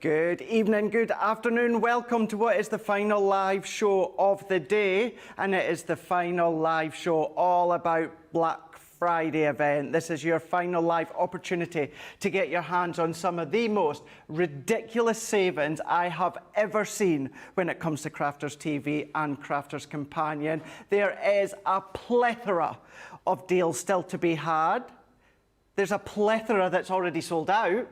Good evening, good afternoon. Welcome to what is the final live show of the day, and it is the final live show all about Black Friday event. This is your final live opportunity to get your hands on some of the most ridiculous savings I have ever seen when it comes to Crafters TV and Crafters Companion. There is a plethora of deals still to be had. There's a plethora that's already sold out.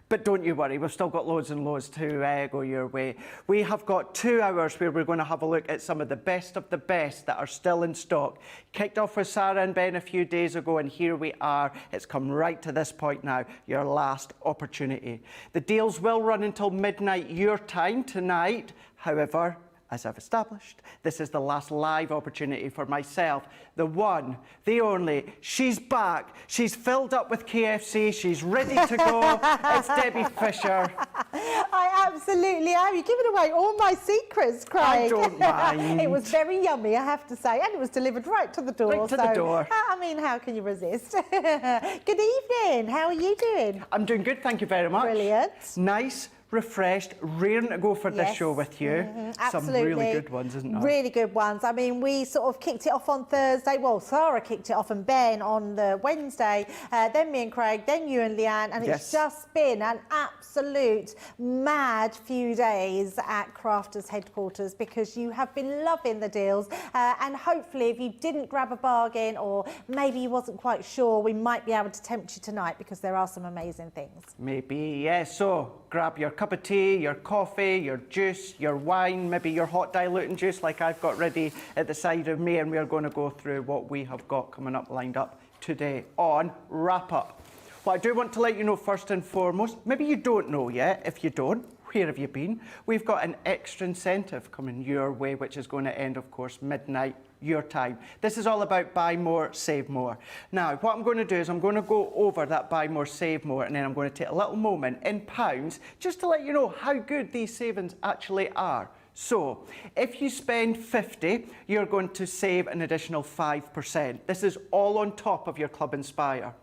But don't you worry, we've still got loads and loads to go your way. We have got 2 hours where we're going to have a look at some of the best that are still in stock. Kicked off with Sarah and Ben a few days ago, and here we are. It's come right to this point now, your last opportunity. The deals will run until midnight your time tonight. However, as I've established, this is the last live opportunity for myself, the one, the only. She's back. She's filled up with KFC. She's ready to go. It's Debbie Fisher. I absolutely am. You're giving away all my secrets, Craig. I don't mind. It was very yummy, I have to say, and it was delivered right to the door. Right to the door. I mean, how can you resist? Good evening. How are you doing? I'm doing good, thank you very much. Brilliant. Nice, refreshed, raring to go for this show with you. Some really good ones, isn't there? Really good ones. I mean, we sort of kicked it off on Thursday. Well, Sarah kicked it off and Ben on the Wednesday. Then me and Craig, then you and Leanne. And it's just been an absolute mad few days at Crafters headquarters because you have been loving the deals. And hopefully, if you didn't grab a bargain or maybe you wasn't quite sure, we might be able to tempt you tonight because there are some amazing things. Maybe, yeah. So grab your cup of tea, your coffee, your juice, your wine, maybe your hot diluting juice like I've got ready at the side of me, and we're going to go through what we have got coming up lined up today on Wrap Up. What I do want to let you know first and foremost, maybe you don't know yet. If you don't, where have you been? We've got an extra incentive coming your way, which is going to end, of course, midnight your time. This is all about buy more, save more. Now, what I'm going to do is I'm going to go over that buy more, save more, and then I'm going to take a little moment in pounds just to let you know how good these savings actually are. So, if you spend 50, you're going to save an additional 5%. This is all on top of your Club Inspire.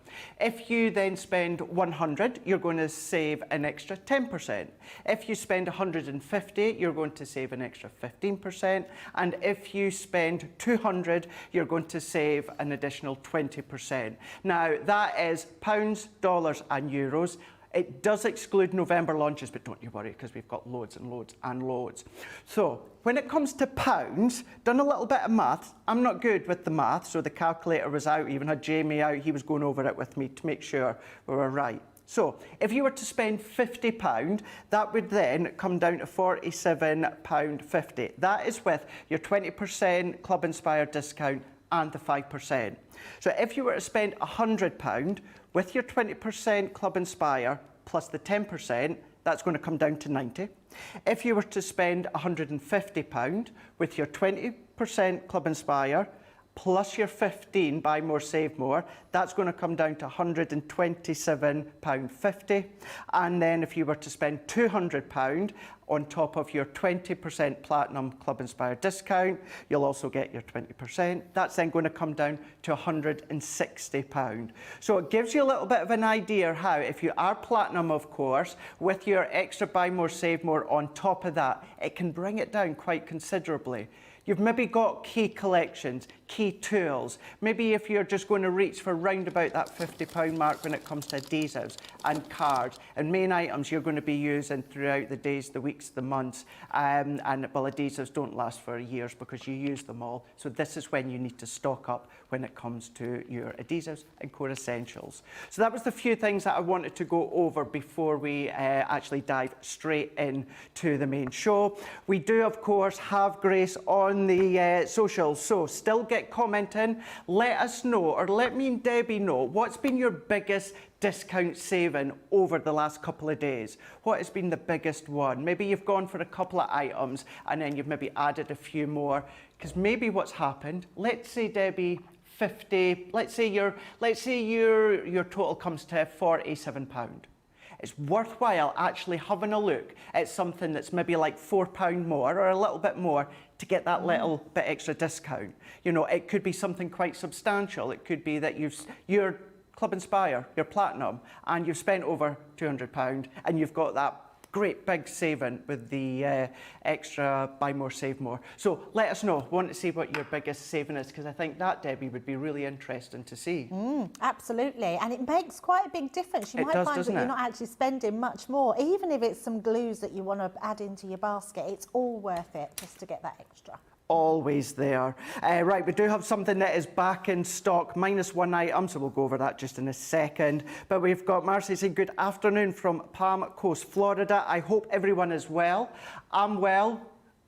If you then spend 100, you're going to save an extra 10%. If you spend 150, you're going to save an extra 15%. And if you spend 200, you're going to save an additional 20%. Now, that is pounds, dollars, and euros. It does exclude November launches, but don't you worry, because we've got loads and loads and loads. So, when it comes to pounds, done a little bit of maths. I'm not good with the math, so the calculator was out, even had Jamie out. He was going over it with me to make sure we were right. So, if you were to spend £50, that would then come down to £47.50. That is with your 20% Club Inspire discount and the 5%. So if you were to spend £100 with your 20% Club Inspire plus the 10%, that's going to come down to 90. If you were to spend £150 with your 20% Club Inspire plus your 15 buy more, save more, that's going to come down to £127.50. And then if you were to spend £200 on top of your 20% Platinum Club Inspire discount, you'll also get your 20%. That's then going to come down to £160. So it gives you a little bit of an idea how, if you are Platinum, of course, with your extra buy more, save more on top of that, it can bring it down quite considerably. You've maybe got key collections, key tools. Maybe if you're just going to reach for round about that £50 mark when it comes to adhesives and cards and main items you're going to be using throughout the days, the weeks, the months. And well, adhesives don't last for years because you use them all. So this is when you need to stock up when it comes to your adhesives and core essentials. So that was the few things that I wanted to go over before we actually dive straight into the main show. We do, of course, have Grace on the socials, so still get commenting. Let us know, or let me and Debbie know, what's been your biggest discount saving over the last couple of days? What has been the biggest one? Maybe you've gone for a couple of items and then you've maybe added a few more, because maybe what's happened, let's say, Debbie, 50, let's say your total comes to £47. It's worthwhile actually having a look at something that's maybe like £4 more or a little bit more to get that little bit extra discount. You know, it could be something quite substantial. It could be that you're Club Inspire, your Platinum, and you've spent over £200 and you've got that great big saving with the extra buy more, save more. So let us know. Want to see what your biggest saving is, because I think that, Debbie, would be really interesting to see. Absolutely, and it makes quite a big difference. You might find that you're not actually spending much more, even if it's some glues that you want to add into your basket. It's all worth it just to get that extra. Always there. Right, we do have something that is back in stock, -1 item, so we'll go over that just in a second. But we've got Marcy saying good afternoon from Palm Coast, Florida. I hope everyone is well. I'm well.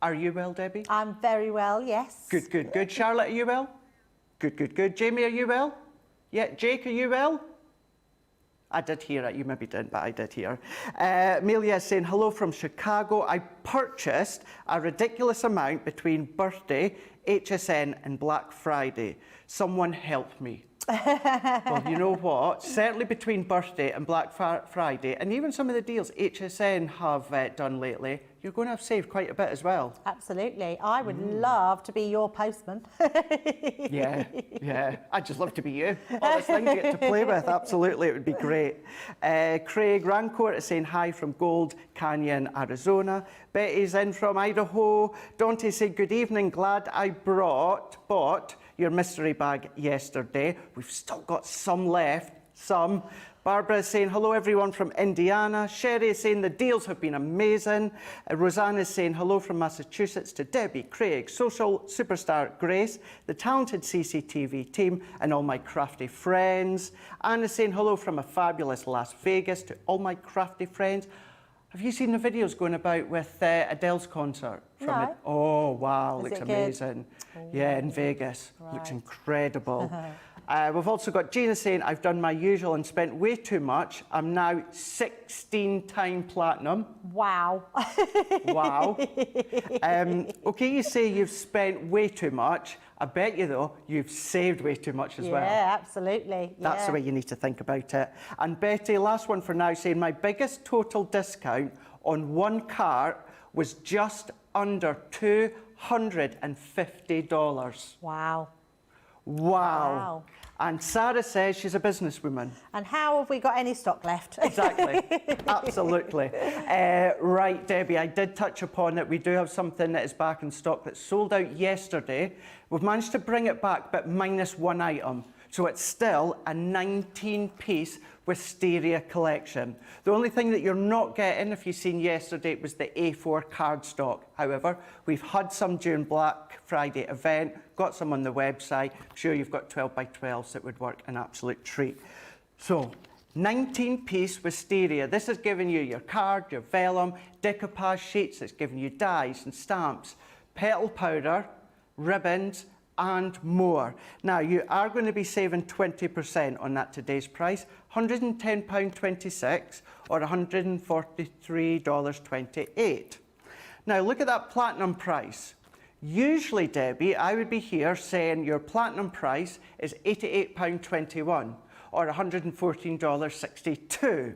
Are you well, Debbie? I'm very well, yes. Good, good, good. Charlotte, are you well? Good, good, good. Jamie, are you well? Yeah, Jake, are you well? I did hear it. You maybe didn't, but I did hear. Amelia is saying, hello from Chicago. I purchased a ridiculous amount between birthday, HSN and Black Friday. Someone help me. Well, you know what? Certainly between birthday and Black Friday, and even some of the deals HSN have done lately, you're going to have saved quite a bit as well. Absolutely. I would love to be your postman. Yeah. I'd just love to be you. All these things you get to play with. Absolutely, it would be great. Craig Rancourt is saying hi from Gold Canyon, Arizona. Betty's in from Idaho. Dante said, good evening. Glad I bought your mystery bag yesterday. We've still got some left. Some. Barbara is saying, hello everyone from Indiana. Sherry is saying, the deals have been amazing. Rosanna is saying, hello from Massachusetts to Debbie, Craig, social superstar Grace, the talented CCTV team, and all my crafty friends. Anna is saying, hello from a fabulous Las Vegas to all my crafty friends. Have you seen the videos going about with Adele's concert? No. Oh, wow, Is looks it amazing. good? Yeah, in Vegas. Right. Looks incredible. We've also got Gina saying, I've done my usual and spent way too much. I'm now 16-time platinum. Wow. Wow. Okay, you say you've spent way too much. I bet you, though, you've saved way too much as well. Yeah, absolutely. That's the way you need to think about it. And Betty, last one for now, saying my biggest total discount on one cart was just under $250. Wow. Wow. And Sarah says she's a businesswoman. And how have we got any stock left? Exactly. Absolutely. Right, Debbie, I did touch upon it. We do have something that is back in stock that sold out yesterday. We've managed to bring it back, but -1 item. So it's still a 19-piece wisteria collection. The only thing that you're not getting, if you've seen yesterday, was the A4 cardstock. However, we've had some during Black Friday event, got some on the website. I'm sure you've got 12 by 12s that would work an absolute treat. So, 19-piece wisteria. This is giving you your card, your vellum, decoupage sheets. It's giving you dies and stamps, petal powder, ribbons, and more. Now, you are going to be saving 20% on that today's price, £110.26 or $143.28. Now, look at that platinum price. Usually, Debbie, I would be here saying your platinum price is £88.21 or $114.62.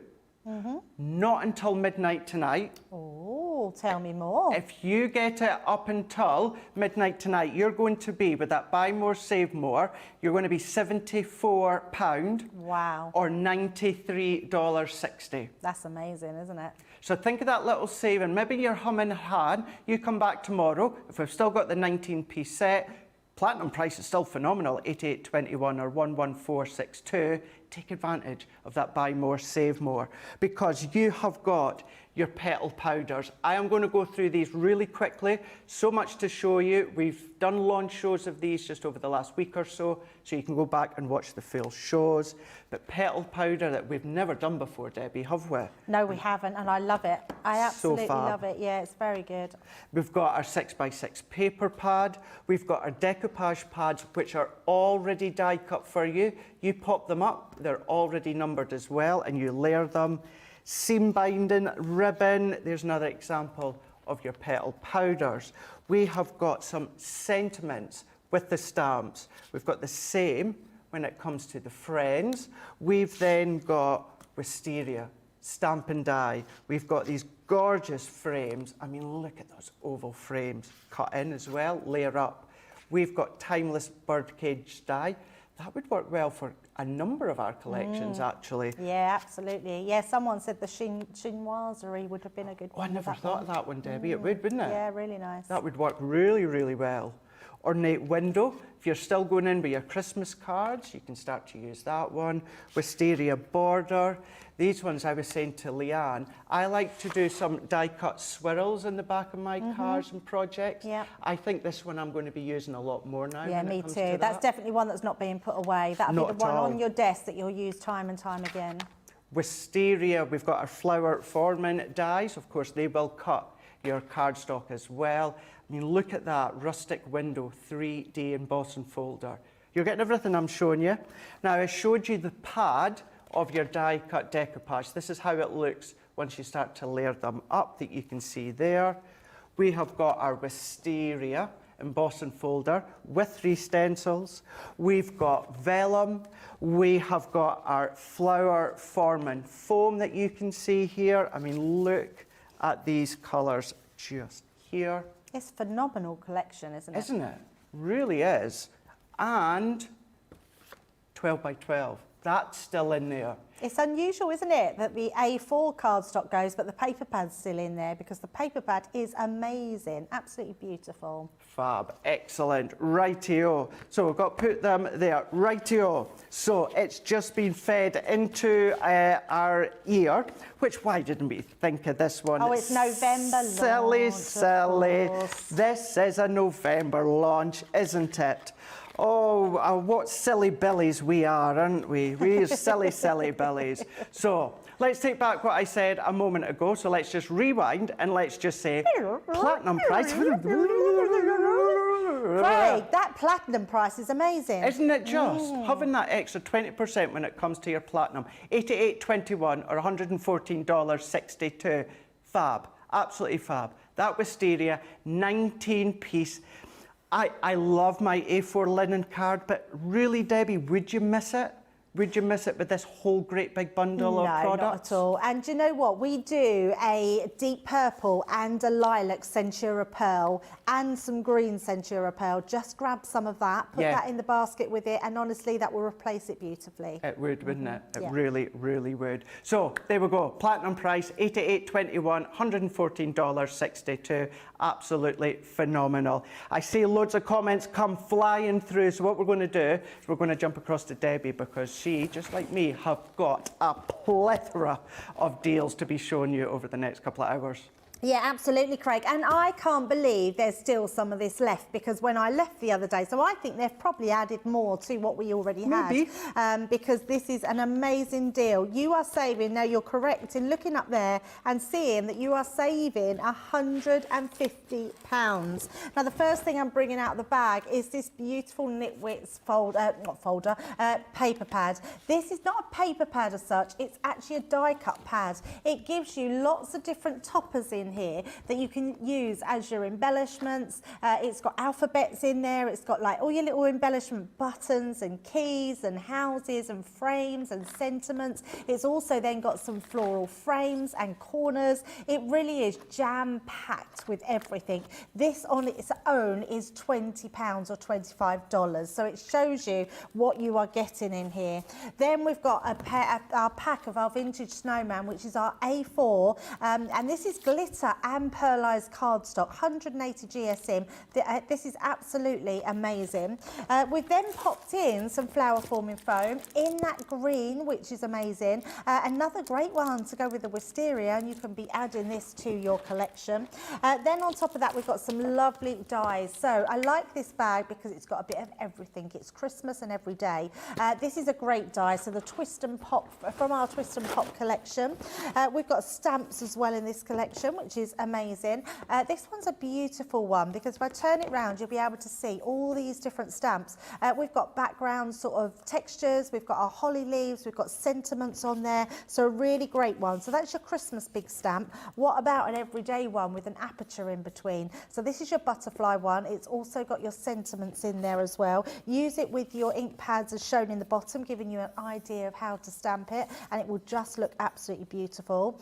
Not until midnight tonight. Oh, tell me more. If you get it up until midnight tonight, you're going to be, with that buy more, save more, you're going to be £74 Wow. or $93.60. That's amazing, isn't it? So think of that little saving. Maybe you're humming hard. You come back tomorrow. If we've still got the 19-piece set, platinum price is still phenomenal, $88.21 or $114.62. Take advantage of that buy more, save more, because you have got your petal powders. I am going to go through these really quickly. So much to show you. We've done launch shows of these just over the last week or so you can go back and watch the full shows. But petal powder that we've never done before, Debbie, have we? No, we haven't, and I love it. I absolutely fab. love it. Yeah, it's very good. We've got our 6x6 paper pad. We've got our decoupage pads, which are already die cut for you. You pop them up, they're already numbered as well, and you layer them. Seam binding, ribbon. There's another example of your petal powders. We have got some sentiments with the stamps. We've got the same when it comes to the friends. We've then got wisteria, stamp and die. We've got these gorgeous frames. I mean, look at those oval frames. Cut in as well, layer up. We've got timeless birdcage die. That would work well for a number of our collections, actually. Yeah, absolutely. Yeah, someone said the chinoiserie would have been a good Oh, one. I never that thought one. of that one, Debbie. It would, wouldn't it? Yeah, really nice. That would work really, really well. Ornate window. If you're still going in with your Christmas cards, you can start to use that one. Wisteria border. These ones, I was saying to Leanne, I like to do some die-cut swirls in the back of my cars and projects. Yeah. I think this one I'm going to be using a lot more now. Yeah, when me it comes too. to That's that. definitely one that's not being put away. That'll be Not the at one all. on your desk that you'll use time and time again. Wisteria, we've got our flower forming dies. Of course, they will cut your cardstock as well. I mean, look at that rustic window 3D embossing folder. You're getting everything I'm showing you. Now, I showed you the pad of your die-cut decoupage. This is how it looks once you start to layer them up, that you can see there. We have got our Wisteria embossing folder with 3 stencils. We've got vellum. We have got our flower forming foam that you can see here. I mean, look at these colours just here. It's a phenomenal collection, isn't it? Isn't it? Really is. And 12 by 12. That's still in there. It's unusual, isn't it, that the A4 cardstock goes, but the paper pad's still in there, because the paper pad is amazing, absolutely beautiful. Fab, excellent, rightio. So we've got to put them there, rightio. So it's just been fed into our ear, which, why didn't we think of this one? Oh, it's November Silly, launch, silly. of course. This is a November launch, isn't it? Oh, what silly billies we are, aren't we? We're silly, silly billies. So let's take back what I said a moment ago. So let's just rewind and let's just say platinum price. Craig, that platinum price is amazing. Isn't it just? Having that extra 20% when it comes to your platinum. $88.21 or $114.62. Fab, absolutely fab. That Wisteria, 19-piece. I love my A4 linen card, but really, Debbie, would you miss it? Would you miss it with this whole great big bundle of products? No, not at all. And do you know what? We do a deep purple and a lilac Centura Pearl and some green Centura Pearl. Just grab some of that, put that in the basket with it, and honestly, that will replace it beautifully. It would, wouldn't it? It Yeah. really, really would. So there we go. Platinum price, $88.21, $114.62. Absolutely phenomenal. I see loads of comments come flying through. So what we're going to do is we're going to jump across to Debbie, because she, just like me, have got a plethora of deals to be showing you over the next couple of hours. Yeah, absolutely, Craig. And I can't believe there's still some of this left, because when I left the other day, so I think they've probably added more to what we already Maybe. had. Because this is an amazing deal. You are saving, now you're correct in looking up there and seeing that you are saving £150. Now, the first thing I'm bringing out of the bag is this beautiful Knitwits paper pad. This is not a paper pad as such, it's actually a die cut pad. It gives you lots of different toppers in here that you can use as your embellishments. It's got alphabets in there, it's got like all your little embellishment buttons and keys and houses and frames and sentiments. It's also then got some floral frames and corners. It really is jam-packed with everything. This on its own is £20 or $25, so it shows you what you are getting in here. Then we've got our pack of our vintage Snowman, which is our A4, and this is glitter and pearlized cardstock, 180 GSM. This is absolutely amazing. We've then popped in some flower forming foam in that green, which is amazing. Another great one to go with the Wisteria, and you can be adding this to your collection. Then on top of that, we've got some lovely dies. So I like this bag because it's got a bit of everything. It's Christmas and every day. This is a great die. So the Twist and Pop, from our Twist and Pop collection. We've got stamps as well in this collection, which is amazing. This one's a beautiful one, because if I turn it round, you'll be able to see all these different stamps. We've got background sort of textures, we've got our holly leaves, we've got sentiments on there, so a really great one. So that's your Christmas big stamp. What about an everyday one with an aperture in between? So this is your butterfly one. It's also got your sentiments in there as well. Use it with your ink pads as shown in the bottom, giving you an idea of how to stamp it, and it will just look absolutely beautiful.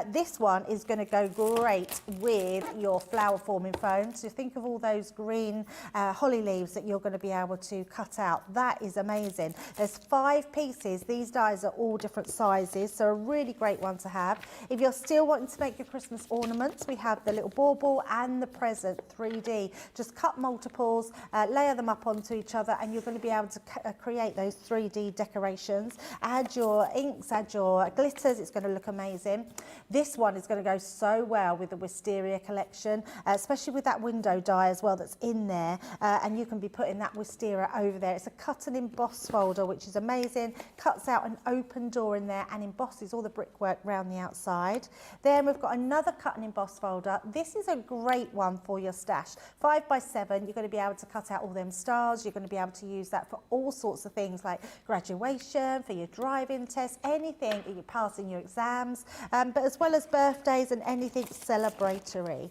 This one is going to go great with your flower forming foam. So think of all those green holly leaves that you're going to be able to cut out. That is amazing. There's 5 pieces. These dies are all different sizes, so a really great one to have. If you're still wanting to make your Christmas ornaments, we have the little bauble and the present 3D. Just cut multiples, layer them up onto each other, and you're going to be able to create those 3D decorations. Add your inks, add your glitters. It's going to look amazing. This one is going to go so well with the Wisteria collection, especially with that window die as well that's in there, and you can be putting that Wisteria over there. It's a cut and emboss folder, which is amazing. Cuts out an open door in there and embosses all the brickwork around the outside. Then we've got another cut and emboss folder. This is a great one for your stash. 5 by 7, you're going to be able to cut out all them stars. You're going to be able to use that for all sorts of things like graduation, for your driving test, anything, you're passing your exams, but as well as birthdays and anything celebratory.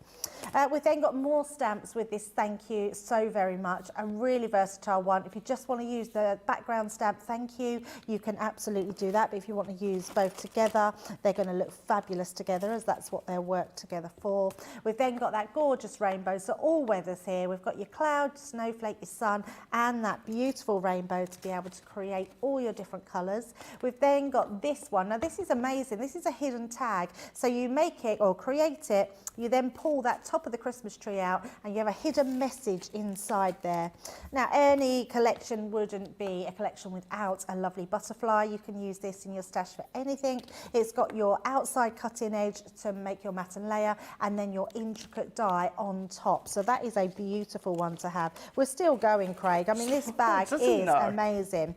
We've then got more stamps with this thank you so very much, a really versatile one. If you just want to use the background stamp thank you, you can absolutely do that, but if you want to use both together, they're going to look fabulous together, as that's what they're worked together for. We've then got that gorgeous rainbow, so all weathers here. We've got your cloud, snowflake, your sun, and that beautiful rainbow to be able to create all your different colours. We've then got this one. Now this is amazing. This is a hidden tag. So you make it or create it, you then pull that top of the Christmas tree out and you have a hidden message inside there. Now any collection wouldn't be a collection without a lovely butterfly. You can use this in your stash for anything. It's got your outside cutting edge to make your mat and layer, and then your intricate die on top. So that is a beautiful one to have. We're still going, Craig. I mean, this bag is amazing.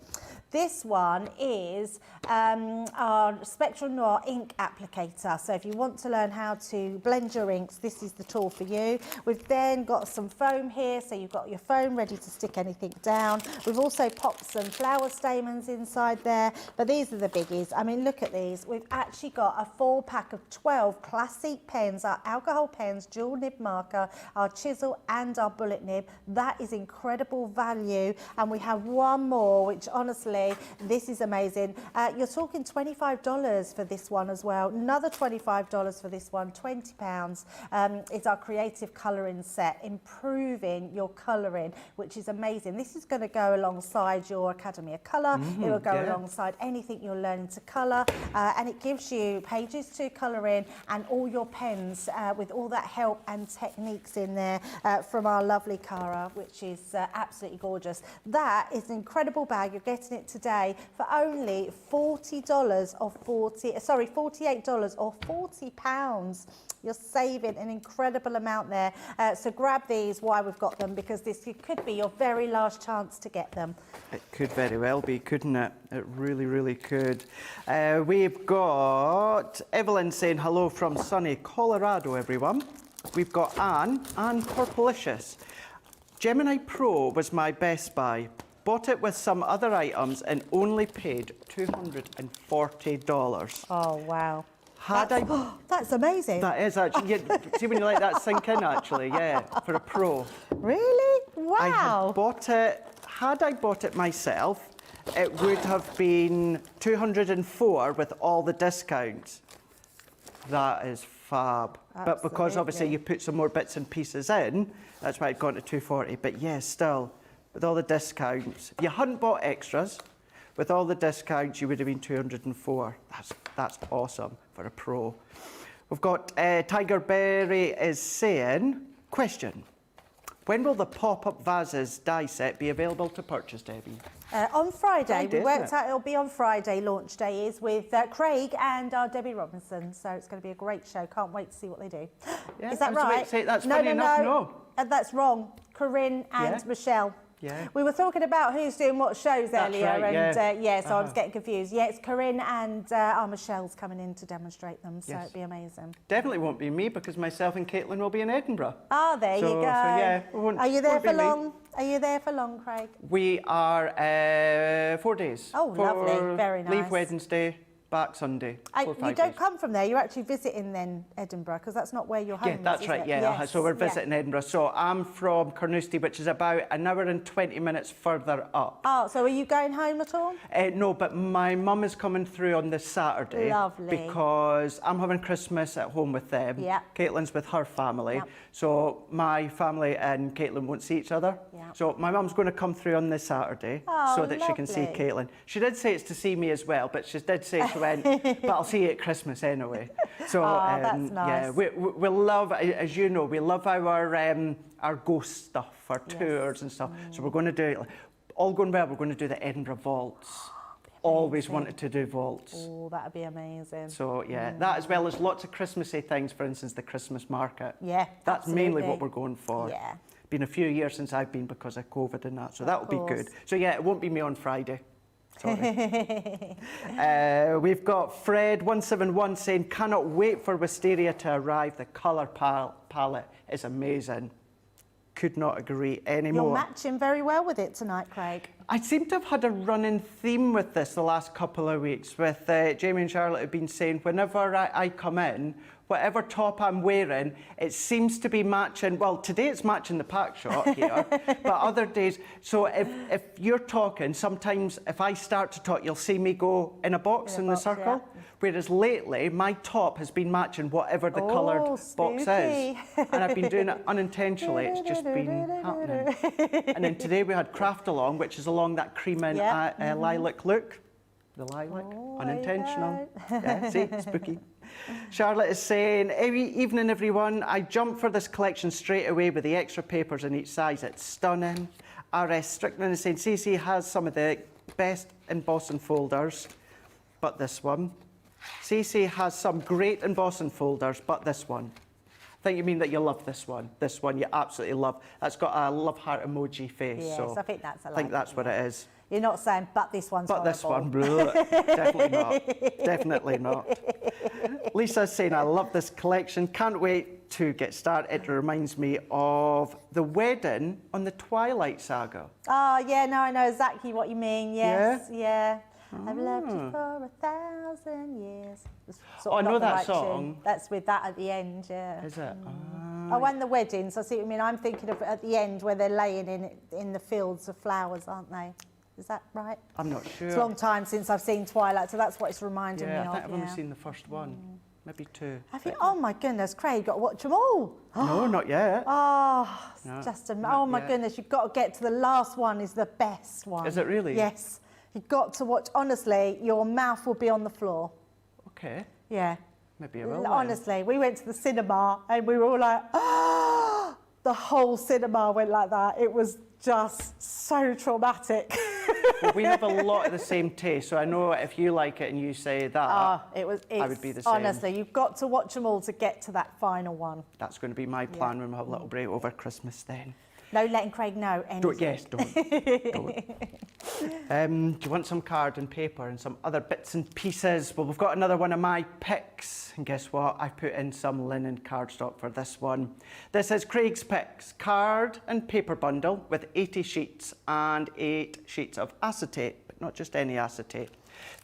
This one is our Spectral Noir ink applicator. So if you want to learn how to blend your inks, this is the tool for you. We've then got some foam here, so you've got your foam ready to stick anything down. We've also popped some flower stamens inside there, but these are the biggies. I mean, look at these. We've actually got a 4-pack of 12 classic pens, our alcohol pens, dual nib marker, our chisel and our bullet nib. That is incredible value. And we have one more, which honestly, this is amazing. You're talking $25 for this one as well. Another $25 for this one, £20. It's our creative colouring set, improving your colouring, which is amazing. This is going to go alongside your Academy of Colour. It will go alongside anything you're learning to colour, and it gives you pages to colour in and all your pens with all that help and techniques in there from our lovely Cara, which is absolutely gorgeous. That is an incredible bag. You're getting it today for only $48 or £40. You're saving an incredible amount there. So grab these while we've got them, because this could be your very last chance to get them. It could very well be, couldn't it? It really, really could. We've got Evelyn saying hello from sunny Colorado, everyone. We've got Anne Purplicious. Gemini Pro was my best buy. Bought it with some other items and only paid $240. Oh, wow. That's amazing. That is actually, see when you let that sink in actually, yeah, for a Pro. Really? Wow. Had I bought it myself, it would have been $204 with all the discounts. That is fab. Absolutely. But because obviously you put some more bits and pieces in, that's why it's gone to $240. But yes, still, with all the discounts, if you hadn't bought extras, with all the discounts, you would have been $204. That's awesome for a Pro. We've got Tiger Berry is saying, question, when will the pop-up vases die set be available to purchase, Debbie? On Friday. Friday, we worked out it'll be on Friday, launch day is, with Craig and our Debbie Robinson. So it's going to be a great show. Can't wait to see what they do. Yeah, is that right? That's funny enough, no. That's wrong. Corinne and Michelle. Yeah. We were talking about who's doing what shows earlier, right, and so I was getting confused. Yeah, it's Corinne and our Michelle's coming in to demonstrate them, so it'd be amazing. Definitely won't be me, because myself and Caitlin will be in Edinburgh. Ah, there you go. So yeah, are you there for long? Are you there for long, Craig? We are 4 days. Oh, lovely. Very nice. Leave Wednesday, back Sunday. 4 or 5 You don't days. come from there, you're actually visiting then Edinburgh, because that's not where your home Yeah, is, that's is right, it? yeah. Yes, So we're yeah. visiting Edinburgh. So I'm from Carnoustie, which is about an hour and 20 minutes further up. Oh, so are you going home at all? No, but my mum is coming through on this Saturday. Lovely. Because I'm having Christmas at home with them. Yeah. Caitlin's with her family. Yeah. So my family and Caitlin won't see each other. Yeah. So my mum's going to come through on this Saturday Oh, so that she can see lovely. Caitlin. She did say it's to see me as well, but she did say she went, but I'll see you at Christmas anyway. So that's yeah, nice. we love, as you know, we love our ghost stuff, our tours and stuff. So we're going to do, all going well, we're going to do the Edinburgh vaults. Always wanted to do vaults. Oh, that'd be amazing. So yeah, that as well as lots of Christmassy things, for instance, the Christmas market. Yeah, That's mainly absolutely. what we're going for. Yeah. Been a few years since I've been because of COVID and that, so that'll be course. good. So yeah, it won't be me on Friday. Sorry. We've got Fred171 saying, cannot wait for Wisteria to arrive. The colour palette is amazing. Could not agree anymore. You're matching very well with it tonight, Craig. I seem to have had a running theme with this the last couple of weeks with Jamie and Charlotte have been saying whenever I come in, whatever top I'm wearing, it seems to be matching. Well, today it's matching the pack shot here, but other days. So if you're talking, sometimes if I start to talk, you'll see me go in a box in the circle. Yeah. Whereas lately, my top has been matching whatever the coloured box is. spooky. And I've been doing it unintentionally. It's just been happening. And then today we had Craft along, which is along that cream and lilac look. The lilac, unintentional. Yeah, see, spooky. Charlotte is saying, evening everyone, I jumped for this collection straight away with the extra papers in each size. It's stunning. RS Strickland is saying, CC has some of the best embossing folders, but this one. CC has some great embossing folders, but this one. I think you mean that you love this one. This one you absolutely love. That's got a love heart emoji face. Yes, so I think that's a I think that's what it is. You're not saying, but this one's But horrible. this one, bleh, definitely not. Definitely not. Lisa's saying, I love this collection. Can't wait to get started. It reminds me of the wedding on the Twilight Saga. Oh, yeah, no, I know exactly what you mean. Yes, yeah. I've loved you for 1,000 years. It's sort Oh, I of know not the that right song. tune. That's with that at the end, yeah. Is it? Oh, and the weddings, I see what you mean. I'm thinking of at the end where they're laying in the fields of flowers, aren't they? Is that right? I'm not sure. It's a long time since I've seen Twilight, so that's what it's reminding me Yeah, I of. think I've only seen the first one. Maybe two. Have you? Oh my goodness, Craig, you've got to watch them all. No, not yet. Oh, it's No, just not oh my yet. goodness, you've got to get to the last one. Is the best one. Is it really? Yes, you've got to watch. Honestly, your mouth will be on the floor. Okay, Yeah. maybe I will. then. Honestly, we went to the cinema and we were all like, ah! The whole cinema went like that. It was just so traumatic. Well, we have a lot of the same taste, so I know if you like it and you say that, I would be the same. Honestly, you've got to watch them all to get to that final one. that's going to be my plan when we have a little break over Christmas then. No letting Craig know anything. Don't, yes, don't. Do you want some card and paper and some other bits and pieces? Well, we've got another one of my picks. And guess what? I put in some linen cardstock for this one. This is Craig's Picks card and paper bundle with 80 sheets and 8 sheets of acetate, but not just any acetate.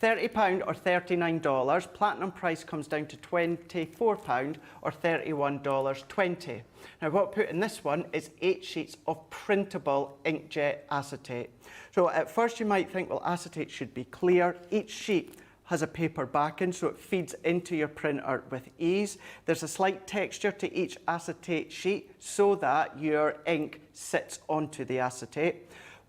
£30 or $39. Platinum price comes down to £24 or $31.20. Now what I put in this one is 8 sheets of printable inkjet acetate. So at first you might think, well, acetate should be clear. Each sheet has a paper backing, so it feeds into your printer with ease. There's a slight texture to each acetate sheet so that your ink sits onto the acetate.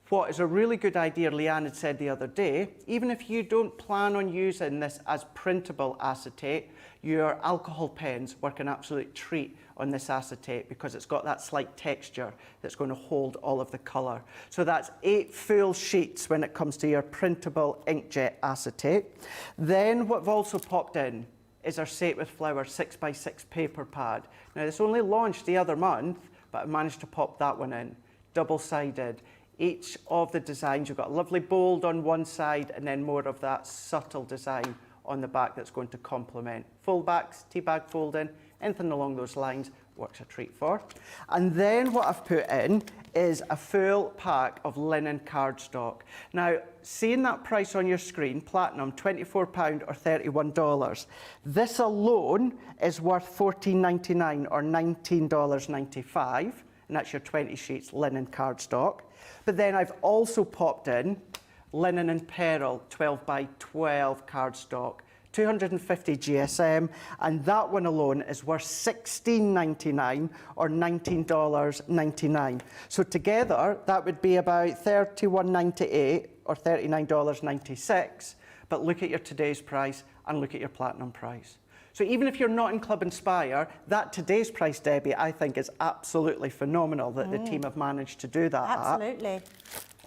What is a really good idea, Leanne had said the other day, even if you don't plan on using this as printable acetate, your alcohol pens work an absolute treat on this acetate because it's got that slight texture that's going to hold all of the colour. So that's 8 full sheets when it comes to your printable inkjet acetate. Then what I've also popped in is our Say It With Flower 6x6 paper pad. Now this only launched the other month, but I managed to pop that one in, double-sided. Each of the designs, you've got a lovely bold on one side and then more of that subtle design on the back that's going to complement. Full backs, tea bag folding, anything along those lines. works a treat for. And then what I've put in is a full pack of linen cardstock. Now, seeing that price on your screen, platinum, £24 or $31, this alone is worth $14.99 or $19.95, and that's your 20 sheets linen cardstock. But then I've also popped in linen and pearl 12 by 12 cardstock, 250 GSM, and that one alone is worth $16.99 or $19.99. So together, that would be about $31.98 or $39.96. But look at your today's price and look at your platinum price. So even if you're not in Club Inspire, that today's price, Debbie, I think is absolutely phenomenal that the team have managed to do that. Absolutely.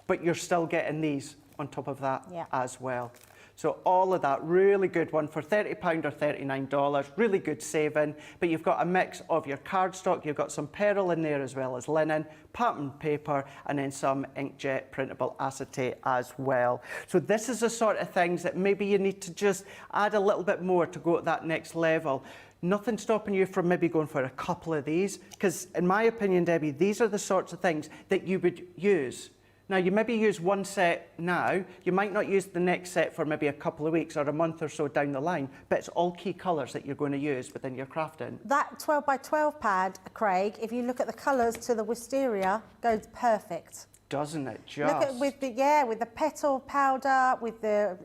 But you're still getting these on top of that as well. So all of that, really good one for £30 or $39, really good saving. But you've got a mix of your cardstock, you've got some pearl in there as well as linen, pattern paper, and then some inkjet printable acetate as well. So this is the sort of things that maybe you need to just add a little bit more to go at that next level. Nothing stopping you from maybe going for a couple of these, because in my opinion, Debbie, these are the sorts of things that you would use. Now, you maybe use one set now, you might not use the next set for maybe a couple of weeks or a month or so down the line, but it's all key colours that you're going to use within your crafting. That 12 by 12 pad, Craig, if you look at the colours to the wisteria, goes perfect. Doesn't it just? Look at with the petal powder, with the,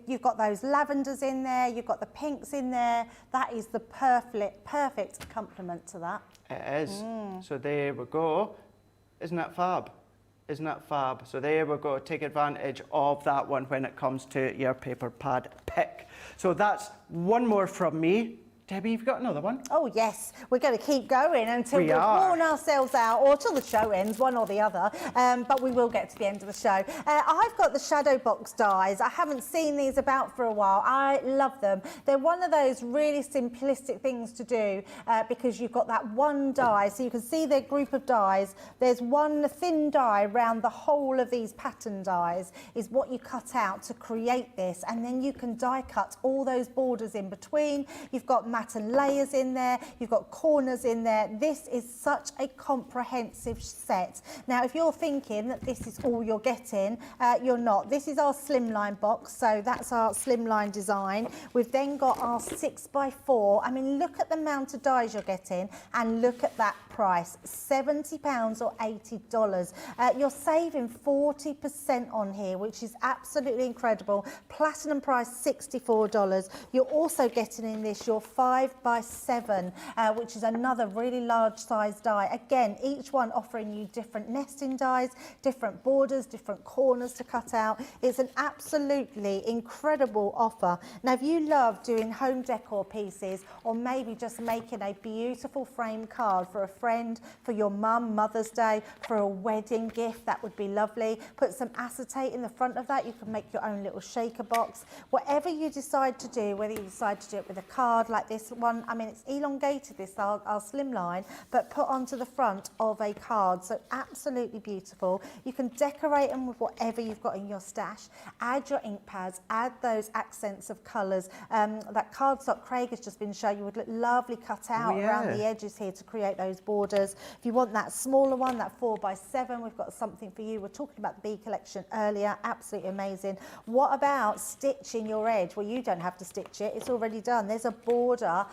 you've got those lavenders in there, you've got the pinks in there. That is the perfect complement to that. It is. So there we go. Isn't that fab? Isn't that fab? So there we go, take advantage of that one when it comes to your paper pad pick. So that's one more from me. Debbie, you've got another one? Oh, yes. We're going to keep going until we've worn ourselves out, or till the show ends, one or the other. But we will get to the end of the show. I've got the shadow box dies. I haven't seen these about for a while. I love them. They're one of those really simplistic things to do because you've got that one die. So you can see the group of dies. There's one thin die around the whole of these pattern dies is what you cut out to create this. And then you can die cut all those borders in between. You've got and layers in there, you've got corners in there. This is such a comprehensive set. Now, if you're thinking that this is all you're getting, you're not. This is our slimline box, so that's our slimline design. We've then got our 6x4. I mean, look at the amount of dies you're getting and look at that price, £70 or $80. You're saving 40% on here, which is absolutely incredible. Platinum price, $64. You're also getting in this your 5x7, which is another really large size die. Again, each one offering you different nesting dies, different borders, different corners to cut out. It's an absolutely incredible offer. Now, if you love doing home decor pieces or maybe just making a beautiful frame card for a friend, for your mum, Mother's Day, for a wedding gift, that would be lovely. Put some acetate in the front of that. You can make your own little shaker box. Whatever you decide to do, whether you decide to do it with a card like this one, I mean, it's elongated, this our slimline, but put onto the front of a card. So absolutely beautiful. You can decorate them with whatever you've got in your stash. Add your ink pads, add those accents of colours. That cardstock Craig has just been showing you would look lovely cut out around the edges here to create those borders. If you want that smaller one, that 4x7, we've got something for you. We're talking about the B collection earlier. Absolutely amazing. What about stitching your edge? Well, you don't have to stitch it. It's already done. There's a border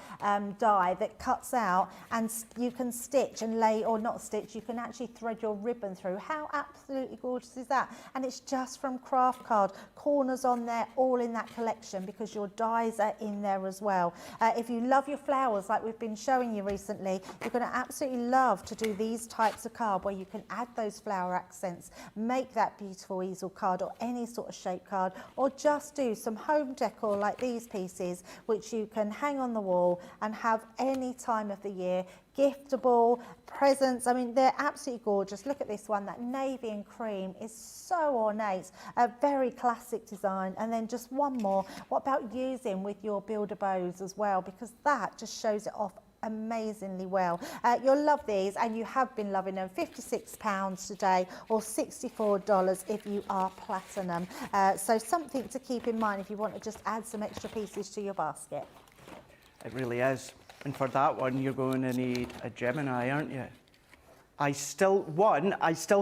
die that cuts out and you can stitch and lay, or not stitch, you can actually thread your ribbon through. How absolutely gorgeous is that? And it's just from Craft Card. Corners on there, all in that collection because your dies are in there as well. If you love your flowers like we've been showing you recently, you're going to absolutely love to do these types of card where you can add those flower accents, make that beautiful easel card or any sort of shape card, or just do some home decor like these pieces which you can hang on the wall and have any time of the year. Giftable, presents, I mean, they're absolutely gorgeous. Look at this one, that navy and cream is so ornate, a very classic design. And then just one more, what about using with your builder bows as well, because that just shows it off amazingly well. You'll love these, and you have been loving them. £56 today or $64 if you are platinum. So something to keep in mind if you want to just add some extra pieces to your basket. It really is. And for that one, you're going to need a Gemini, aren't you? I still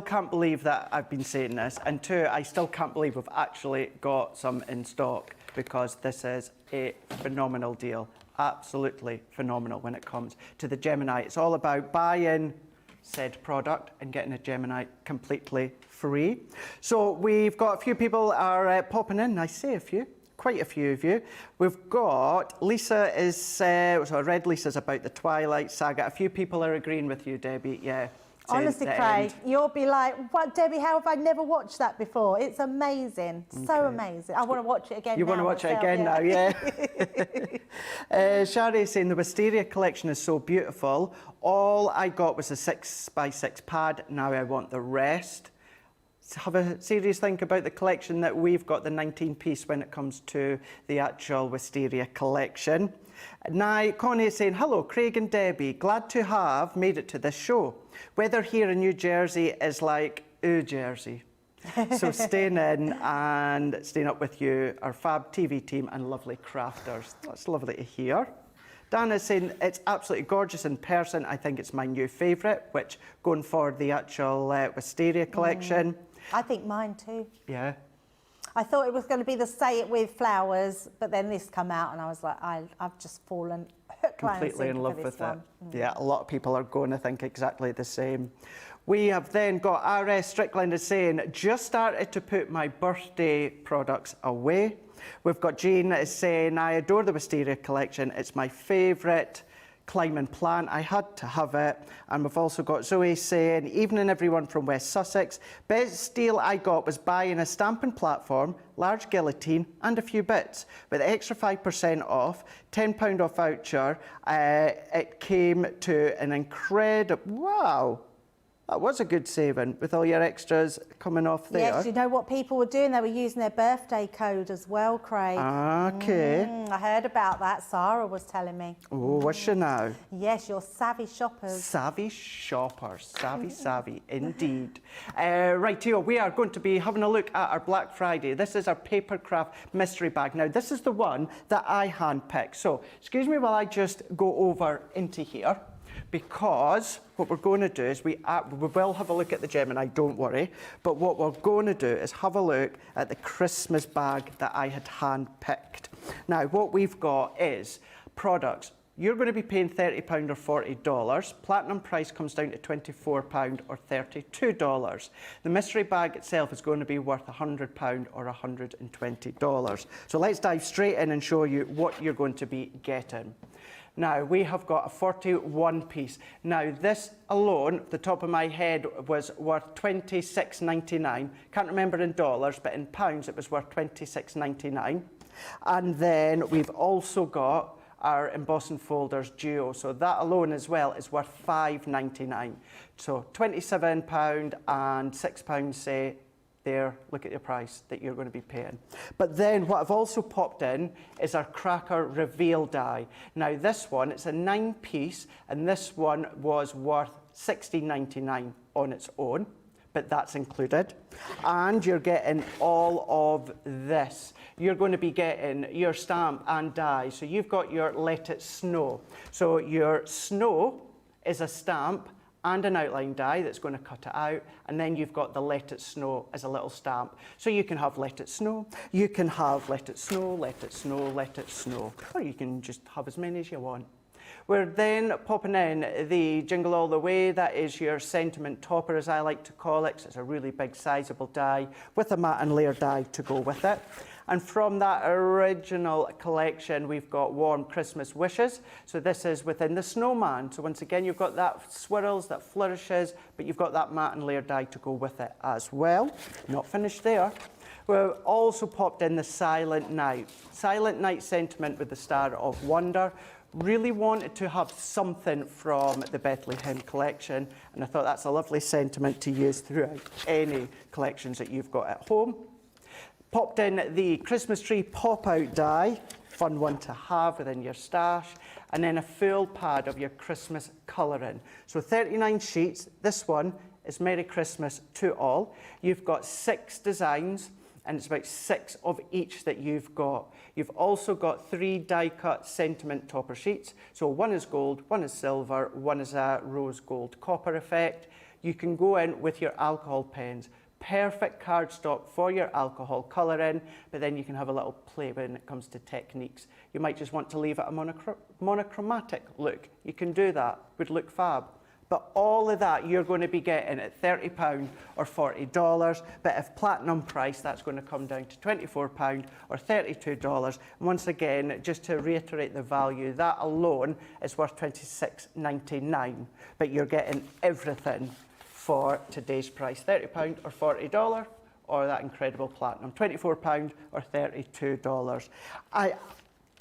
can't believe that I've been saying this, and two, I still can't believe we've actually got some in stock, because this is a phenomenal deal. Absolutely phenomenal when it comes to the Gemini. It's all about buying said product and getting a Gemini completely free. So we've got a few people are popping in. I say a few. Quite a few of you. We've got Lisa is, so I read Lisa's about the Twilight Saga. A few people are agreeing with you, Debbie, yeah. Honestly, Craig, you'll be like, what, Debbie, how have I never watched that before? It's amazing, so amazing. I want to watch it again now. You want to watch it again now, yeah. Shari's saying the Wisteria collection is so beautiful. All I got was a 6x6 pad, now I want the rest. Have a serious think about the collection that we've got, the 19-piece, when it comes to the actual Wisteria collection. Now, Connie is saying, hello, Craig and Debbie, glad to have made it to this show. Weather here in New Jersey is like, ooh, Jersey. So staying in and staying up with you, our fab TV team and lovely crafters. That's lovely to hear. Dan is saying, it's absolutely gorgeous in person. I think it's my new favourite, which going for the actual Wisteria collection. I think mine too. Yeah. I thought it was going to be the Say It With flowers, but then this come out and I was like, I've just fallen completely in love with it. Yeah, a lot of people are going to think exactly the same. We have then got RS Strickland is saying, just started to put my birthday products away. We've got Jean is saying, I adore the Wisteria collection. It's my favourite climbing plant. I had to have it. And we've also got Zoe saying, evening everyone from West Sussex. Best deal I got was buying a stamping platform, large guillotine and a few bits. With extra 5% off, £10 off voucher, it came to an incredible, wow. That was a good saving with all your extras coming off there. Yes, you know what people were doing? They were using their birthday code as well, Craig. Okay. I heard about that. Sarah was telling me. Oh, was she now? Yes, you're savvy shoppers. Savvy shoppers. Savvy, indeed. Right, Tio, we are going to be having a look at our Black Friday. This is our Papercraft mystery bag. Now, this is the one that I handpicked. So, excuse me while I just go over into here. Because what we're going to do is we will have a look at the Gemini, don't worry. But what we're going to do is have a look at the Christmas bag that I had hand-picked. Now, what we've got is products. You're going to be paying £30 or $40. Platinum price comes down to £24 or $32. The mystery bag itself is going to be worth £100 or $120. So let's dive straight in and show you what you're going to be getting. Now, we have got a 41 piece. Now, this alone, the top of my head, was worth $26.99. Can't remember in dollars, but in pounds, it was worth $26.99. And then we've also got our embossing folders duo. So that alone as well is worth $5.99. So £27 and £6, say, there, look at your price that you're going to be paying. But then what I've also popped in is our cracker reveal die. Now this one, it's a 9-piece, and this one was worth $16.99 on its own, but that's included. And you're getting all of this. You're going to be getting your stamp and die. So you've got your Let It Snow. So your snow is a stamp and an outline die that's going to cut it out, and then you've got the Let It Snow as a little stamp. So you can have Let It Snow, you can have Let It Snow, Let It Snow, Let It Snow, or you can just have as many as you want. We're then popping in the Jingle All the Way. That is your sentiment topper, as I like to call it. It's a really big, sizable die with a matte and layer die to go with it. And from that original collection, we've got Warm Christmas Wishes. So this is within the Snowman. So once again, you've got that swirls, that flourishes, but you've got that matte and layer die to go with it as well. Not finished there. We've also popped in the Silent Night. Silent Night sentiment with the Star of Wonder. Really wanted to have something from the Bethlehem collection, and I thought that's a lovely sentiment to use throughout any collections that you've got at home. Popped in the Christmas tree pop-out die, fun one to have within your stash, and then a full pad of your Christmas colouring. So 39 sheets. This one is Merry Christmas to all. You've got 6 designs. and it's about 6 of each that you've got. You've also got 3 die-cut sentiment topper sheets. So one is gold, one is silver, one is a rose gold copper effect. You can go in with your alcohol pens. Perfect cardstock for your alcohol colouring, but then you can have a little play when it comes to techniques. You might just want to leave it a monochromatic look. You can do that, would look fab. But all of that you're going to be getting at £30 or $40. But if platinum price, that's going to come down to £24 or $32. And once again, just to reiterate the value, that alone is worth $26.99. But you're getting everything for today's price, £30 or $40, or that incredible platinum, £24 or $32.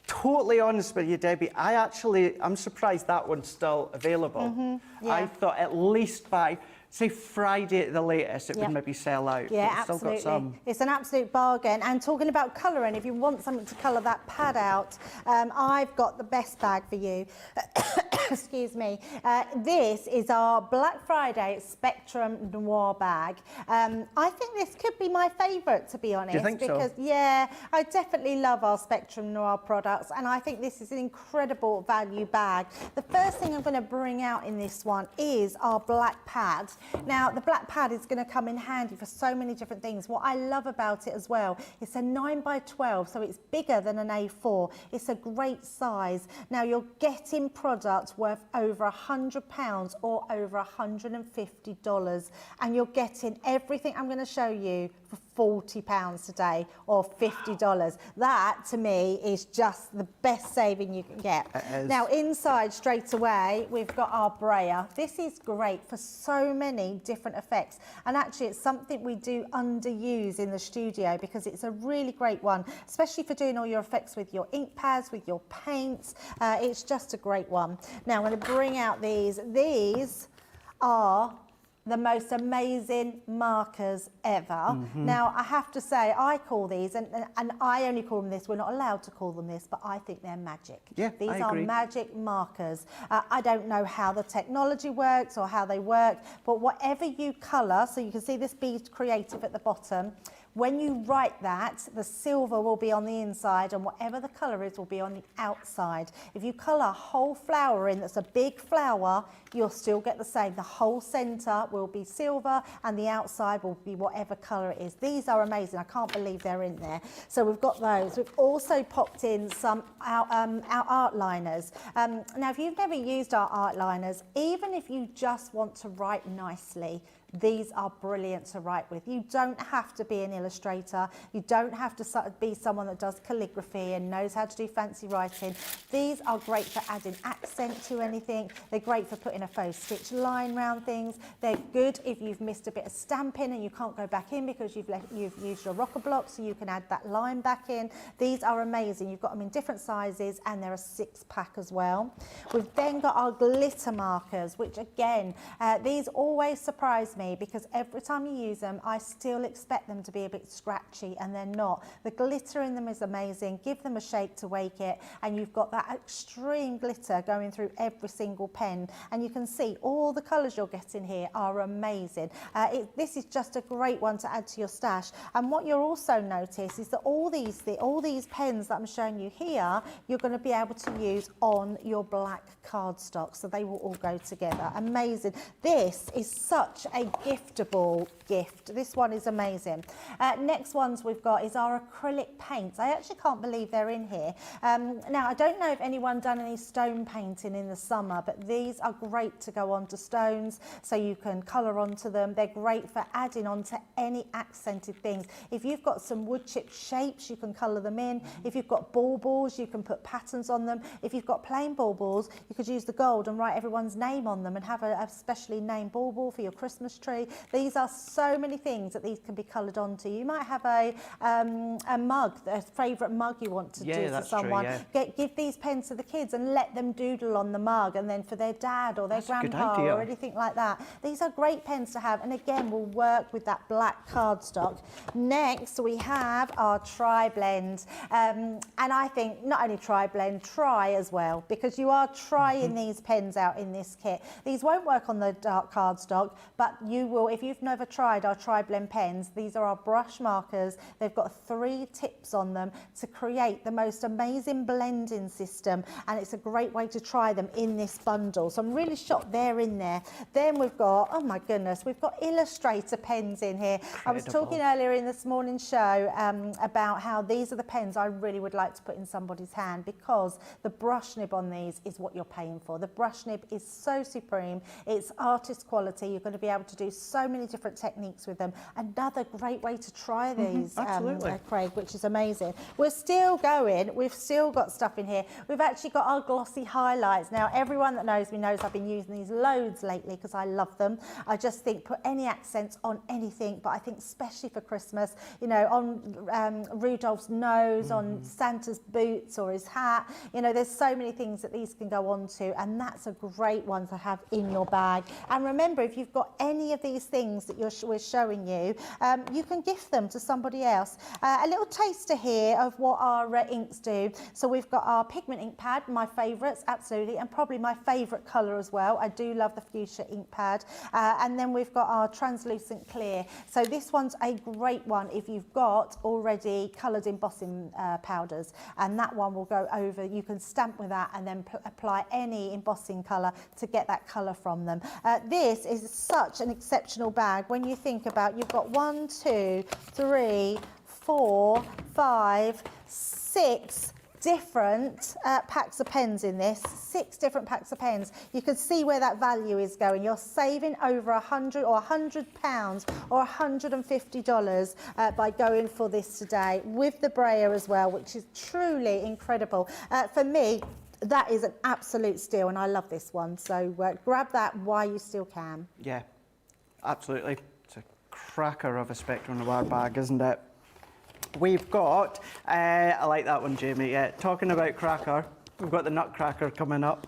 Totally honest with you, Debbie, I'm surprised that one's still available. Yeah. I thought at least by, say, Friday at the latest, it would maybe sell out. Yeah, but absolutely. Still got some. It's an absolute bargain. And talking about colouring, if you want something to colour that pad out, I've got the best bag for you. Excuse me. This is our Black Friday Spectrum Noir bag. I think this could be my favourite, to be honest. Do you think because, so? Yeah, I definitely love our Spectrum Noir products, and I think this is an incredible value bag. The first thing I'm going to bring out in this one is our black pad. Now, the black pad is going to come in handy for so many different things. What I love about it as well, it's a 9x12, so it's bigger than an A4. It's a great size. Now, you're getting product worth over £100 or over $150, and you're getting everything I'm going to show you for £40 today or $50. That to me is just the best saving you can get. Now inside straight away we've got our brayer. This is great for so many different effects, and actually it's something we do underuse in the studio because it's a really great one, especially for doing all your effects with your ink pads, with your paints. It's just a great one. Now I'm going to bring out these. These are the most amazing markers ever. Now, I have to say, I call these, and I only call them this, we're not allowed to call them this, but I think they're magic. Yeah, these I are agree. magic markers. I don't know how the technology works or how they work, but whatever you colour, so you can see this Be Creative at the bottom, when you write that, the silver will be on the inside and whatever the colour is will be on the outside. If you colour a whole flower in that's a big flower, you'll still get the same. The whole centre will be silver and the outside will be whatever colour it is. These are amazing. I can't believe they're in there. So we've got those. We've also popped in some our art liners. Now, if you've never used our art liners, even if you just want to write nicely, these are brilliant to write with. You don't have to be an illustrator. You don't have to be someone that does calligraphy and knows how to do fancy writing. These are great for adding accent to anything. They're great for putting a faux stitch line around things. They're good if you've missed a bit of stamping and you can't go back in because you've used your rocker block, so you can add that line back in. These are amazing. You've got them in different sizes and they're a 6-pack as well. We've then got our glitter markers, which again, these always surprise me, because every time you use them, I still expect them to be a bit scratchy, and they're not. The glitter in them is amazing. Give them a shake to wake it, and you've got that extreme glitter going through every single pen. And you can see all the colours you're getting here are amazing. This is just a great one to add to your stash. And what you'll also notice is that all these pens that I'm showing you here, you're going to be able to use on your black cardstock, so they will all go together. Amazing. This is such a giftable gift. This one is amazing. Next ones we've got is our acrylic paints. I actually can't believe they're in here. Now, I don't know if anyone done any stone painting in the summer, but these are great to go onto stones, so you can colour onto them. They're great for adding onto any accented things. If you've got some wood chip shapes, you can colour them in. If you've got baubles, you can put patterns on them. If you've got plain baubles, you could use the gold and write everyone's name on them and have a specially named bauble for your Christmas tree. These are so many things that these can be coloured onto. You might have a mug, a favourite mug you want to do for someone. True, yeah. Give these pens to the kids and let them doodle on the mug, and then for their dad or their grandpa or anything like that. These are great pens to have, and again will work with that black cardstock. Next we have our tri-blend, and I think not only tri-blend, try as well, because you are trying these pens out in this kit. These won't work on the dark cardstock, but you will, if you've never tried our Tri-Blend pens, these are our brush markers. They've got 3 tips on them to create the most amazing blending system, and it's a great way to try them in this bundle. So I'm really shocked they're in there. Then we've got, oh my goodness, we've got Illustrator pens in here. Incredible. I was talking earlier in this morning's show about how these are the pens I really would like to put in somebody's hand, because the brush nib on these is what you're paying for. The brush nib is so supreme. It's artist quality. You're going to be able to do so many different techniques with them. Another great way to try these, Craig, which is amazing. We're still going. We've still got stuff in here. We've actually got our glossy highlights. Now, everyone that knows me knows I've been using these loads lately because I love them. I just think put any accents on anything, but I think especially for Christmas, you know, on Rudolph's nose, on Santa's boots or his hat. You know, there's so many things that these can go on to, and that's a great one to have in your bag. And remember, if you've got any of these things that we're showing you, you can gift them to somebody else. A little taster here of what our inks do. So we've got our pigment ink pad, my favourites, absolutely, and probably my favourite colour as well. I do love the fuchsia ink pad. And then we've got our translucent clear. So this one's a great one if you've got already coloured embossing powders, and that one will go over. You can stamp with that and then apply any embossing colour to get that colour from them. This is such an exceptional bag when you think about, you've got 1, 2, 3, 4, 5, 6 different packs of pens in this. 6 different packs of pens. You can see where that value is going. You're saving over £100 or £100 or $150 by going for this today, with the brayer as well, which is truly incredible. For me, that is an absolute steal, and I love this one. So grab that while you still can. Yeah, absolutely. It's a cracker of a Spectrum Noir bag, isn't it? We've got, I like that one, Jamie. Yeah, talking about cracker, we've got the Nutcracker coming up.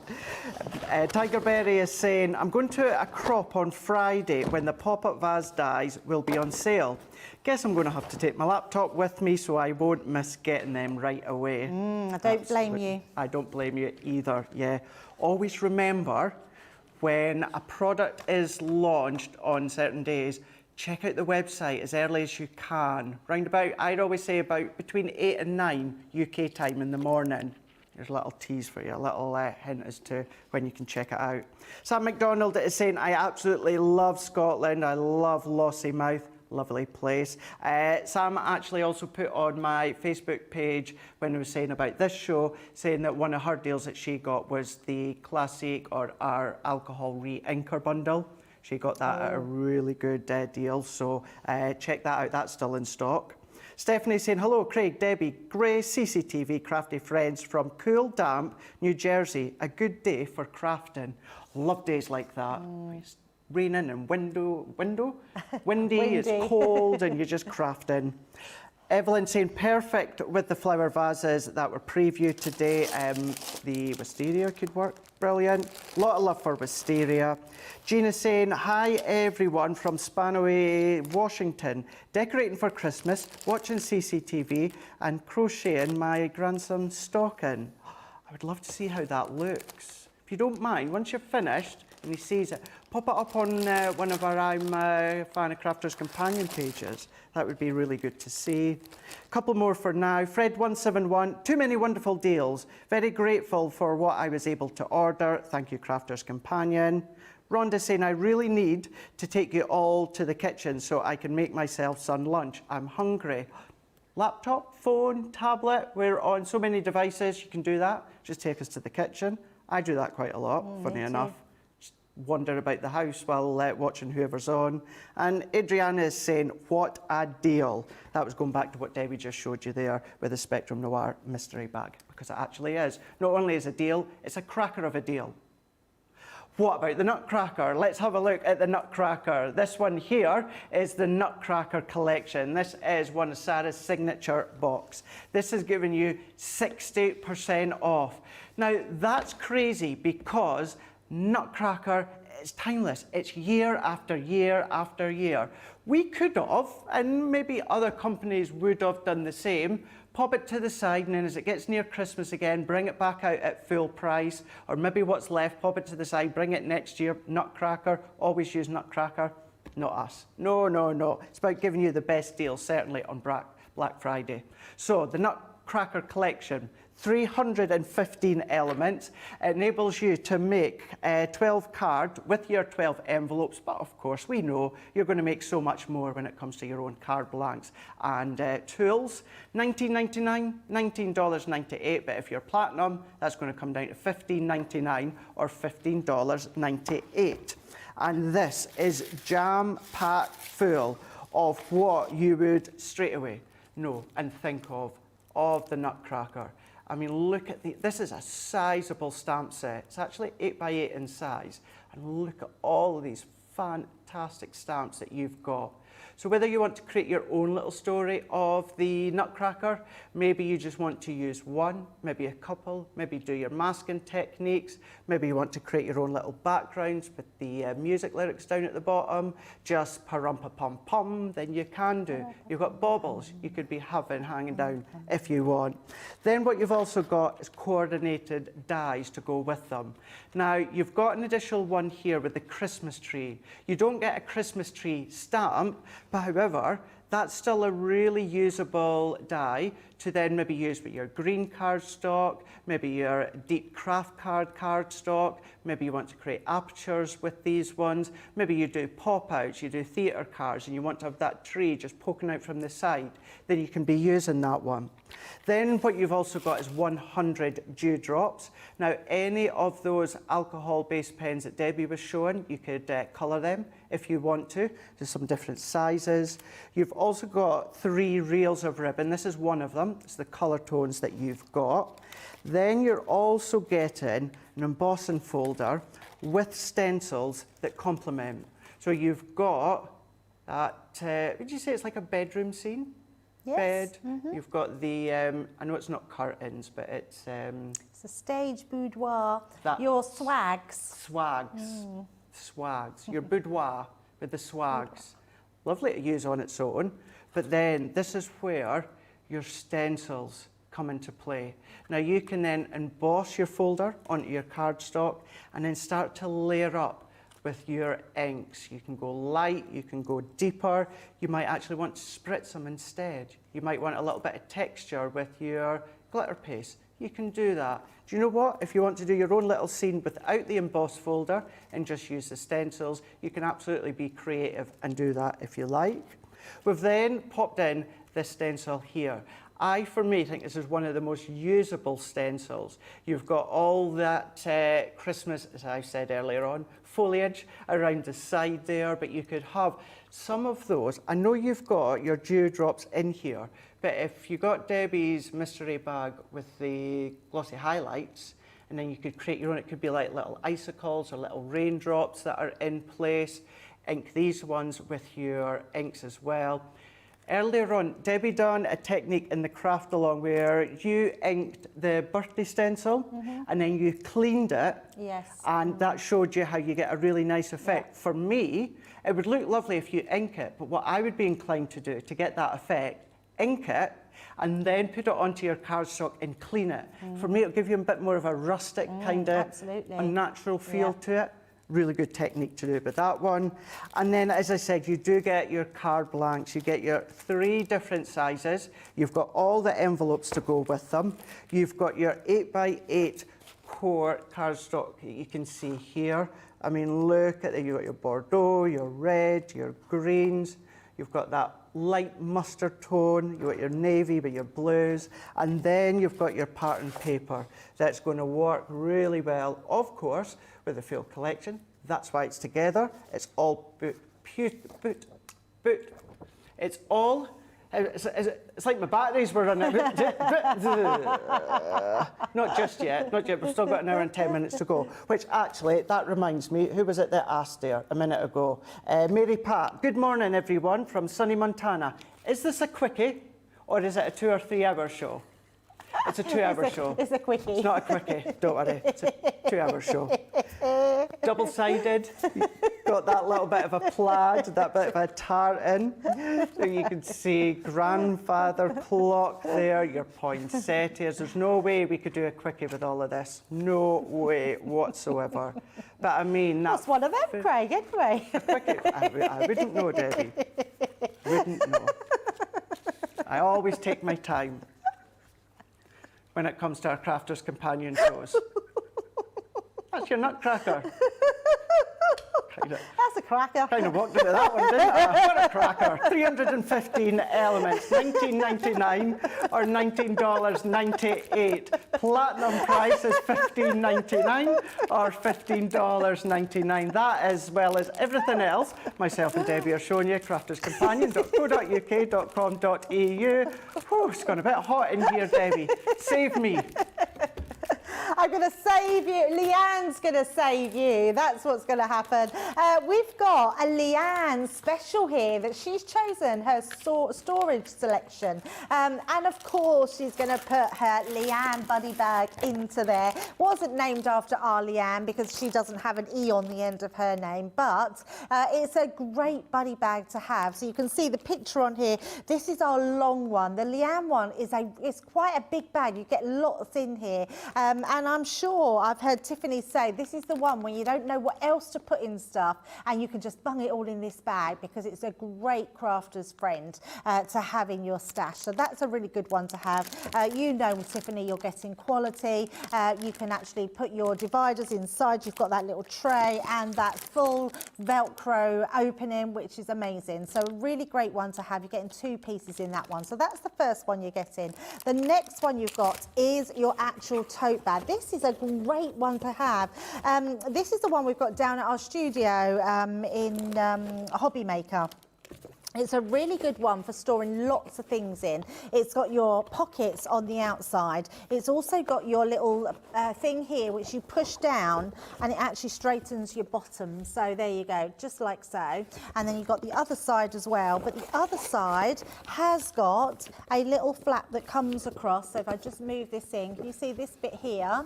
Tigerberry is saying, I'm going to a crop on Friday when the pop-up vase dies will be on sale. Guess I'm going to have to take my laptop with me so I won't miss getting them right away. I don't blame you. I don't blame you either, yeah. Always remember, when a product is launched on certain days, check out the website as early as you can. Round about, I'd always say about between 8 and 9 UK time in the morning. There's a little tease for you, a little hint as to when you can check it out. Sam McDonald is saying, I absolutely love Scotland. I love Lossiemouth. Lovely place. Sam actually also put on my Facebook page when I was saying about this show, saying that one of her deals that she got was the Classic or our alcohol re-inker bundle. She got that at a really good deal, so check that out, that's still in stock. Stephanie saying, hello, Craig, Debbie, Gray, CCTV, crafty friends from cool, damp New Jersey. A good day for crafting. Love days like that. It's raining and windy, it's cold, and you're just crafting. Evelyn saying, perfect with the flower vases that were previewed today. The wisteria could work, brilliant. A lot of love for wisteria. Gina saying, hi everyone from Spanaway, Washington. Decorating for Christmas, watching CCTV and crocheting my grandson's stocking. I would love to see how that looks. If you don't mind, once you've finished and he sees it, pop it up on one of our I'm a Fan of Crafters companion pages. That would be really good to see. A couple more for now. Fred171, too many wonderful deals. Very grateful for what I was able to order. Thank you, Crafters Companion. Rhonda saying, I really need to take you all to the kitchen so I can make myself some lunch. I'm hungry. Laptop, phone, tablet, we're on so many devices, you can do that. Just take us to the kitchen. I do that quite a lot, funny enough. Wander about the house while watching whoever's on. And Adriana is saying, what a deal. That was going back to what Debbie just showed you there with the Spectrum Noir mystery bag, because it actually is. Not only is a deal, it's a cracker of a deal. What about the Nutcracker? Let's have a look at the Nutcracker. This one here is the Nutcracker Collection. This is one of Sarah's signature box. This is giving you 60% off. Now, that's crazy because Nutcracker is timeless. It's year after year after year. We could have, and maybe other companies would have done the same, pop it to the side, and then as it gets near Christmas again, bring it back out at full price, or maybe what's left, pop it to the side, bring it next year, Nutcracker, always use Nutcracker. not us. No, no, no. It's about giving you the best deal, certainly on Black Friday. So the Nutcracker Collection, 315 elements. It enables you to make 12 cards with your 12 envelopes, but of course we know you're going to make so much more when it comes to your own card blanks and tools. $19.99, $19.98, but if you're platinum, that's going to come down to $15.99 or $15.98. And this is jam-packed full of what you would straight away know and think of the Nutcracker. I mean, look at this is a sizable stamp set. It's actually 8 by 8 in size. And look at all of these fantastic stamps that you've got. So whether you want to create your own little story of the Nutcracker, maybe you just want to use one, maybe a couple, maybe do your masking techniques, maybe you want to create your own little backgrounds with the music lyrics down at the bottom, just pa-rum-pa-pum-pum, then you can do. You've got baubles you could be having hanging down if you want. Then what you've also got is coordinated dies to go with them. Now, you've got an additional one here with the Christmas tree. You don't get a Christmas tree stamp, but however, that's still a really usable die to then maybe use with your green cardstock, maybe your deep craft cardstock, maybe you want to create apertures with these ones, maybe you do pop-outs, you do theatre cards and you want to have that tree just poking out from the side, then you can be using that one. Then what you've also got is 100 dewdrops. Now, any of those alcohol-based pens that Debbie was showing, you could colour them if you want to. There's some different sizes. You've also got 3 reels of ribbon. This is one of them. It's the colour tones that you've got. Then you're also getting an embossing folder with stencils that complement. So you've got that, would you say it's like a bedroom scene? Yes. Bed. You've got the, I know it's not curtains, but it's a stage boudoir. Your swags. Swags. Swags. Your boudoir with the swags. Lovely to use on its own. But then this is where your stencils come into play. Now you can then emboss your folder onto your cardstock and then start to layer up with your inks. You can go light, you can go deeper. You might actually want to spritz them instead. You might want a little bit of texture with your glitter paste. You can do that. Do you know what? If you want to do your own little scene without the embossed folder and just use the stencils, you can absolutely be creative and do that if you like. We've then popped in this stencil here. For me, think this is one of the most usable stencils. You've got all that Christmas, as I said earlier on, foliage around the side there, but you could have some of those. I know you've got your dewdrops in here, but if you got Debbie's mystery bag with the glossy highlights, and then you could create your own, it could be like little icicles or little raindrops that are in place. Ink these ones with your inks as well. Earlier on, Debbie done a technique in the craft along where you inked the birthday stencil and then you cleaned it. Yes. And that showed you how you get a really nice effect. Yeah. For me, it would look lovely if you ink it, but what I would be inclined to do to get that effect, ink it and then put it onto your cardstock and clean it. For me, it'll give you a bit more of a rustic kind of unnatural feel to it. Really good technique to do with that one. And then, as I said, you do get your card blanks. You get your 3 different sizes. You've got all the envelopes to go with them. You've got your 8 by 8 core cardstock that you can see here. I mean, look at it. You've got your Bordeaux, your red, your greens. You've got that light mustard tone. You've got your navy with your blues. And then you've got your pattern paper that's going to work really well, of course, with the full collection. That's why it's together. It's all It's all, it's like my batteries were running. Not just yet, not yet. We've still got an hour and 10 minutes to go. Which actually, that reminds me, who was it that asked there a minute ago? Mary Pat. Good morning, everyone, from sunny Montana. Is this a quickie or is it a 2 or 3 hour show? It's a 2-hour show. It's a quickie. It's not a quickie, don't worry. It's a 2-hour show. Double-sided. Go got that little bit of a plaid, that bit of a tartan. So you can see grandfather clock there, your poinsettias. There's no way we could do a quickie with all of this. No way whatsoever. But I mean, that's one of them, Craig, anyway. A quickie, I wouldn't know, Debbie. Wouldn't know. I always take my time when it comes to our Crafters Companion shows. That's your Nutcracker. That's a cracker. Kind of walked into that one, didn't I? What a cracker. 315 elements, $19.99 or $19.98. Platinum price is $15.99 or $15.99. That, as well as everything else, myself and Debbie are showing you, crafterscompanion.co.uk.com.au. Whew, it's gone a bit hot in here, Debbie. Save me. I'm going to save you. Leanne's going to save you. That's what's going to happen. We've got a Leanne Special here that she's chosen her storage selection. And of course, she's going to put her Leanne buddy bag into there. Wasn't named after our Leanne because she doesn't have an E on the end of her name, but it's a great buddy bag to have. So you can see the picture on here. This is our long one. The Leanne one is quite a big bag. You get lots in here. And I'm sure I've heard Tiffany say this is the one when you don't know what else to put in stuff and you can just bung it all in this bag because it's a great crafter's friend to have in your stash. So that's a really good one to have. You know, with Tiffany, you're getting quality. You can actually put your dividers inside. You've got that little tray and that full Velcro opening, which is amazing. So a really great one to have. You're getting 2 pieces in that one. So that's the first one you're getting. The next one you've got is your actual tote bag. This is a great one to have. This is the one we've got down at our studio in Hobby Maker. It's a really good one for storing lots of things in. It's got your pockets on the outside. It's also got your little thing here which you push down and it actually straightens your bottom. So there you go, just like so. And then you've got the other side as well. But the other side has got a little flap that comes across. So if I just move this in, can you see this bit here?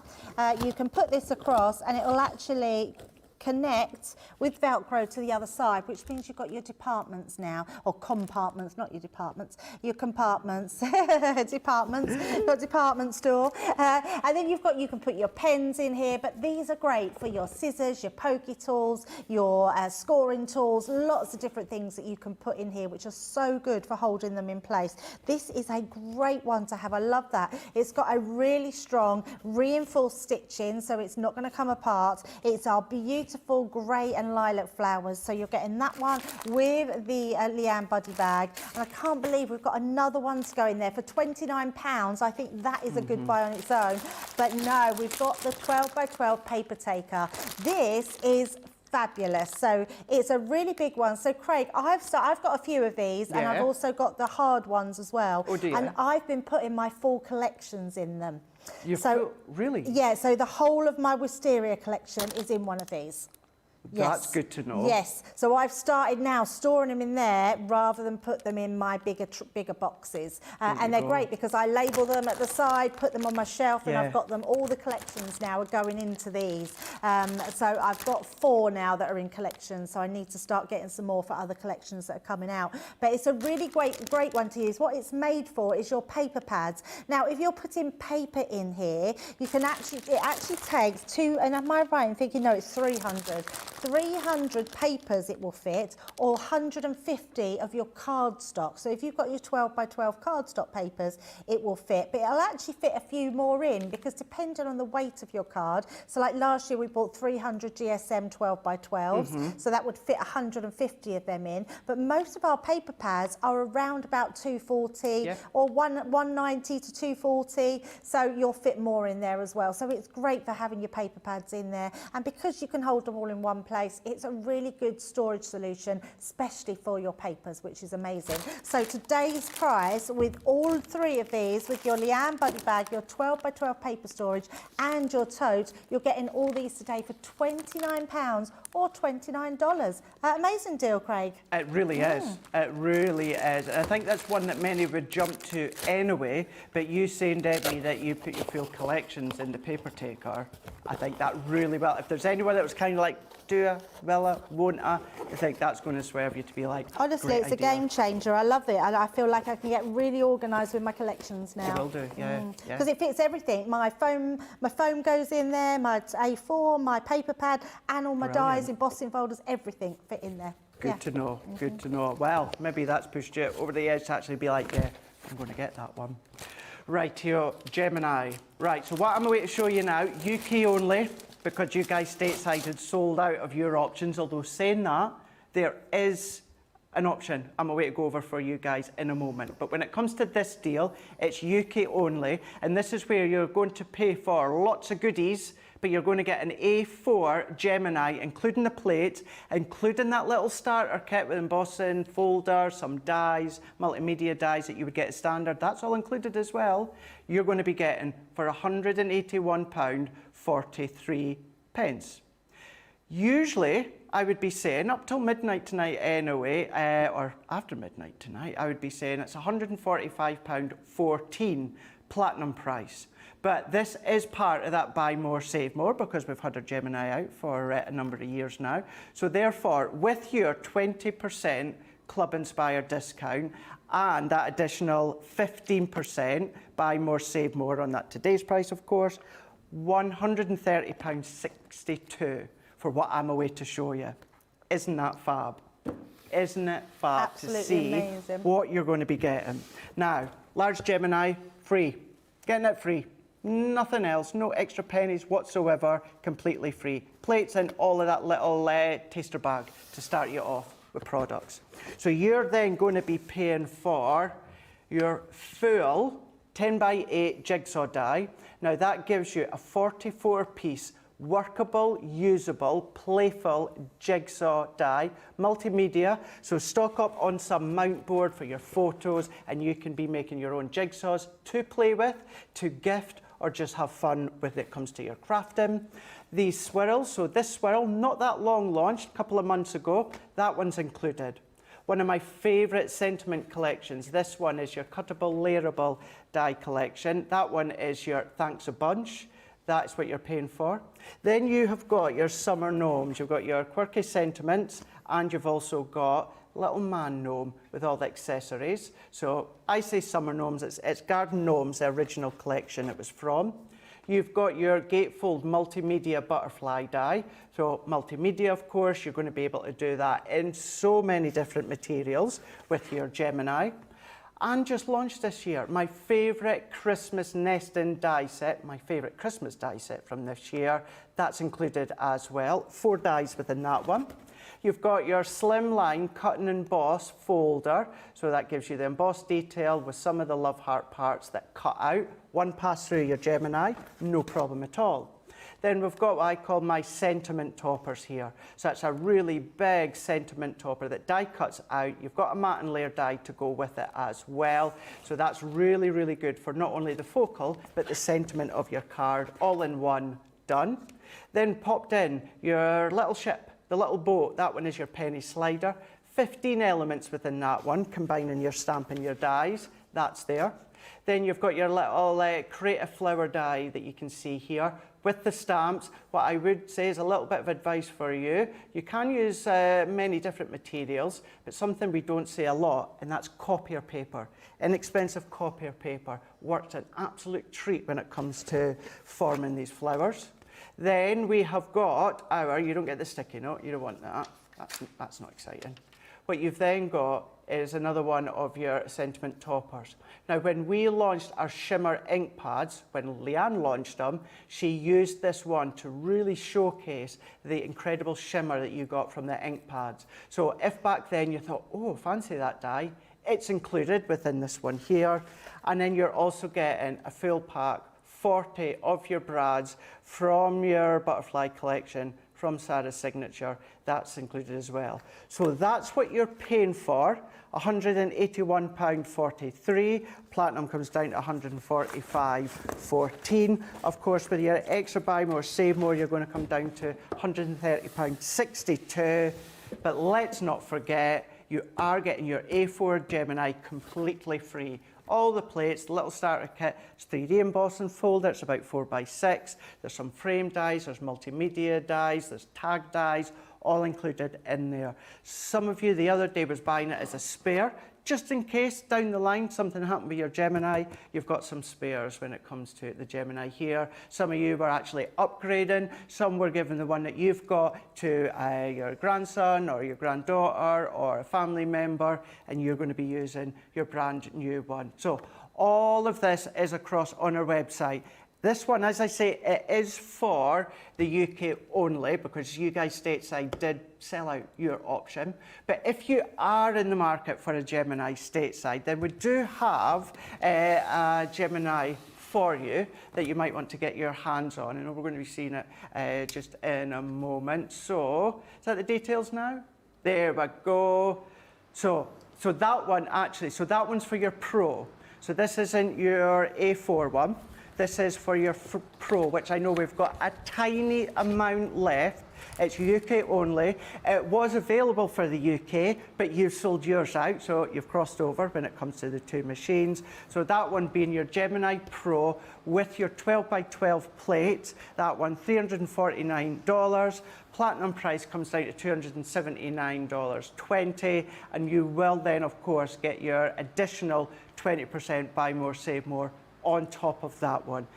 You can put this across and it will actually connect with Velcro to the other side, which means you've got your departments now, or compartments, not your departments, your compartments, departments, got department store. And then you can put your pens in here, but these are great for your scissors, your pokey tools, your scoring tools, lots of different things that you can put in here, which are so good for holding them in place. This is a great one to have. I love that. It's got a really strong reinforced stitching, so it's not going to come apart. It's our beautiful grey and lilac flowers, so you're getting that one with the Leanne buddy bag. And I can't believe we've got another one to go in there for £29. I think that is a good buy on its own. But no, we've got the 12 by 12 paper taker. This is fabulous. So it's a really big one. So Craig, I've got a few of these, and I've also got the hard ones as well. Oh dear. And I've been putting my full collections in them. Really? Yeah, so the whole of my wisteria collection is in one of these. That's good to know. Yes, so I've started now storing them in there rather than put them in my bigger boxes. And they're great because I label them at the side, put them on my shelf, and I've got them, all the collections now are going into these. So I've got 4 now that are in collections, so I need to start getting some more for other collections that are coming out. But it's a really great one to use. What it's made for is your paper pads. Now, if you're putting paper in here, you can it actually takes 2, and am I right in thinking, no, it's 300 papers it will fit, or 150 of your cardstock. So if you've got your 12 by 12 cardstock papers, it will fit, but it'll actually fit a few more in because depending on the weight of your card, so like last year we bought 300 GSM 12 by 12s, so that would fit 150 of them in, but most of our paper pads are around about 240 or 190 to 240, so you'll fit more in there as well. So it's great for having your paper pads in there, and because you can hold them all in one place, it's a really good storage solution, especially for your papers, which is amazing. So today's price with all 3 of these, with your Leanne buddy bag, your 12 by 12 paper storage and your tote, you're getting all these today for £29 or $29. Amazing deal, Craig. It really is. It really is. I think that's one that many would jump to anyway, but you saying, Debbie, that you put your full collections in the paper taker, I think that really well. If there's anyone that was kind of like doing do I? Will I? Won't I? I think that's going to swerve you to be like, honestly, great it's idea. a game changer. I love it. I feel like I can get really organised with my collections now. You will do, yeah. Because it fits everything. My foam goes in there, my A4, my paper pad, and all my dies, embossing folders, everything fit in there. Good to know, good to know. Well, maybe that's pushed you over the edge to actually be like, yeah, I'm going to get that one. Right here, Gemini. Right, so what I'm going to show you now, UK only, because you guys stateside had sold out of your options, although saying that, there is an option I'm going to go over for you guys in a moment. But when it comes to this deal, it's UK only, and this is where you're going to pay for lots of goodies, but you're going to get an A4 Gemini, including the plate, including that little starter kit with embossing, folder, some dies, multimedia dies that you would get as standard. That's all included as well. You're going to be getting for £181.43. Usually, I would be saying, up till midnight tonight anyway, or after midnight tonight, I would be saying it's £145.14 platinum price. But this is part of that buy more, save more, because we've had our Gemini out for a number of years now. So therefore, with your 20% Club Inspired discount and that additional 15% buy more, save more on that today's price, of course, £130.62 for what I'm away to show you. Isn't that fab? Isn't it fab? Absolutely to see amazing. What you're going to be getting? Now, large Gemini, free. Getting it free. Nothing else, no extra pennies whatsoever, completely free. Plates and all of that little taster bag to start you off with products. So you're then going to be paying for your full 10x8 jigsaw die. Now that gives you a 44-piece workable, usable, playful jigsaw die, multimedia, so stock up on some mount board for your photos, and you can be making your own jigsaws to play with, to gift, or just have fun when it comes to your crafting. These swirls, so this swirl, not that long launched, a couple of months ago, that one's included. One of my favourite sentiment collections, this one is your cuttable, layerable die collection. That one is your Thanks a Bunch. That's what you're paying for. Then you have got your summer gnomes. You've got your quirky sentiments, and you've also got little man gnome with all the accessories. So I say summer gnomes, it's Garden Gnomes, the original collection it was from. You've got your gatefold multimedia butterfly die. So multimedia, of course, you're going to be able to do that in so many different materials with your Gemini. And just launched this year, my favourite Christmas nesting die set, my favourite Christmas die set from this year. That's included as well. 4 dies within that one. You've got your slimline cut and emboss folder. So that gives you the embossed detail with some of the love heart parts that cut out. One pass through your Gemini, no problem at all. Then we've got what I call my sentiment toppers here. So that's a really big sentiment topper that die cuts out. You've got a matte and layer die to go with it as well. So that's really, really good for not only the focal, but the sentiment of your card, all in one, done. Then popped in your little ship, the little boat. That one is your penny slider. 15 elements within that one, combining your stamp and your dies. That's there. Then you've got your little creative flower die that you can see here. With the stamps, what I would say is a little bit of advice for you. You can use many different materials, but something we don't say a lot, and that's copier paper. Inexpensive copier paper works an absolute treat when it comes to forming these flowers. Then we have got our, you don't get the sticky note, you don't want that. That's not exciting. What you've then got is another one of your sentiment toppers. Now, when we launched our shimmer ink pads, when Leanne launched them, she used this one to really showcase the incredible shimmer that you got from the ink pads. So if back then you thought, oh, fancy that die, it's included within this one here. And then you're also getting a full pack, 40 of your brads from your butterfly collection, from Sarah's signature. That's included as well. So that's what you're paying for, £181.43. Platinum comes down to £145.14. Of course, with your extra buy more, save more, you're going to come down to £130.62. But let's not forget, you are getting your A4 Gemini completely free. All the plates, the little starter kit, it's 3D embossing folder, it's about 4x6. There's some frame dies, there's multimedia dies, there's tag dies, all included in there. Some of you the other day was buying it as a spare, just in case down the line something happened with your Gemini. You've got some spares when it comes to the Gemini here. Some of you were actually upgrading. Some were giving the one that you've got to your grandson or your granddaughter or a family member, and you're going to be using your brand new one. So all of this is across on our website. This one, as I say, it is for the UK only, because you guys stateside did sell out your option. But if you are in the market for a Gemini stateside, then we do have a Gemini for you that you might want to get your hands on. And we're going to be seeing it just in a moment. So, is that the details now? There we go. So that one actually, so that one's for your Pro. So this isn't your A4 one. This is for your Pro, which I know we've got a tiny amount left. It's UK only. It was available for the UK, but you've sold yours out, so you've crossed over when it comes to the two machines. So that one being your Gemini Pro with your 12 by 12 plate, that one $349. Platinum price comes down to $279.20, and you will then, of course, get your additional 20% buy more, save more on top of that one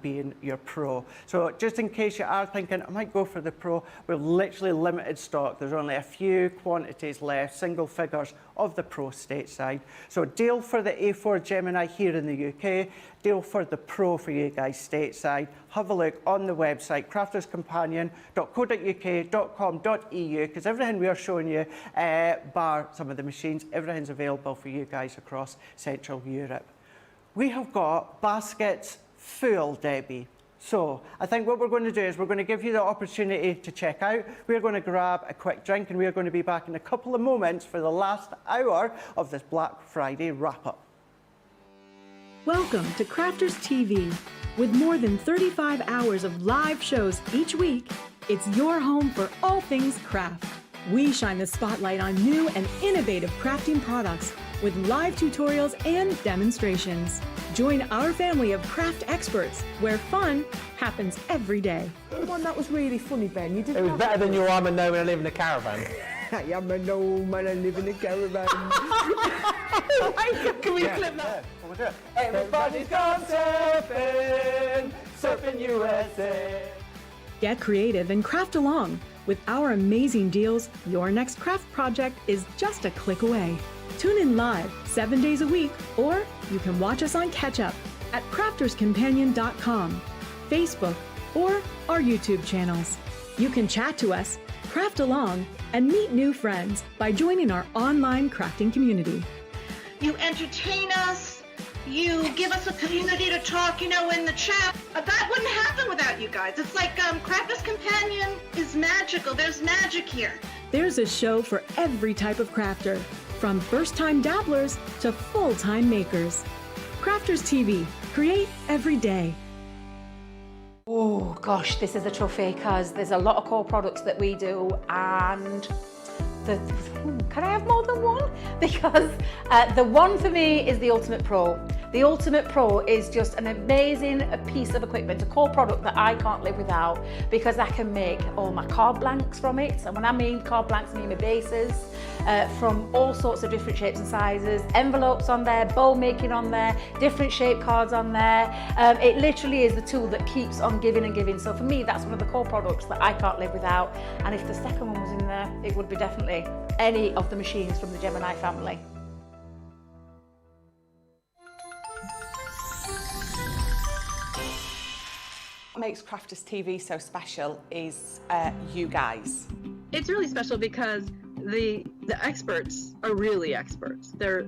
being your Pro. So just in case you are thinking, I might go for the Pro, we're literally limited stock. There's only a few quantities left, single figures of the Pro stateside. So deal for the A4 Gemini here in the UK, deal for the Pro for you guys stateside. Have a look on the website, crafterscompanion.co.uk.com.eu, because everything we are showing you, bar some of the machines, everything's available for you guys across Central Europe. We have got baskets full, Debbie. So I think what we're going to do is we're going to give you the opportunity to check out. We're going to grab a quick drink, and we're going to be back in a couple of moments for the last hour of this Black Friday wrap-up. Welcome to Crafters TV. With more than 35 hours of live shows each week, it's your home for all things craft. We shine the spotlight on new and innovative crafting products with live tutorials and demonstrations. Join our family of craft experts where fun happens every day. One that was really funny, Ben. You did. It was better than your I'm a gnome and I live in a caravan. I'm a gnome and I live in a caravan. Can we clip that? We'll do it. Everybody's gone surfing, surfing USA. Get creative and craft along. With our amazing deals, your next craft project is just a click away. Tune in live 7 days a week, or you can watch us on catch up at crafterscompanion.com, Facebook, or our YouTube channels. You can chat to us, craft along, and meet new friends by joining our online crafting community. You entertain us. You give us a community to talk, in the chat. That wouldn't happen without you guys. It's like Crafters Companion is magical. There's magic here. There's a show for every type of crafter, from first-time dabblers to full-time makers. Crafters TV. Create every day. Oh gosh, this is a toughie because there's a lot of core products that we do, and can I have more than one? Because the one for me is the Ultimate Pro. The Ultimate Pro is just an amazing piece of equipment, a core product that I can't live without, because I can make all my card blanks from it. And when I mean card blanks, I mean my bases from all sorts of different shapes and sizes, envelopes on there, bow making on there, different shape cards on there. It literally is the tool that keeps on giving and giving. So for me, that's one of the core products that I can't live without. And if the second one was in there, it would be definitely any of the machines from the Gemini family. What makes Crafters TV so special is you guys. It's really special because the experts are really experts. They're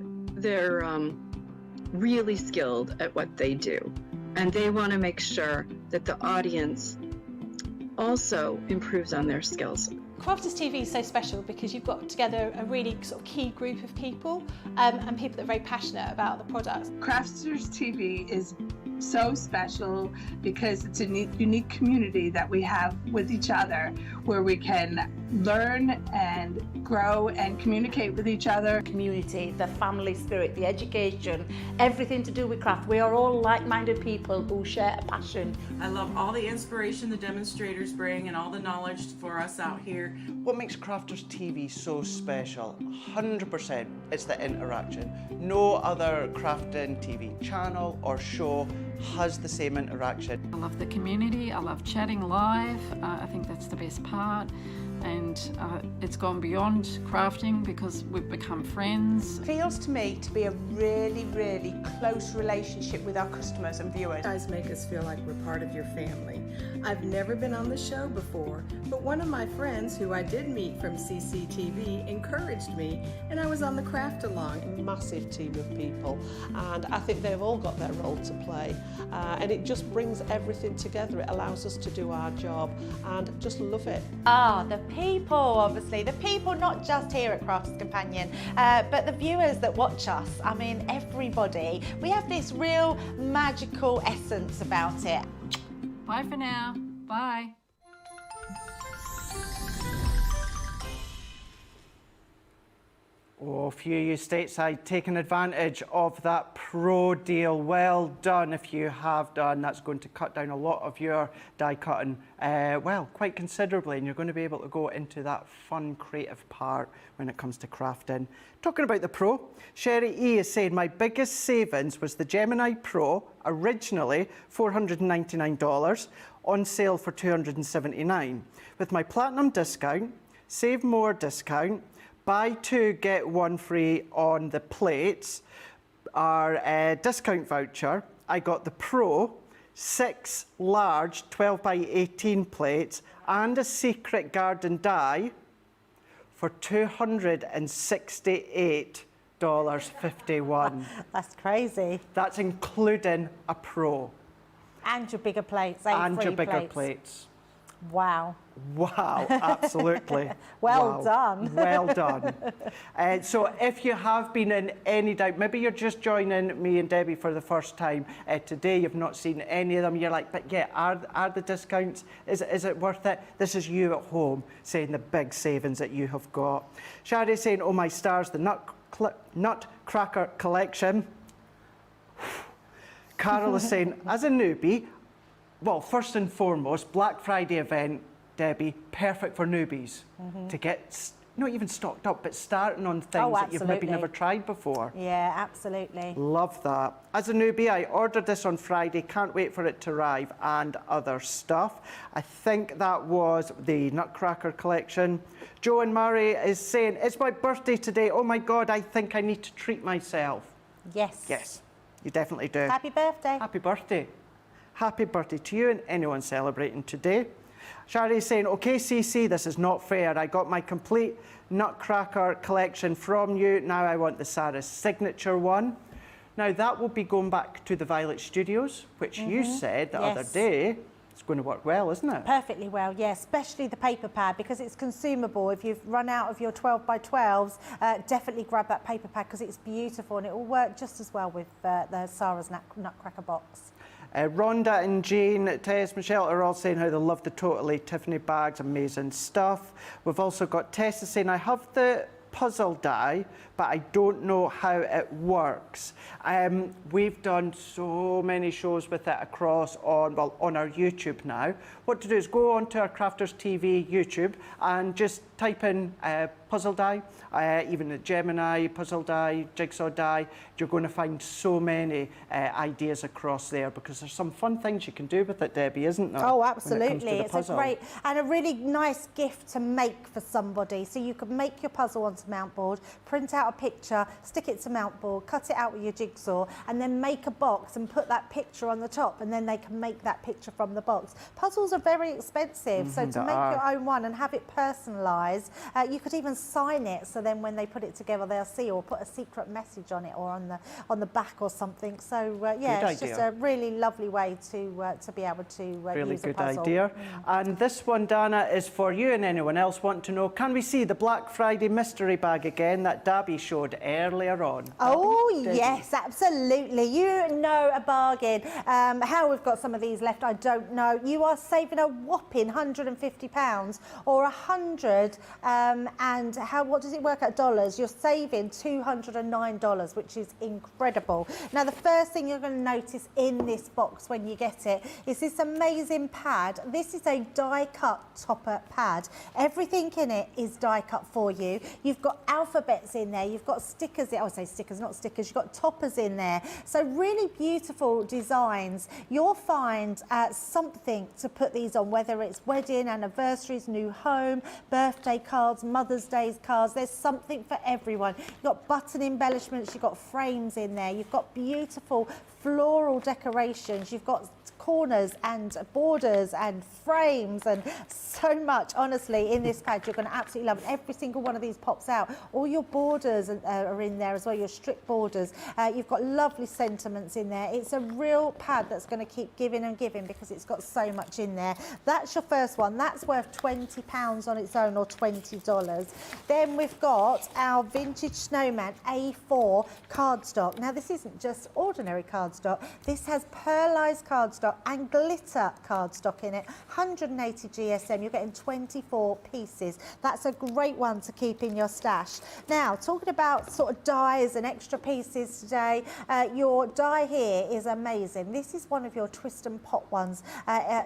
really skilled at what they do, and they want to make sure that the audience also improves on their skills. Crafters TV is so special because you've got together a really sort of key group of people and people that are very passionate about the products. Crafters TV is so special because it's a unique community that we have with each other, where we can learn and grow and communicate with each other. Community, the family spirit, the education, everything to do with craft. We are all like-minded people who share a passion. I love all the inspiration the demonstrators bring and all the knowledge for us out here. What makes Crafters TV so special? 100% it's the interaction. No other crafting TV channel or show has the same interaction. I love the community, I love chatting live, I think that's the best part. And it's gone beyond crafting because we've become friends. It feels to me to be a really, really close relationship with our customers and viewers. You guys make us feel like we're part of your family. I've never been on the show before, but one of my friends who I did meet from CCTV encouraged me, and I was on the craft along. A massive team of people, and I think they've all got their role to play, and it just brings everything together. It allows us to do our job and just love it. The people, obviously, the people not just here at Crafts Companion, but the viewers that watch us. I mean, everybody. We have this real magical essence about it. Bye for now. Bye. Oh, a few of you stateside taking advantage of that pro deal. Well done if you have done. That's going to cut down a lot of your die cutting, well, quite considerably, and you're going to be able to go into that fun, creative part when it comes to crafting. Talking about the Pro, Sherry E is saying, my biggest savings was the Gemini Pro, originally $499, on sale for $279. With my Platinum discount, Save More discount, buy two, get one free on the plates, our discount voucher, I got the Pro, 6 large 12 by 18 plates and a secret garden die for $268.51. That's crazy. That's including a Pro. And your bigger plates, and your bigger plates. Wow. Wow, absolutely. Well wow. done. Well done. So if you have been in any doubt, maybe you're just joining me and Debbie for the first time today, you've not seen any of them, you're like, but yeah, are the discounts, is it worth it? This is you at home saying the big savings that you have got. Shari saying, oh my stars, the Nutcracker Collection. Carol is saying, as a newbie, well, first and foremost, Black Friday event, Debbie, perfect for newbies to get not even stocked up, but starting on things that you've maybe never tried before. Yeah, absolutely. Love that. As a newbie, I ordered this on Friday, can't wait for it to arrive, and other stuff. I think that was the Nutcracker Collection. Joe and Murray is saying, it's my birthday today. Oh my God, I think I need to treat myself. Yes. Yes, you definitely do. Happy birthday. Happy birthday. Happy birthday to you and anyone celebrating today. Shari is saying, okay, CC, this is not fair. I got my complete Nutcracker Collection from you. Now I want the Sarah's signature one. Now that will be going back to the Violet Studios, which you said the other day. It's going to work well, isn't it? Perfectly well, yeah, especially the paper pad because it's consumable. If you've run out of your 12 by 12s, definitely grab that paper pad because it's beautiful and it will work just as well with the Sarah's Nutcracker box. Rhonda and Jane, Tess, Michelle are all saying how they love the Totally Tiffany bags, amazing stuff. We've also got Tessa saying, I have the puzzle die, but I don't know how it works. We've done so many shows with it across on our YouTube now. What to do is go onto our Crafters TV YouTube and just type in puzzle die, even the Gemini puzzle die, jigsaw die. You're going to find so many ideas across there because there's some fun things you can do with it, Debbie, isn't there? Oh, absolutely. It's a great and a really nice gift to make for somebody. So you could make your puzzle onto mount board, print out a picture, stick it to mount board, cut it out with your jigsaw, and then make a box and put that picture on the top, and then they can make that picture from the box. Puzzles are very expensive, so to make your own one and have it personalised, you could even sign it, so then when they put it together, they'll see, or put a secret message on it, or on the back or something. So yeah, it's just a really lovely way to be able to really use good a puzzle. idea. And this one, Dana, is for you and anyone else want to know, can we see the Black Friday mystery bag again that Dabby showed earlier on? Oh yes, absolutely. You know a bargain. How we've got some of these left, I don't know. You are saving a whopping £150 or 100 and what does it work at dollars? You're saving $209, which is incredible. Now the first thing you're going to notice in this box when you get it is this amazing pad. This is a die cut topper pad. Everything in it is die cut for you. You've got alphabets in there, you've got stickers, I would say stickers, not stickers, you've got toppers in there. So really beautiful designs. You'll find something to put these on, whether it's wedding, anniversaries, new home, birthday cards, Mother's Day cards. There's something for everyone. You've got button embellishments, you've got frames in there, you've got beautiful floral decorations, you've got corners and borders and frames and so much, honestly, in this pad. You're going to absolutely love it. Every single one of these pops out. All your borders are in there as well, your strip borders. You've got lovely sentiments in there. It's a real pad that's going to keep giving and giving because it's got so much in there. That's your first one. That's worth £20 on its own, or $20. Then we've got our vintage Snowman A4 cardstock. Now this isn't just ordinary cardstock. This has pearlized cardstock and glitter cardstock in it. 180 GSM, you're getting 24 pieces. That's a great one to keep in your stash. Now, talking about sort of dies and extra pieces today, your die here is amazing. This is one of your twist and pop ones.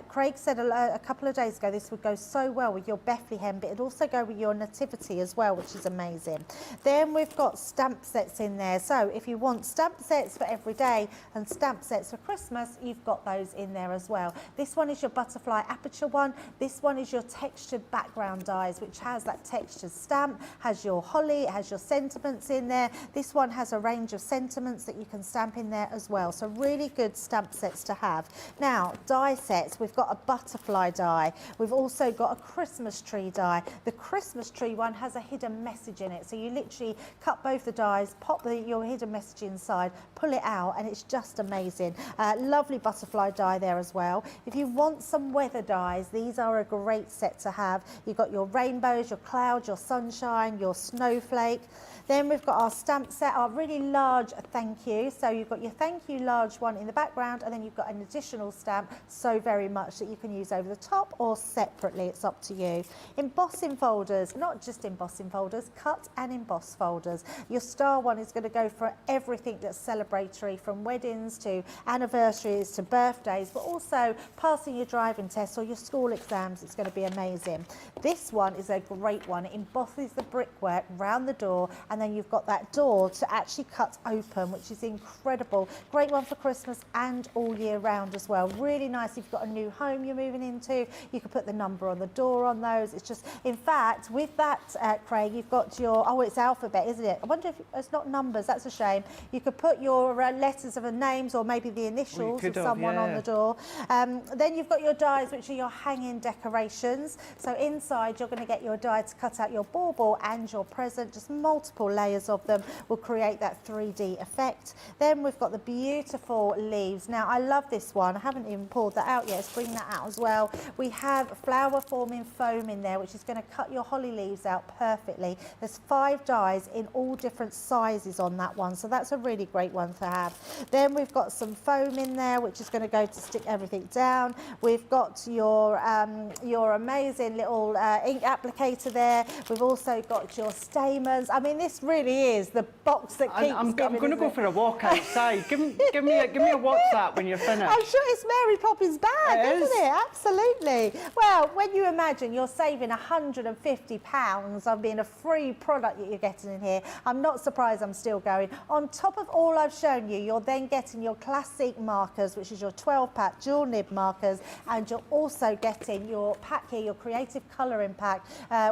Craig said a couple of days ago this would go so well with your Bethlehem, but it'd also go with your nativity as well, which is amazing. Then we've got stamp sets in there. So if you want stamp sets for every day and stamp sets for Christmas, you've got those in there as well. This one is your butterfly aperture one. This one is your textured background dies, which has that textured stamp, has your holly, it has your sentiments in there. This one has a range of sentiments that you can stamp in there as well. So really good stamp sets to have. Now, die sets, we've got a butterfly die. We've also got a Christmas tree die. The Christmas tree one has a hidden message in it. So you literally cut both the dies, pop your hidden message inside, pull it out, and it's just amazing. Lovely butterfly die there as well. If you want some weather dies, these are a great set to have. You've got your rainbows, your clouds, your sunshine, your snowflake. Then we've got our stamp set, our really large thank you. So you've got your thank you large one in the background, and then you've got an additional stamp, so very much, that you can use over the top or separately, it's up to you. Embossing folders, not just embossing folders, cut and emboss folders. Your star one is going to go for everything that's celebratory, from weddings to anniversaries to birthdays, but also passing your driving tests or your school exams. It's going to be amazing. This one is a great one. It embosses the brickwork round the door, and then you've got that door to actually cut open, which is incredible. Great one for Christmas and all year round as well. Really nice if you've got a new home you're moving into. You can put the number on the door on those. It's just, in fact, with that, Craig, you've got your, oh, it's alphabet, isn't it? I wonder if it's not numbers. That's a shame. You could put your letters of the names, or maybe the initials of someone on the door. Then you've got your dies, which are your hanging decorations. So inside, you're going to get your die to cut out your bauble and your present. Just multiple layers of them will create that 3D effect. Then we've got the beautiful leaves. Now, I love this one. I haven't even pulled that out yet. Let's bring that out as well. We have flower forming foam in there, which is going to cut your holly leaves out perfectly. There's 5 dies in all different sizes on that one, so that's a really great one to have. Then we've got some foam in there, which is going to go to stick everything down. We've got your amazing little ink applicator there. We've also got your stamens. I mean, this really is the box that keeps I'm giving, going to go for a walk outside. give me a WhatsApp when you're finished. I'm sure it's Mary Poppins bag, isn't it? Absolutely. Well, when you imagine you're saving £150 on being a free product that you're getting in here, I'm not surprised I'm still going. On top of all I've shown you, you're then getting getting your classic markers, which is your 12-pack dual nib markers, and you're also getting your pack here, your creative colouring pack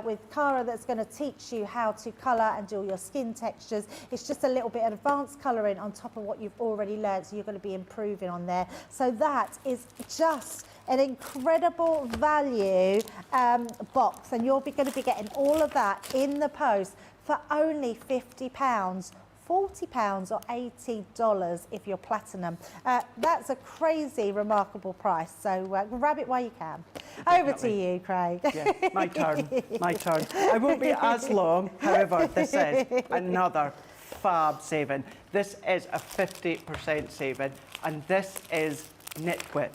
with Cara that's going to teach you how to colour and do all your skin textures. It's just a little bit of advanced colouring on top of what you've already learned, so you're going to be improving on there. So that is just an incredible value box, and you're going to be getting all of that in the post for only £50, £40 or $80 if you're platinum. That's a crazy, remarkable price. So grab it while you can. Over to you, Craig. Yeah, my turn, my turn. I won't be as long, however, this is another fab saving. This is a 50% saving, and this is Knitwit.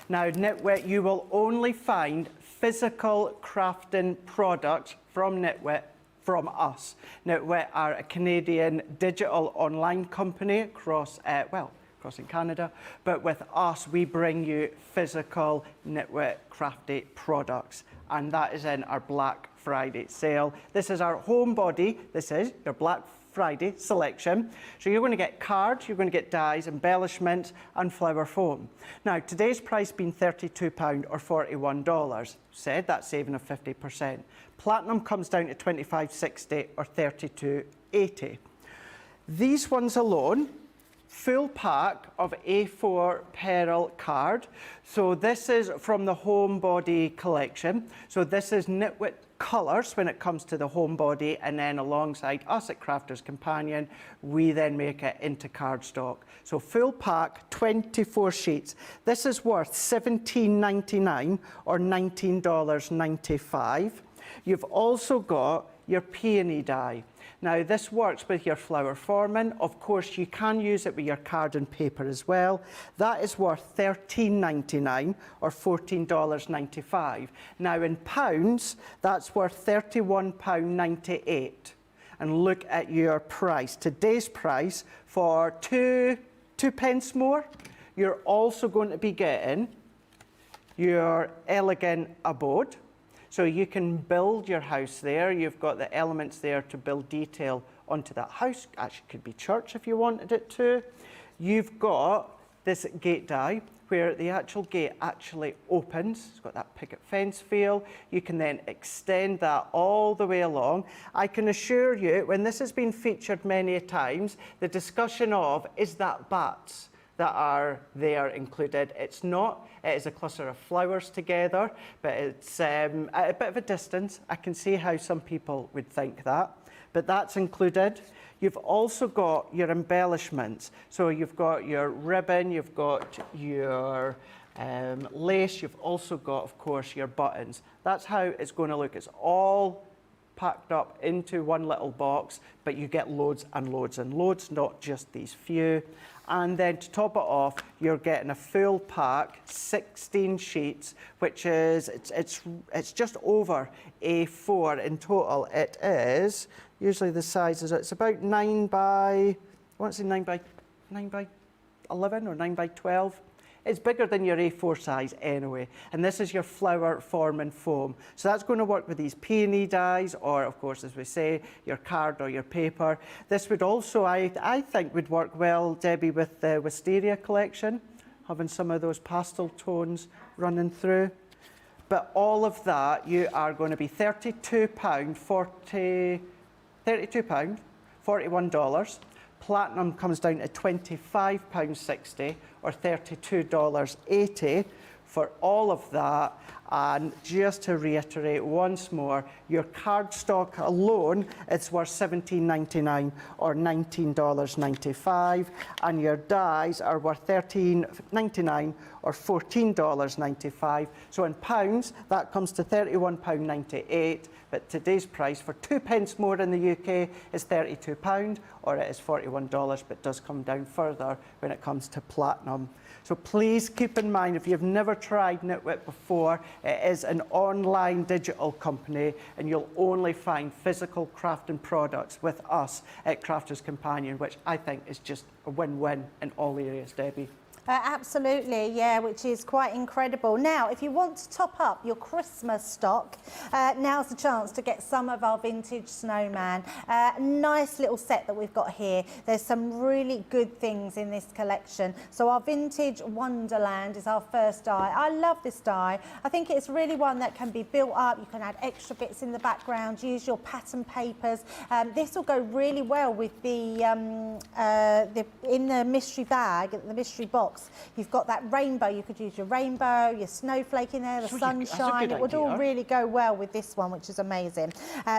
Now, Knitwit, you will only find physical crafting products from Knitwit from us. Knitwit are a Canadian digital online company across in Canada, but with us, we bring you physical Knitwit crafty products, and that is in our Black Friday sale. This is our home body. This is your Black Friday selection. So you're going to get cards, you're going to get dies, embellishments, and flower foam. Now, today's price being £32 or $41, said that's saving of 50%. Platinum comes down to $25.60 or $32.80. These ones alone, full pack of A4 Pearl card. So this is from the Homebody collection. So this is Knitwit colours when it comes to the Homebody, and then alongside us at Crafters Companion, we then make it into cardstock. So full pack, 24 sheets. This is worth $17.99 or $19.95. You've also got your peony die. Now, this works with your flower forming. Of course, you can use it with your card and paper as well. That is worth $13.99 or $14.95. Now, in pounds, that's worth £31.98. And look at your price. Today's price for two pence more, you're also going to be getting your elegant abode. So you can build your house there. You've got the elements there to build detail onto that house. Actually, could be church if you wanted it to. You've got this gate die where the actual gate actually opens. It's got that picket fence feel. You can then extend that all the way along. I can assure you, when this has been featured many times, the discussion of, is that bats that are there included? It's not. It is a cluster of flowers together, but it's at a bit of a distance. I can see how some people would think that, but that's included. You've also got your embellishments. So you've got your ribbon, you've got your lace, you've also got, of course, your buttons. That's how it's going to look. It's all packed up into one little box, but you get loads and loads and loads, not just these few. And then to top it off, you're getting a full pack, 16 sheets, which is, it's just over A4 in total. It is, usually the size is, it's about 9 by, I want to say 9 by 11 or 9 by 12. It's bigger than your A4 size anyway. And this is your flower forming foam. So that's going to work with these peony dies, or of course, as we say, your card or your paper. This would also, I think, would work well, Debbie, with the Wisteria collection, having some of those pastel tones running through. But all of that, you are going to be £41. Platinum comes down to £25.60 or $32.80 for all of that. And just to reiterate once more, your cardstock alone, it's worth $17.99 or $19.95, and your dies are worth $13.99 or $14.95. So in pounds, that comes to £31.98. But today's price for 2 pence more in the UK is £32, or it is $41, but does come down further when it comes to platinum. So please keep in mind, if you've never tried Knitwit before, it is an online digital company, and you'll only find physical crafting products with us at Crafters Companion, which I think is just a win-win in all areas, Debbie. Absolutely, yeah, which is quite incredible. Now, if you want to top up your Christmas stock, now's the chance to get some of our vintage Snowman. Nice little set that we've got here. There's some really good things in this collection. So our vintage Wonderland is our first die. I love this die. I think it's really one that can be built up. You can add extra bits in the background, use your pattern papers. This will go really well with the in the mystery bag, the mystery box. You've got that rainbow. You could use your rainbow, your snowflake in there, the sunshine. It would all really go well with this one, which is amazing.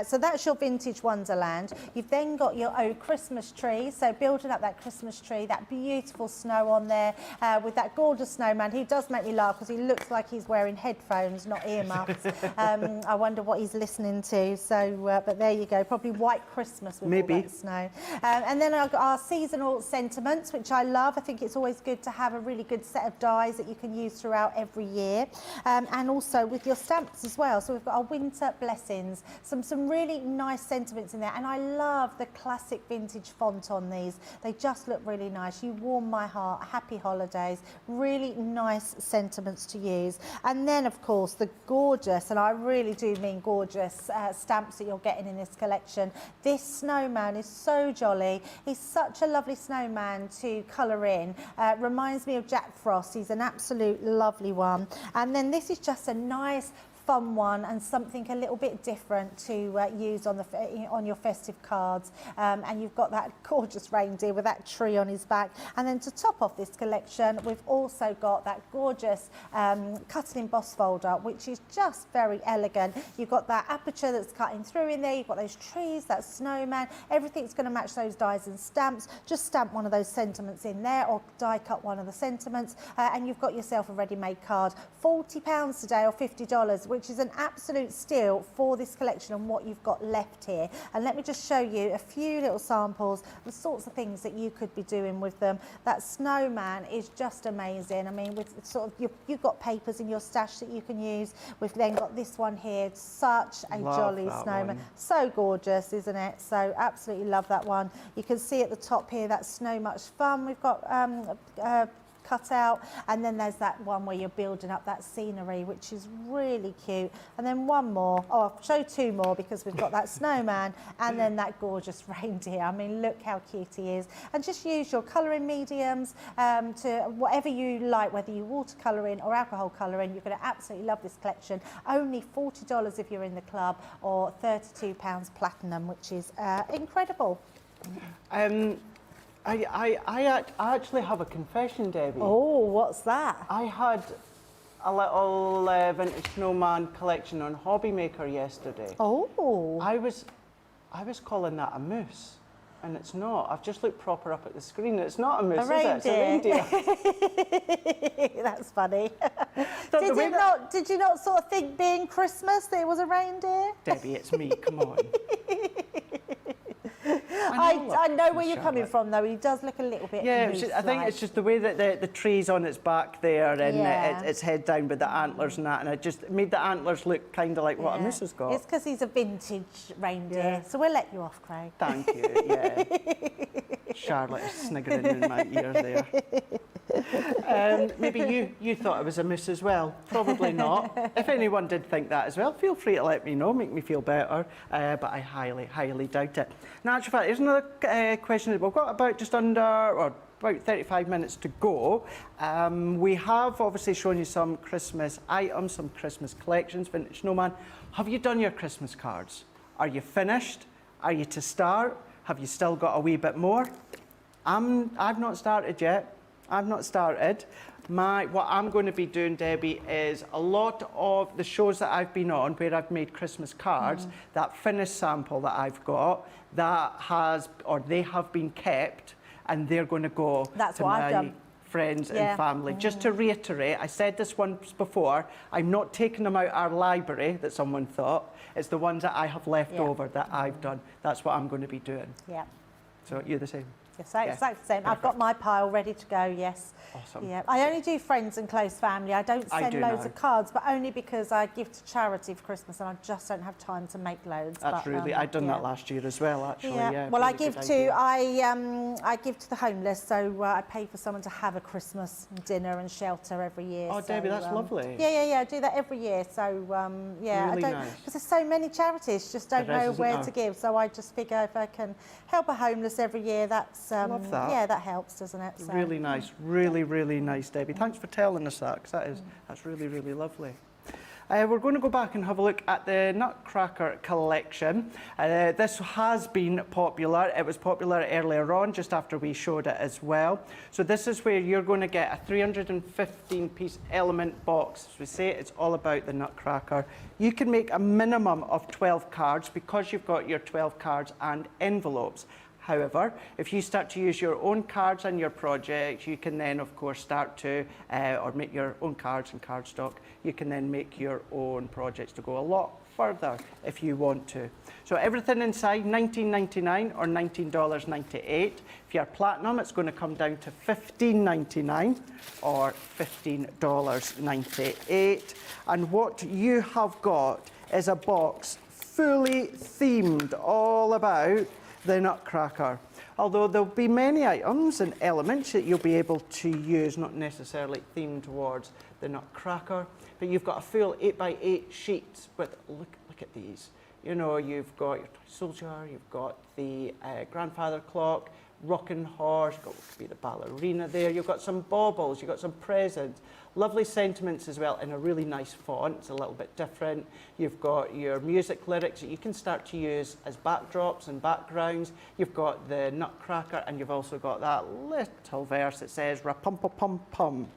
So that's your vintage Wonderland. You've then got your Christmas tree. So building up that Christmas tree, that beautiful snow on there with that gorgeous snowman. He does make me laugh because he looks like he's wearing headphones, not earmuffs. I wonder what he's listening to. So, but there you go. Probably White Christmas with all that snow. And then I've got our seasonal sentiments, which I love. I think it's always good to have a really good set of dies that you can use throughout every year. And also with your stamps as well. So we've got our winter blessings, some really nice sentiments in there. And I love the classic vintage font on these. They just look really nice. You warm my heart. Happy holidays. Really nice sentiments to use. And then, of course, the gorgeous, and I really do mean gorgeous, stamps that you're getting in this collection. This snowman is so jolly. He's such a lovely snowman to colour in. Reminds me of Jack Frost. He's an absolute lovely one. And then this is just a nice fun one and something a little bit different to use on your festive cards. And you've got that gorgeous reindeer with that tree on his back. And then to top off this collection, we've also got that gorgeous cut and emboss folder, which is just very elegant. You've got that aperture that's cutting through in there. You've got those trees, that snowman. Everything's going to match those dies and stamps. Just stamp one of those sentiments in there or die cut one of the sentiments, and you've got yourself a ready-made card. £40 today or $50, which is an absolute steal for this collection and what you've got left here. And let me just show you a few little samples, the sorts of things that you could be doing with them. That snowman is just amazing. I mean, with sort of you've got papers in your stash that you can use. We've then got this one here, such a jolly snowman. So gorgeous, isn't it? So absolutely love that one. You can see at the top here, that's So Much Fun. We've got cut out, and then there's that one where you're building up that scenery, which is really cute. And then one more, I'll show two more because we've got that snowman and then that gorgeous reindeer. I mean, look how cute he is. And just use your colouring mediums to whatever you like, whether you watercolour in or alcohol colour in. You're going to absolutely love this collection. Only $40 if you're in the club, or £32 platinum, which is incredible. I actually have a confession, Debbie. Oh, what's that? I had a little vintage snowman collection on Hobby Maker yesterday. Oh. I was calling that a moose, and it's not. I've just looked proper up at the screen. It's not a moose, is it? It's a reindeer. That's funny. Did you not sort of think, being Christmas, that it was a reindeer? Debbie, it's me. Come on. I know where you're coming from, though. He does look a little bit I think it's just the way that the tree's on its back there, and its head down with the antlers and that, and it just made the antlers look kind of like what a moose has got. It's because he's a vintage reindeer, so we'll let you off, Craig. Thank you, yeah. Charlotte is sniggering in my ear there. Maybe you thought it was a moose as well. Probably not. If anyone did think that as well, feel free to let me know, make me feel better, but I highly, highly doubt it. Now, actually, here's another question. We've got about 35 minutes to go. We have obviously shown you some Christmas items, some Christmas collections, vintage snowman. Have you done your Christmas cards? Are you finished? Are you to start? Have you still got a wee bit more? I've not started yet. I've not started. What I'm going to be doing, Debbie, is a lot of the shows that I've been on where I've made Christmas cards, that finished sample that I've got, they have been kept, and they're going to go to my friends and family. Just to reiterate, I said this once before, I'm not taking them out our library that someone thought. It's the ones that I have left over that I've done. That's what I'm going to be doing. Yeah. So you're the same? Yes, exactly the same. I've got my pile ready to go, yes. Awesome. Yeah, I only do friends and close family. I don't send loads of cards, but only because I give to charity for Christmas and I just don't have time to make loads. That's really, I'd done that last year as well, actually. Yeah. Well, I give to I give to the homeless, so I pay for someone to have a Christmas dinner and shelter every year. Oh, Debbie, that's lovely. Yeah, I do that every year. So yeah, really I don't, nice. because there's so many charities, just don't know where to give. So I just figure if I can help a homeless every year, that's love that. Yeah, that helps, doesn't it? So. Really nice, really nice, Debbie. Thanks for telling us that, because that's really lovely. We're going to go back and have a look at the Nutcracker Collection. This has been popular. It was popular earlier on, just after we showed it as well. So this is where you're going to get a 315-piece element box. As we say, it's all about the Nutcracker. You can make a minimum of 12 cards because you've got your 12 cards and envelopes. However, if you start to use your own cards in your project, you can then, of course, start to, or make your own cards and cardstock. You can then make your own projects to go a lot further if you want to. So everything inside, $19.99 or $19.98. If you're platinum, it's going to come down to $15.99 or $15.98. And what you have got is a box fully themed all about the Nutcracker. Although there'll be many items and elements that you'll be able to use, not necessarily themed towards the Nutcracker, but you've got a full 8x8 sheet with, look at these. You know, you've got your toy soldier, you've got the grandfather clock, rocking horse, you've got what could be the ballerina there, you've got some baubles, you've got some presents, lovely sentiments as well in a really nice font. It's a little bit different. You've got your music lyrics that you can start to use as backdrops and backgrounds. You've got the Nutcracker, and you've also got that little verse that says ra-pum-pum-pum-pum.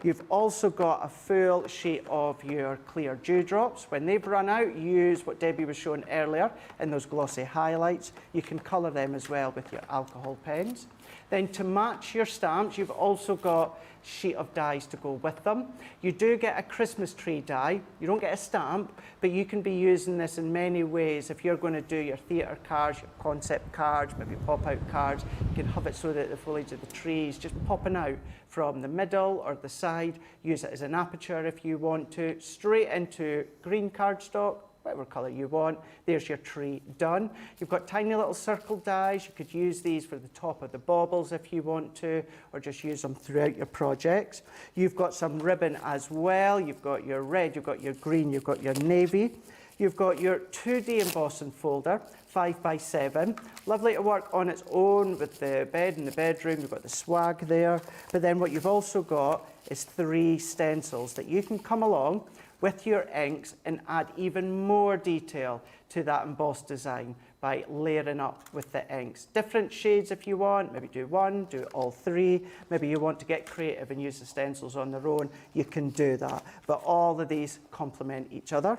You've also got a full sheet of your clear dewdrops. When they've run out, use what Debbie was showing earlier in those glossy highlights. You can colour them as well with your alcohol pens. Then to match your stamps, you've also got a sheet of dies to go with them. You do get a Christmas tree die. You don't get a stamp, but you can be using this in many ways. If you're going to do your theatre cards, your concept cards, maybe pop-out cards, you can have it so that the foliage of the trees just popping out from the middle or the side. Use it as an aperture if you want to. Straight into green cardstock, whatever colour you want. There's your tree done. You've got tiny little circle dies. You could use these for the top of the baubles if you want to, or just use them throughout your projects. You've got some ribbon as well. You've got your red, you've got your green, you've got your navy. You've got your 2D embossing folder, 5x7. Lovely to work on its own with the bed in the bedroom. You've got the swag there. But then what you've also got is 3 stencils that you can come along with your inks and add even more detail to that embossed design by layering up with the inks. Different shades if you want, maybe do 1, do all 3. Maybe you want to get creative and use the stencils on their own, you can do that. But all of these complement each other.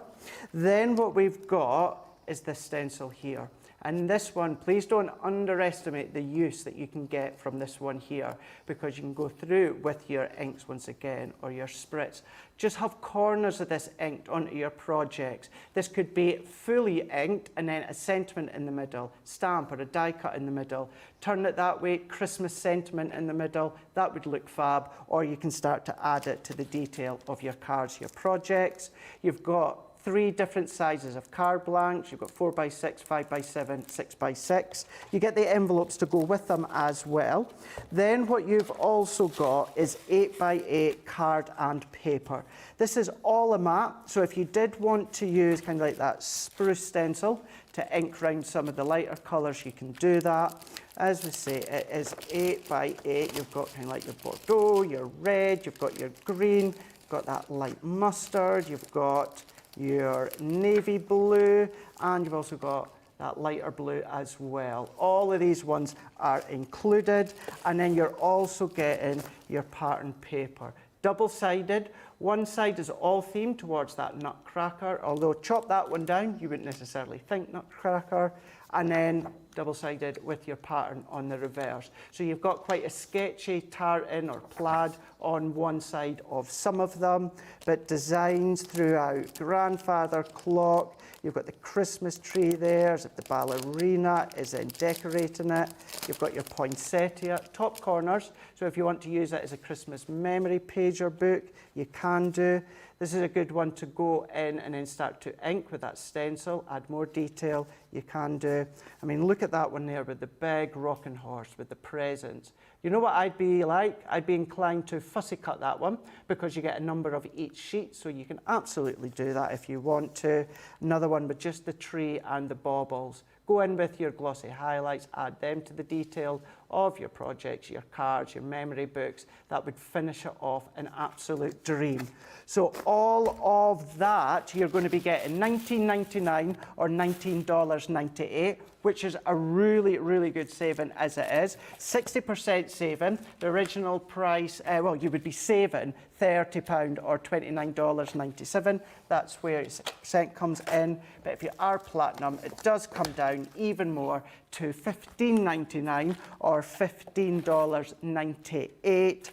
Then what we've got is this stencil here. And this one, please don't underestimate the use that you can get from this one here, because you can go through with your inks once again, or your spritz. Just have corners of this inked onto your projects. This could be fully inked and then a sentiment in the middle, stamp or a die cut in the middle. Turn it that way, Christmas sentiment in the middle, that would look fab. Or you can start to add it to the detail of your cards, your projects. You've got 3 different sizes of card blanks. You've got 4x6, 5x7, 6x6. You get the envelopes to go with them as well. Then what you've also got is 8x8 card and paper. This is all a matte, so if you did want to use kind of like that spruce stencil to ink round some of the lighter colours, you can do that. As we say, it is 8x8. You've got kind of like your Bordeaux, your red, you've got your green, you've got that light mustard, you've got your navy blue, and you've also got that lighter blue as well. All of these ones are included, and then you're also getting your pattern paper. Double-sided, One side is all themed towards that Nutcracker, although chop that one down, you wouldn't necessarily think Nutcracker. And then double-sided with your pattern on the reverse. So you've got quite a sketchy tartan or plaid on one side of some of them, but designs throughout. Grandfather clock, you've got the Christmas tree there, as if the ballerina is then decorating it. You've got your poinsettia, top corners, so if you want to use it as a Christmas memory page or book, you can do. This is a good one to go in and then start to ink with that stencil, add more detail, you can do. I mean, look at that one there with the big rocking horse with the presents. You know what I'd be like? I'd be inclined to fussy cut that one because you get a number of each sheet, so you can absolutely do that if you want to. Another one with just the tree and the baubles. Go in with your glossy highlights, add them to the detail of your projects, your cards, your memory books. That would finish it off an absolute dream. So all of that, you're going to be getting $19.99 or $19.98, which is a really, really good saving as it is. 60% saving. The original price, well, you would be saving £30 or $29.97. That's where 60% comes in. But if you are platinum, it does come down even more to $15.99 or $15.98.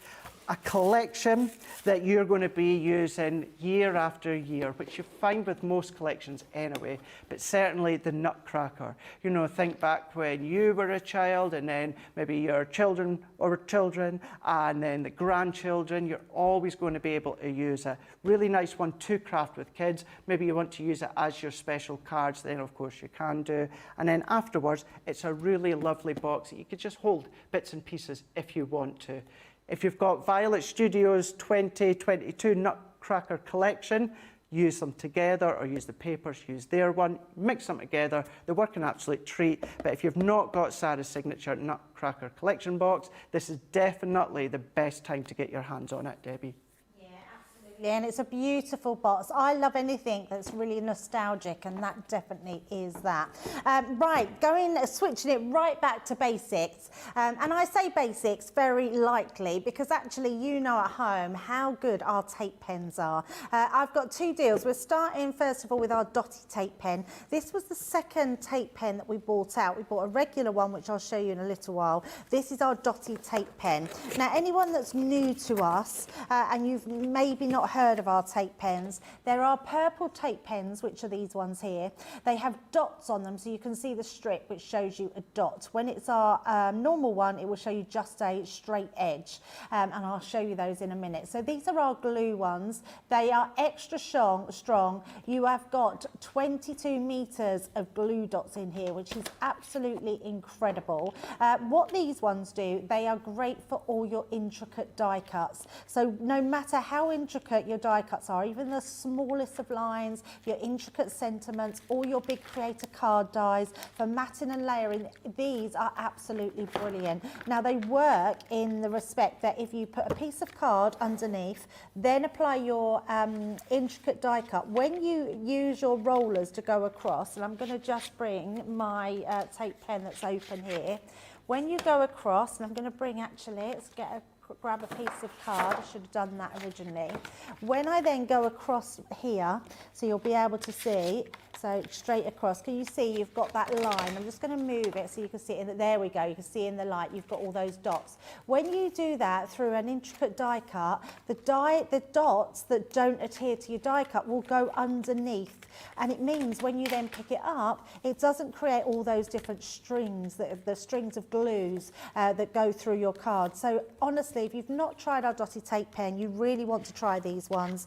A collection that you're going to be using year after year, which you find with most collections anyway, but certainly the Nutcracker. You know, think back when you were a child and then maybe your children and then the grandchildren, you're always going to be able to use it. Really nice one to craft with kids. Maybe you want to use it as your special cards, then of course you can do. And then afterwards, it's a really lovely box that you could just hold bits and pieces if you want to. If you've got Violet Studios 2022 Nutcracker Collection, use them together or use the papers, use their one, mix them together. They work an absolute treat. But if you've not got Sarah's signature Nutcracker Collection box, this is definitely the best time to get your hands on it, Debbie. And it's a beautiful box. I love anything that's really nostalgic, and that definitely is that. Right, switching it right back to basics. And I say basics very lightly because actually you know at home how good our tape pens are. I've got two deals. We're starting first of all with our dotty tape pen. This was the second tape pen that we bought out. We bought a regular one, which I'll show you in a little while. This is our dotty tape pen. Now, anyone that's new to us and you've maybe not heard of our tape pens, there are purple tape pens, which are these ones here. They have dots on them, so you can see the strip which shows you a dot. When it's our normal one, it will show you just a straight edge, and I'll show you those in a minute. So these are our glue ones. They are extra strong. You have got 22 meters of glue dots in here, which is absolutely incredible. What these ones do, they are great for all your intricate die cuts. So no matter how intricate your die cuts are, even the smallest of lines, your intricate sentiments, all your big creator card dies, for matting and layering, these are absolutely brilliant. Now they work in the respect that if you put a piece of card underneath, then apply your intricate die cut, when you use your rollers to go across, and I'm going to just bring my tape pen that's open here, when you go across, and I'm going to bring let's grab a piece of card. I should have done that originally. When I then go across here, so you'll be able to see, so straight across, can you see you've got that line? I'm just going to move it so you can see it. There we go. You can see in the light you've got all those dots. When you do that through an intricate die cut, the dots that don't adhere to your die cut will go underneath, and it means when you then pick it up, it doesn't create all those different strings, the strings of glues that go through your card. So honestly, if you've not tried our dotty tape pen, you really want to try these ones.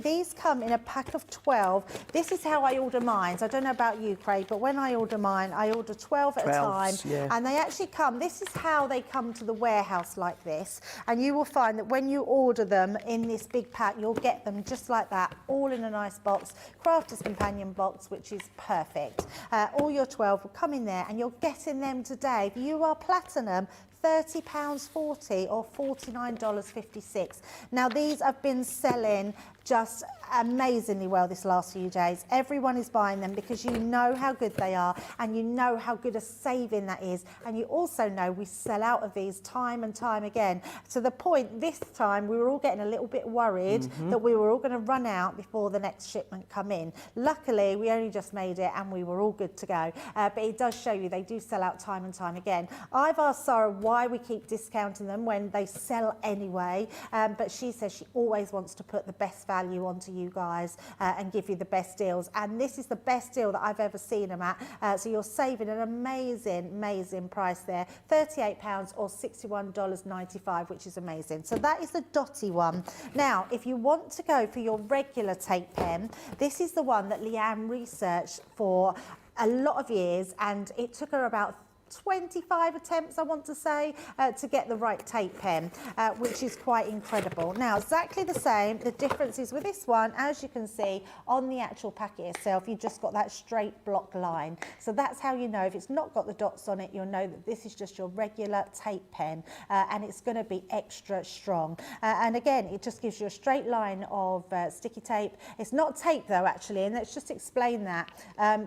These come in a pack of 12. This is how I order mine. So I don't know about you, Craig, but when I order mine, I order 12 at a time. Yeah. And they actually come, this is how they come to the warehouse like this. And you will find that when you order them in this big pack, you'll get them just like that, all in a nice box, Crafter's Companion box, which is perfect. All your 12 will come in there, and you're getting them today. If you are platinum, £30.40 or $49.56. Now these have been selling just amazingly well this last few days. Everyone is buying them because you know how good they are and you know how good a saving that is, and you also know we sell out of these time and time again, to the point this time we were all getting a little bit worried that we were all going to run out before the next shipment come in. Luckily we only just made it and we were all good to go, but it does show you they do sell out time and time again. I've asked Sarah why we keep discounting them when they sell anyway, but she says she always wants to put the best value onto you guys and give you the best deals, and this is the best deal that I've ever seen them at, so you're saving an amazing price there, £38 or $61.95, which is amazing. So that is the dotty one. Now if you want to go for your regular tape pen, this is the one that Leanne researched for a lot of years, and it took her about 25 attempts, I want to say, to get the right tape pen, which is quite incredible. Now, exactly the same. The difference is with this one, as you can see on the actual packet itself, you've just got that straight block line. So that's how you know if it's not got the dots on it, you'll know that this is just your regular tape pen, and it's going to be extra strong. And again, it just gives you a straight line of sticky tape. It's not tape though, actually, and let's just explain that.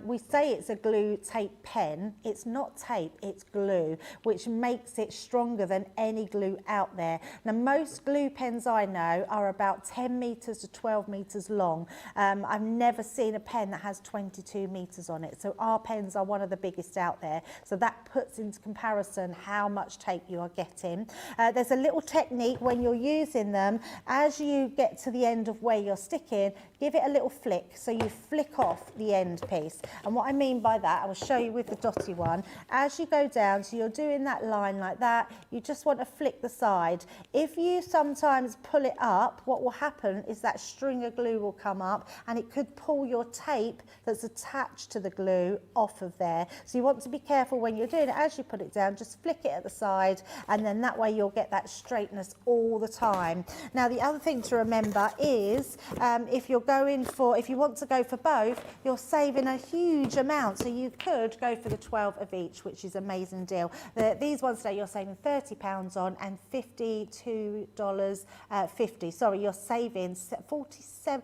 We say it's a glue tape pen. It's not tape. It's glue, which makes it stronger than any glue out there. Now, most glue pens I know are about 10 metres to 12 metres long. I've never seen a pen that has 22 metres on it. So our pens are one of the biggest out there. So that puts into comparison how much tape you are getting. There's a little technique when you're using them. As you get to the end of where you're sticking, give it a little flick. So you flick off the end piece. And what I mean by that, I will show you with the dotty one. As you go down, so you're doing that line like that, you just want to flick the side. If you sometimes pull it up, what will happen is that string of glue will come up and it could pull your tape that's attached to the glue off of there. So you want to be careful when you're doing it. As you put it down, just flick it at the side, and then that way you'll get that straightness all the time. Now the other thing to remember is if you want to go for both, you're saving a huge amount. So you could go for the 12 of each, which is amazing deal. These ones today you're saving £30 on and $52.50. Sorry, you're saving 47.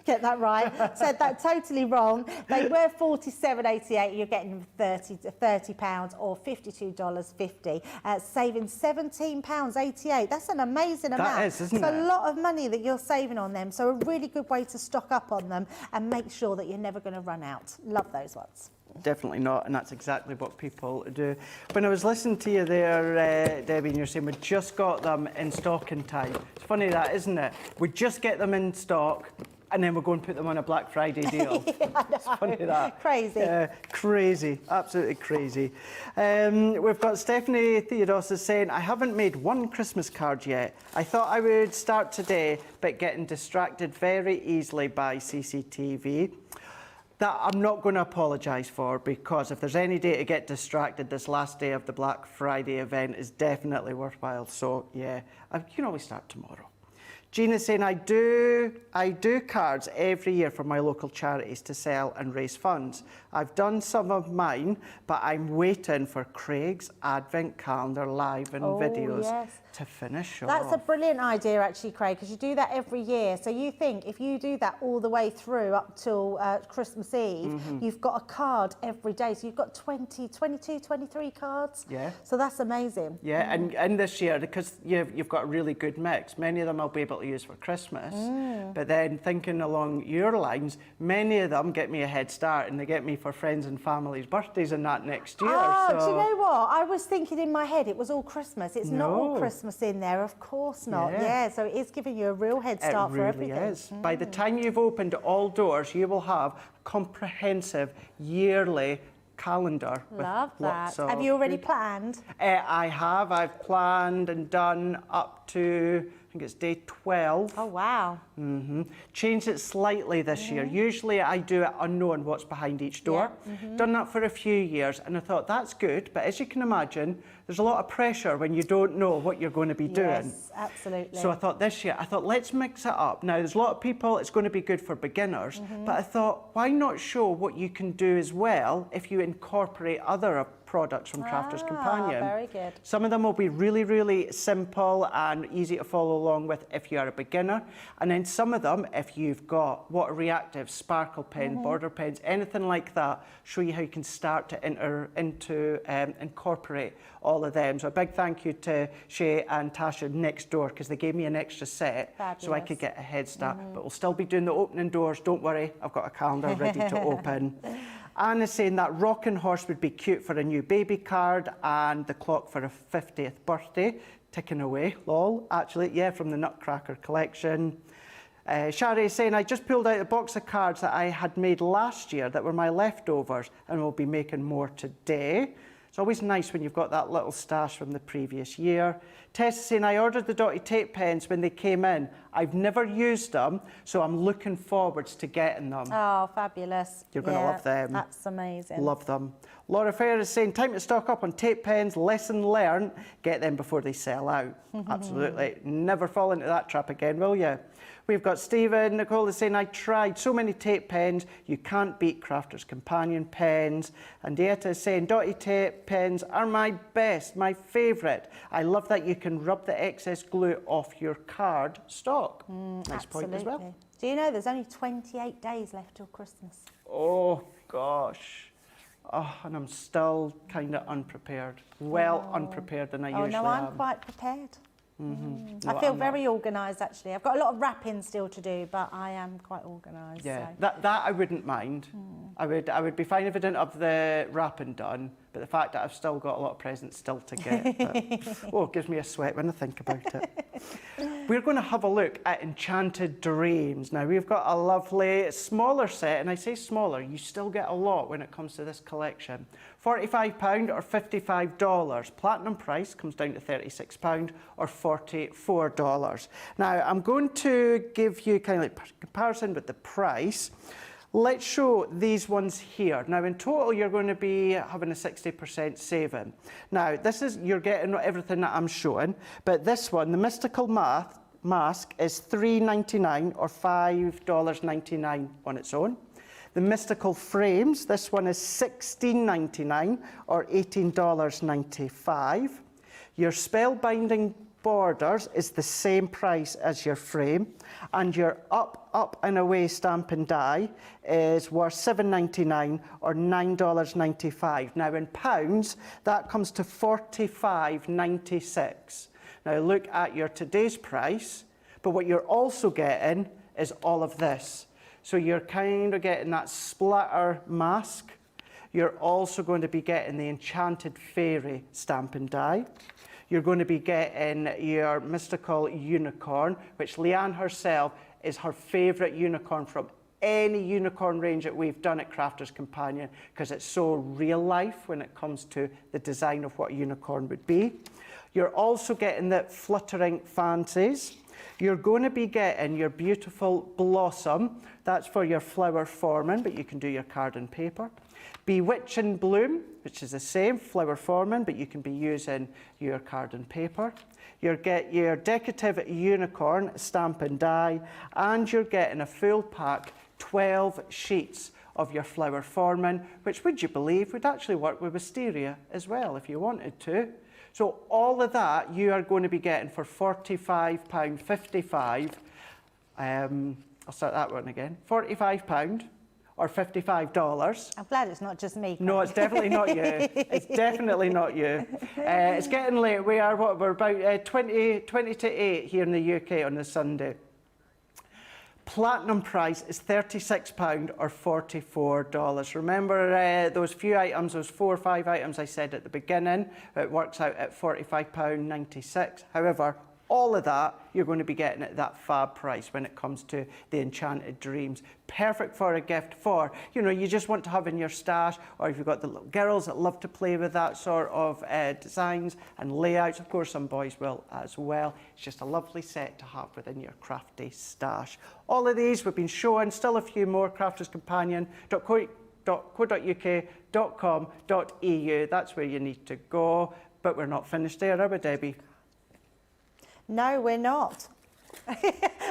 Get that right. Said that totally wrong. They were $47.88. You're getting £30 or $52.50. Saving £17.88. That's an amazing amount. That is, isn't it? It's a lot of money that you're saving on them. So a really good way to stock up on them and make sure that you're never going to run out. Love those ones. Definitely not, and that's exactly what people do. When I was listening to you there, Debbie, and you're saying we just got them in stock in time. It's funny that, isn't it? We just get them in stock, and then we'll go and put them on a Black Friday deal. Yeah, I know. It's funny that. Crazy. Crazy, absolutely crazy. We've got Stephanie Theodosis saying, I haven't made one Christmas card yet. I thought I would start today, but getting distracted very easily by CCTV. That I'm not going to apologise for, because if there's any day to get distracted, this last day of the Black Friday event is definitely worthwhile. So yeah, you can always start tomorrow. Gina's saying, I do cards every year for my local charities to sell and raise funds. I've done some of mine, but I'm waiting for Craig's Advent Calendar live and videos to finish off. That's a brilliant idea, actually, Craig, because you do that every year. So you think if you do that all the way through up till Christmas Eve, you've got a card every day. So you've got 20, 22, 23 cards. Yeah. So that's amazing. Yeah, and this year, because you've got a really good mix, many of them I'll be able to use for Christmas. But then thinking along your lines, many of them get me a head start, and they get me for friends and family's birthdays and that next year. Oh, so... do you know what? I was thinking in my head it was all Christmas. It's not all Christmas in there, of course not. Yeah, so it is giving you a real head start for everything. It really is. By the time you've opened all doors, you will have a comprehensive yearly calendar. Love that. Have you already planned? I have. I've planned and done up to, I think it's day 12. Oh, wow. Changed it slightly this year. Usually I do it unknown what's behind each door. Done that for a few years, and I thought that's good, but as you can imagine, there's a lot of pressure when you don't know what you're going to be doing. Yes, absolutely. So I thought this year, let's mix it up. Now, there's a lot of people, it's going to be good for beginners, but I thought, why not show what you can do as well if you incorporate other products from Crafters Companion. Very good. Some of them will be really, really simple and easy to follow along with if you are a beginner. And then some of them, if you've got water reactive, sparkle pen, border pens, anything like that, show you how you can start to incorporate all of them. So a big thank you to Shay and Tasha next door, because they gave me an extra set. Fabulous. So I could get a head start. But we'll still be doing the opening doors. Don't worry, I've got a calendar ready to open. Anne is saying that rocking horse would be cute for a new baby card, and the clock for a 50th birthday. Ticking away, lol. Actually, yeah, from the Nutcracker Collection. Shari is saying, I just pulled out a box of cards that I had made last year that were my leftovers, and will be making more today. It's always nice when you've got that little stash from the previous year. Tess is saying, I ordered the dotty tape pens when they came in. I've never used them, so I'm looking forwards to getting them. Oh, fabulous. You're going to love them. That's amazing. Love them. Laura Fair is saying, time to stock up on tape pens, lesson learned. Get them before they sell out. Absolutely. Never fall into that trap again, will you? We've got Stephen. Nicole is saying, I tried so many tape pens. You can't beat Crafters Companion pens. And Dieta is saying, dotty tape pens are my best, my favourite. I love that you can rub the excess glue off your card stock. Nice point as well. Do you know there's only 28 days left till Christmas? Oh, gosh. Oh, and I'm still kind of unprepared. Well, unprepared than I usually am. Oh, no, I'm quite prepared. No, I feel I'm very organised, actually. I've got a lot of wrapping still to do, but I am quite organised. Yeah, so. that I wouldn't mind. I would be fine if I didn't have the wrapping done, but the fact that I've still got a lot of presents still to get, it gives me a sweat when I think about it. We're going to have a look at Enchanted Dreams. Now, we've got a lovely smaller set, and I say smaller, you still get a lot when it comes to this collection. £45 or $55. Platinum price comes down to £36 or $44. Now, I'm going to give you kind of like comparison with the price. Let's show these ones here. Now, in total, you're going to be having a 60% saving. Now, this is, you're getting everything that I'm showing, but this one, the Mystical Mask, is $3.99 or $5.99 on its own. The Mystical Frames, this one is $16.99 or $18.95. Your Spellbinding Borders is the same price as your frame, and your Up and Away stamp and die is worth $7.99 or $9.95. Now in pounds, that comes to $45.96. Now look at your today's price, but what you're also getting is all of this. So you're kind of getting that splatter mask. You're also going to be getting the Enchanted Fairy stamp and die. You're going to be getting your Mystical Unicorn, which Leanne herself is her favourite unicorn from any unicorn range that we've done at Crafters Companion, because it's so real life when it comes to the design of what a unicorn would be. You're also getting the Fluttering Fancies. You're going to be getting your beautiful Blossom. That's for your flower forming, but you can do your card and paper. Bewitching Bloom, which is the same, flower forming, but you can be using your card and paper. You get your Decorative Unicorn stamp and die, and you're getting a full pack, 12 sheets of your flower forming, which, would you believe, would actually work with wisteria as well if you wanted to. So all of that you are going to be getting for £45.55. I'll start that one again. £45 or $55. I'm glad it's not just me. No, it's definitely not you. It's definitely not you. It's getting late. We're about 20 to 8 here in the UK on the Sunday. Platinum price is £36 or $44. Remember those few items, those 4 or 5 items I said at the beginning, it works out at £45.96. However, all of that, you're going to be getting at that fab price when it comes to the Enchanted Dreams. Perfect for a gift for, you know, you just want to have in your stash, or if you've got the little girls that love to play with that sort of designs and layouts. Of course, some boys will as well. It's just a lovely set to have within your crafty stash. All of these we've been showing, still a few more, crafterscompanion.co.uk.com.au. That's where you need to go. But we're not finished there, are we, Debbie? No, we're not.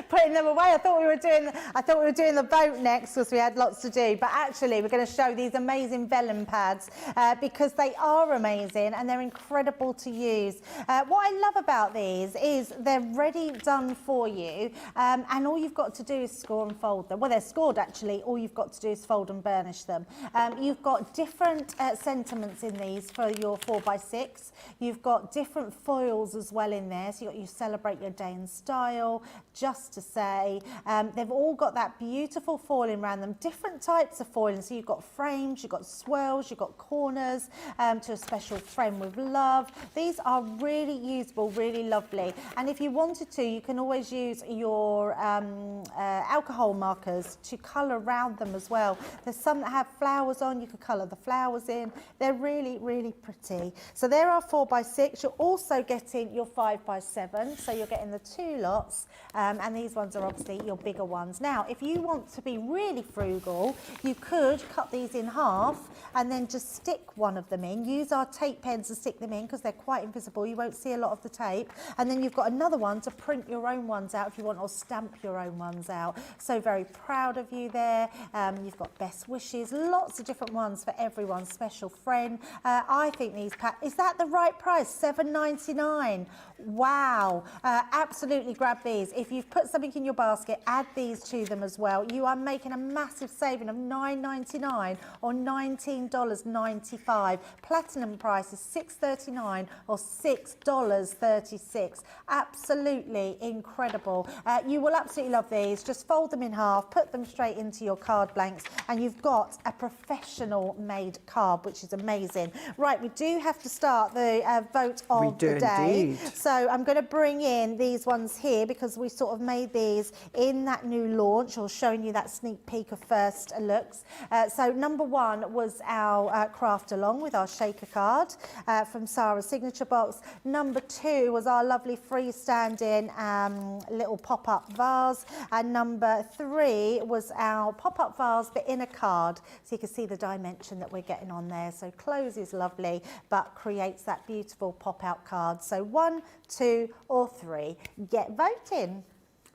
Putting them away. I thought we were doing the boat next because we had lots to do. But actually, we're going to show these amazing vellum pads because they are amazing and they're incredible to use. What I love about these is they're ready, done for you, and all you've got to do is score and fold them. Well, they're scored actually. All you've got to do is fold and burnish them. You've got different sentiments in these for your 4x6. You've got different foils as well in there. So you celebrate your day in style. Just to say, they've all got that beautiful foiling around them, different types of foiling. So you've got frames, you've got swirls, you've got corners, to a special friend with love. These are really usable, really lovely. And if you wanted to, you can always use your alcohol markers to colour around them as well. There's some that have flowers on, you can colour the flowers in. They're really, really pretty. So there are 4x6. You're also getting your 5x7, so you're getting the 2 lots. And these ones are obviously your bigger ones. Now, if you want to be really frugal, you could cut these in half and then just stick one of them in. Use our tape pens to stick them in because they're quite invisible. You won't see a lot of the tape. And then you've got another one to print your own ones out if you want, or stamp your own ones out. So very proud of you there. You've got best wishes, lots of different ones for everyone's special friend. I think these is that the right price? $7.99. Wow. Absolutely grab these. If you've put something in your basket, add these to them as well. You are making a massive saving of $9.99 or $19.95. Platinum price is $6.39 or $6.36. Absolutely incredible. You will absolutely love these. Just fold them in half, put them straight into your card blanks, and you've got a professional made card, which is amazing. Right, we do have to start the vote of the day. Indeed. So I'm going to bring in these ones here because we sort of made these in that new launch, or showing you that sneak peek of first looks. So number 1 was our craft along with our shaker card from Sarah's signature box. Number 2 was our lovely freestanding little pop-up vase, and number 3 was our pop-up vase but in a card, so you can see the dimension that we're getting on there. So closes lovely but creates that beautiful pop-out card. So 1, 2 or 3, get voting.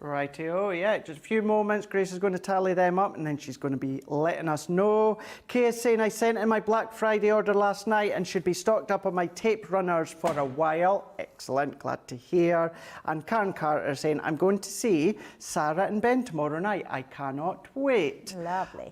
Rightio, yeah, just a few moments. Grace is going to tally them up and then she's going to be letting us know. Kay is saying I sent in my Black Friday order last night and should be stocked up on my tape runners for a while. Excellent, glad to hear. And Karen Carter is saying I'm going to see Sarah and Ben tomorrow night. I cannot wait. Lovely.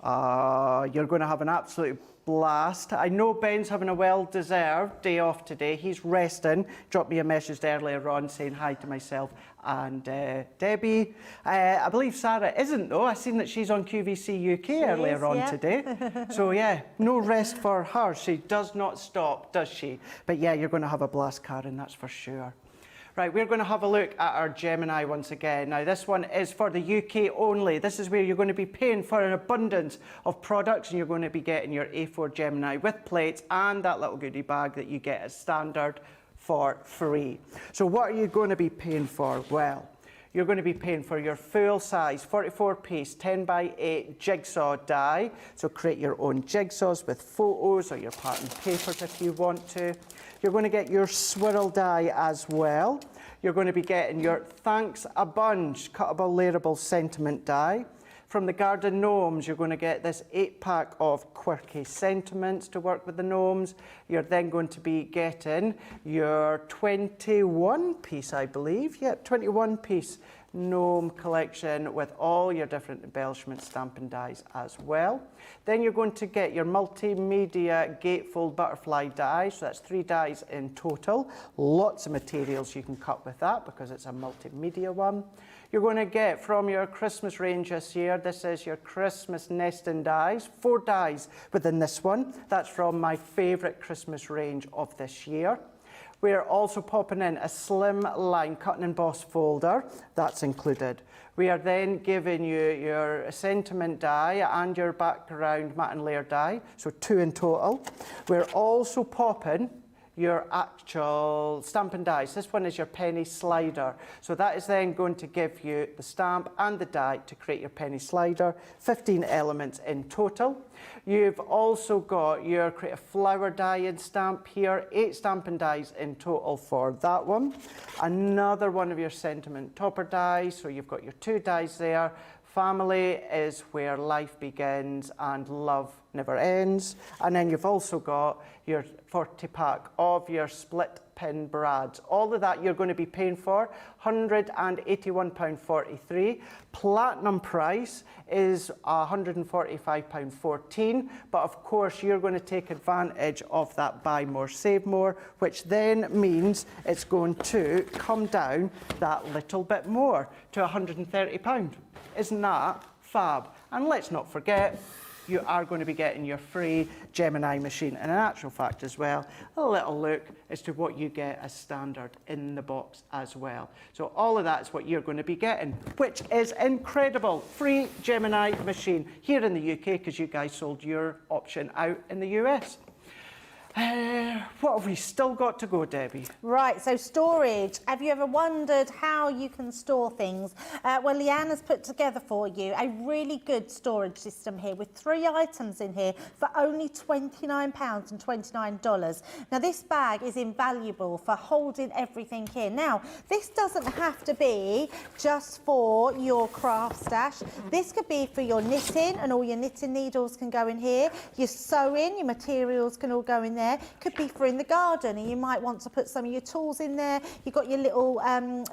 You're going to have an absolute blast. I know Ben's having a well-deserved day off today. He's resting. Dropped me a message earlier on saying hi to myself and Debbie. I believe Sarah isn't though. I seen that she's on QVC UK earlier on today. So yeah, no rest for her. She does not stop, does she? But yeah, you're going to have a blast, Karen, that's for sure. Right, we're going to have a look at our Gemini once again. Now, this one is for the UK only. This is where you're going to be paying for an abundance of products, and you're going to be getting your A4 Gemini with plates and that little goodie bag that you get as standard for free. So what are you going to be paying for? Well, you're going to be paying for your full-size 44-piece 10x8 jigsaw die. So create your own jigsaws with photos or your pattern papers if you want to. You're going to get your swirl die as well. You're going to be getting your Thanks a Bunch cuttable layerable sentiment die. From the Garden Gnomes, you're going to get this 8-pack of quirky sentiments to work with the gnomes. You're then going to be getting your 21-piece, I believe. Yep, 21-piece gnome collection with all your different embellishment stamping dies as well. Then you're going to get your multimedia gatefold butterfly die. So that's 3 dies in total. Lots of materials you can cut with that because it's a multimedia one. You're going to get from your Christmas range this year, this is your Christmas nesting dies, 4 dies within this one. That's from my favourite Christmas range of this year. We're also popping in a slim line cut and emboss folder, that's included. We are then giving you your sentiment die and your background matte and layer die, so 2 in total. We're also popping your actual Stampin' Dies. This one is your penny slider. So that is then going to give you the stamp and the die to create your penny slider. 15 elements in total. You've also got your create a flower die and stamp here. 8 Stampin' Dies in total for that one. Another one of your sentiment topper dies. So you've got your 2 dies there. Family is where life begins and love never ends. And then you've also got your 40 pack of your split pin brads. All of that you're going to be paying for £181.43. Platinum price is £145.14. But of course you're going to take advantage of that buy more, save more, which then means it's going to come down that little bit more to £130. Isn't that fab? And let's not forget, you are going to be getting your free Gemini machine. And in actual fact as well, a little look as to what you get as standard in the box as well. So all of that is what you're going to be getting, which is incredible. Free Gemini machine here in the UK because you guys sold your option out in the US. What have we still got to go, Debbie? Right, so storage. Have you ever wondered how you can store things? Well, Leanne has put together for you a really good storage system here with 3 items in here for only £29.29. Now, this bag is invaluable for holding everything here. Now, this doesn't have to be just for your craft stash. This could be for your knitting, and all your knitting needles can go in here. Your sewing, your materials can all go in there. Could be for in the garden, and you might want to put some of your tools in there. You've got your little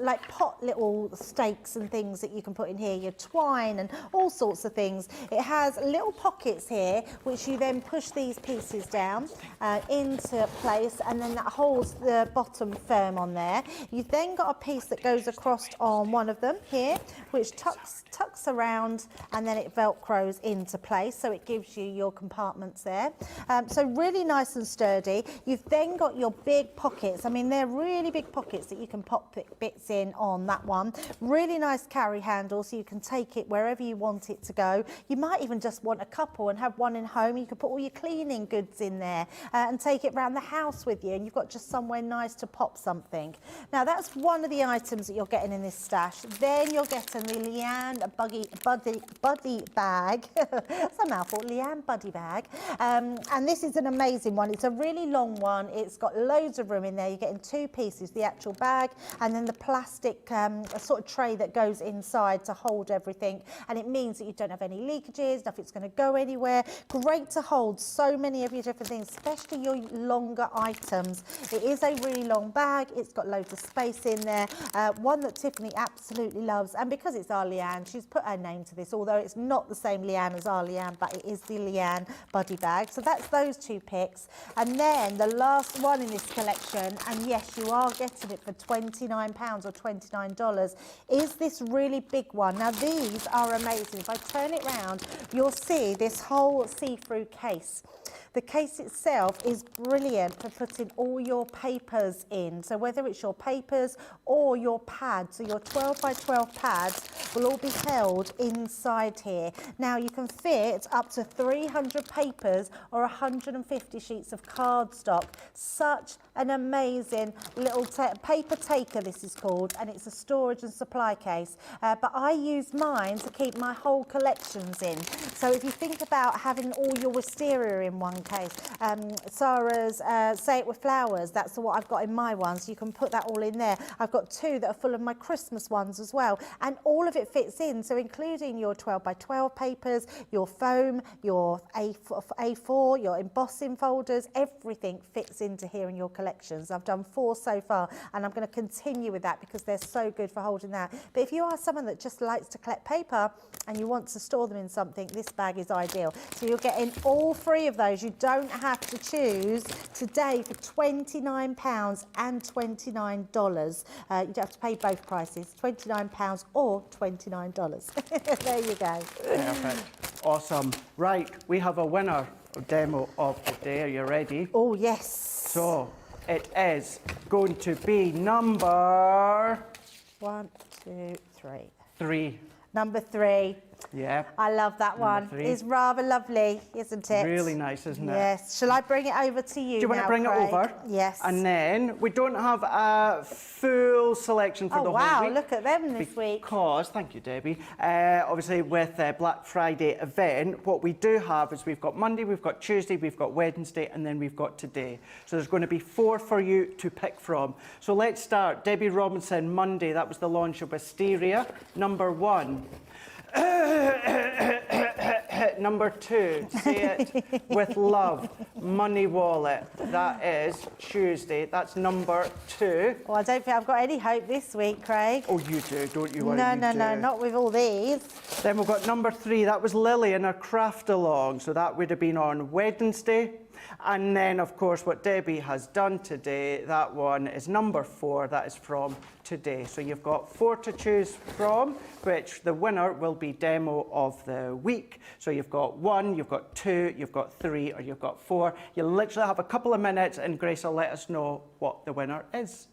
like pot little stakes and things that you can put in here, your twine and all sorts of things. It has little pockets here which you then push these pieces down into place, and then that holds the bottom firm on there. You've then got a piece that goes across on one of them here which tucks around, and then it velcros into place, so it gives you your compartments there. So really nice and sturdy. You've then got your big pockets. I mean, they're really big pockets that you can pop bits in on that one. Really nice carry handle, so you can take it wherever you want it to go. You might even just want a couple and have one in home. You can put all your cleaning goods in there and take it around the house with you, and you've got just somewhere nice to pop something. Now, that's one of the items that you're getting in this stash. Then you're getting the Leanne Buddy bag. That's a mouthful, Leanne Buddy bag. And this is an amazing one. It's a really long one. It's got loads of room in there. You're getting 2 pieces, the actual bag and then the plastic sort of tray that goes inside to hold everything. And it means that you don't have any leakages, nothing's going to go anywhere. Great to hold so many of your different things, especially your longer items. It is a really long bag. It's got loads of space in there. One that Tiffany absolutely loves. And because it's our Leanne, she's put her name to this, although it's not the same Leanne as our Leanne, but it is the Leanne Buddy bag. So that's those 2 picks. And then the last one in this collection, and yes, you are getting it for £29 or $29, is this really big one. Now, these are amazing. If I turn it round, you'll see this whole see-through case. The case itself is brilliant for putting all your papers in. So whether it's your papers or your pads, so your 12 by 12 pads will all be held inside here. Now, you can fit up to 300 papers or 150 sheets of cardstock. Such an amazing little paper taker, this is called, and it's a storage and supply case. But I use mine to keep my whole collections in. So if you think about having all your wisteria in one case, Sarah's Say It With Flowers, that's what I've got in my one, so you can put that all in there. I've got 2 that are full of my Christmas ones as well, and all of it fits in, so including your 12 by 12 papers, your foam, your A4, your embossing folders, everything fits into here in your collections. I've done 4 so far, and I'm going to continue with that because they're so good for holding that. But if you are someone that just likes to collect paper and you want to store them in something, this bag is ideal. So you're getting all 3 of those. You don't have to choose today for £29 and $29. You don't have to pay both prices, £29 or $29. There you go. Perfect. Awesome. Right, we have a winner demo of the day. Are you ready? Oh, yes. So it is going to be number 1, 2, 3. 3. Number 3. Yeah. I love that one. 3. It's rather lovely, isn't it? Really nice, isn't it? Yes. Shall I bring it over to you? Do you want to bring Craig? it over? Yes. And then we don't have a full selection for the whole week. Look at them this week. Because, thank you, Debbie, obviously with the Black Friday event, what we do have is we've got Monday, we've got Tuesday, we've got Wednesday, and then we've got today. So there's going to be 4 for you to pick from. So let's start. Debbie Robinson, Monday, that was the launch of Wisteria. Number 1. Number 2, Say It With Love, Money Wallet. That is Tuesday. That's number 2. Well, I don't think I've got any hope this week, Craig. Oh, you do, don't you? No, not with all these. Then we've got number 3. That was Lily and her craft along. So that would have been on Wednesday. And then, of course, what Debbie has done today, that one is number 4. That is from today. So you've got 4 to choose from, which the winner will be demo of the week. So you've got 1, you've got 2, you've got 3, or you've got 4. You literally have a couple of minutes and Grace will let us know what the winner is.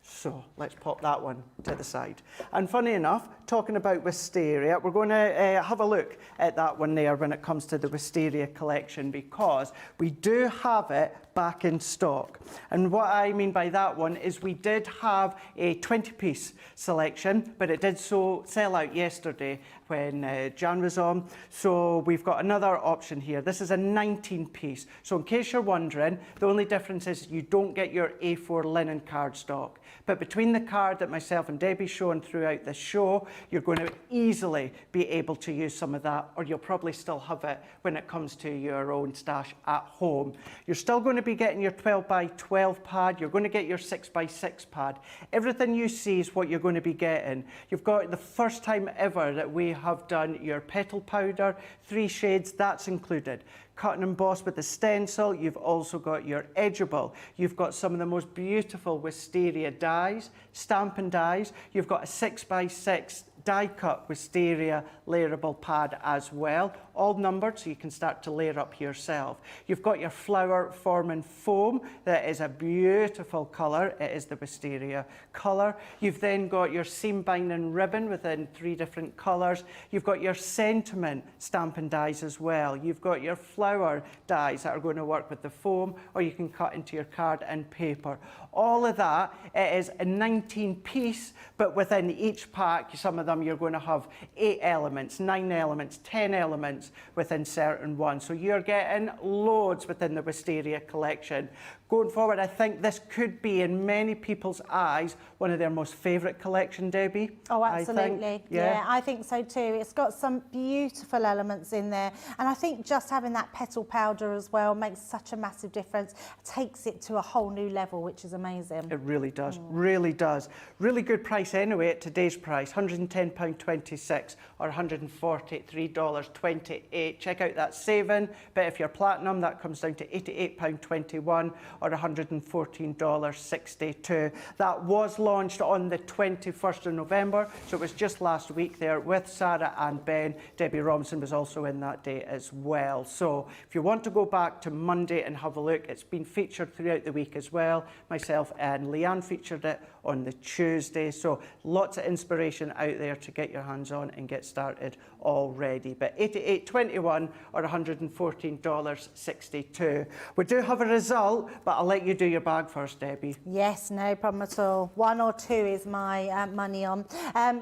So let's pop that one to the side. And funny enough, talking about Wisteria, we're going to have a look at that one there when it comes to the Wisteria collection, because we do have it back in stock. And what I mean by that one is we did have a 20-piece selection, but it did sell out yesterday when Jan was on. So we've got another option here. This is a 19-piece. So in case you're wondering, the only difference is you don't get your A4 linen cardstock. But between the card that myself and Debbie's shown throughout the show, you're going to easily be able to use some of that, or you'll probably still have it when it comes to your own stash at home. You're still going to be getting your 12 by 12 pad. You're going to get your 6 by 6 pad. Everything you see is what you're going to be getting. You've got the first time ever that we have done your petal powder, 3 shades, that's included. Cut and emboss with the stencil. You've also got your edgeable. You've got some of the most beautiful Wisteria dies, Stampin' dies. You've got a 6 by 6 die cut Wisteria layerable pad as well, all numbered so you can start to layer up yourself. You've got your flower forming foam. That is a beautiful colour. It is the Wisteria colour. You've then got your seam binding ribbon within 3 different colours. You've got your sentiment Stampin' dies as well. You've got your flower dies that are going to work with the foam, or you can cut into your card and paper. All of that, it is a 19-piece, but within each pack, some of them you're going to have 8 elements, 9 elements, 10 elements within certain ones. So you're getting loads within the Wisteria collection. Going forward, I think this could be, in many people's eyes, one of their most favourite collection, Debbie. Oh, absolutely. Yeah, I think so too. It's got some beautiful elements in there. And I think just having that petal powder as well makes such a massive difference. It takes it to a whole new level, which is amazing. It really does, really does. Really good price anyway at today's price, £110.26 or $143.28. Check out that saving. But if you're platinum, that comes down to £88.21 or $114.62. That was launched on the 21st of November, so it was just last week there with Sarah and Ben. Debbie Robinson was also in that day as well. So if you want to go back to Monday and have a look, it's been featured throughout the week as well. Myself and Leanne featured it on the Tuesday, so lots of inspiration out there to get your hands on and get started already. But $88.21 or $114.62. We do have a result, but I'll let you do your bag first, Debbie. Yes, no problem at all. 1 or 2 is my money on.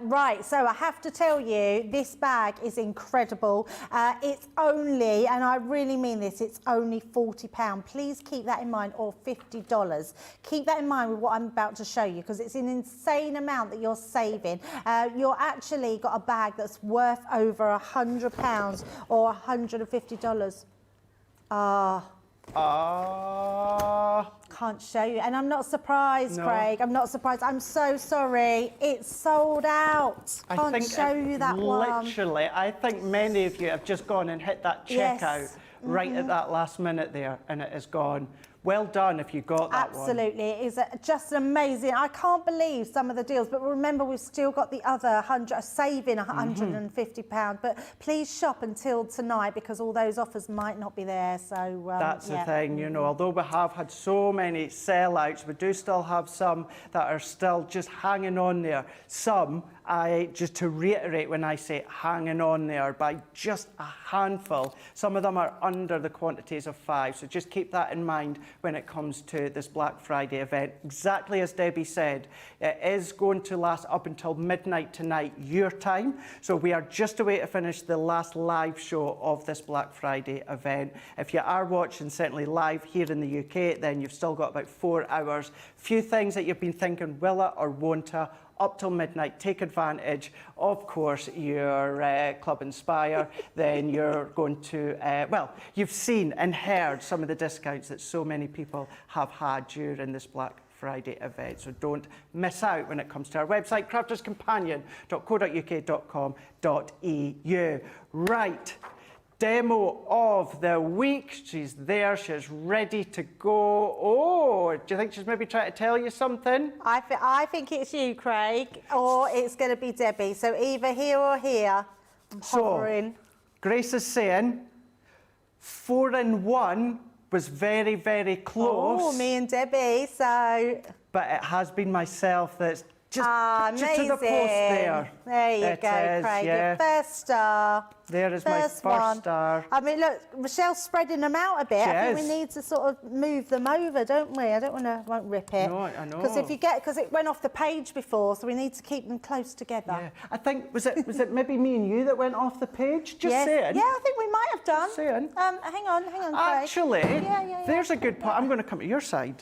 Right, so I have to tell you, this bag is incredible. It's only, and I really mean this, it's only £40. Please keep that in mind, or $50. Keep that in mind with what I'm about to show you, because it's an insane amount that you're saving. You're actually got a bag that's worth over £100 or $150. Can't show you, and I'm not surprised, Craig. I'm not surprised. I'm so sorry. It's sold out. Can't show you that one. Literally, I think many of you have just gone and hit that checkout right at that last minute there, and it is gone. Well done if you got that one. Absolutely, it is just amazing. I can't believe some of the deals, but remember we've still got the other saving £150. But please shop until tonight, because all those offers might not be there. So that's the thing, you know. Although we have had so many sellouts, we do still have some that are still just hanging on there. Some just to reiterate when I say hanging on there by just a handful. Some of them are under the quantities of 5, so just keep that in mind when it comes to this Black Friday event. Exactly as Debbie said, it is going to last up until midnight tonight, your time. So we are just away to finish the last live show of this Black Friday event. If you are watching certainly live here in the UK, then you've still got about 4 hours. Few things that you've been thinking, will it or won't it? Up till midnight, take advantage. Of course, your Club Inspire, then you're going to, well, you've seen and heard some of the discounts that so many people have had during this Black Friday event. So don't miss out when it comes to our website, crafterscompanion.co.uk.com.au. Right. Demo of the week. She's there. She's ready to go. Oh, do you think she's maybe trying to tell you something? I think it's you, Craig, or it's going to be Debbie. So either here or here. I'm hovering. So, Grace is saying 4 and 1 was very, very close. Oh, me and Debbie. So. But it has been myself that's just to the post there. There you go, Craig. Yeah. Your first star. There is my first star. I mean, look, Michelle's spreading them out a bit. She I think is. we need to sort of move them over, don't we? I won't rip it. No, I know. Because it went off the page before, so we need to keep them close together. Yeah. I think, was it maybe me and you that went off the page? Just saying. Yeah, I think we might have done. Just saying. Hang on, Craig. Actually, there's a good part. I'm going to come to your side.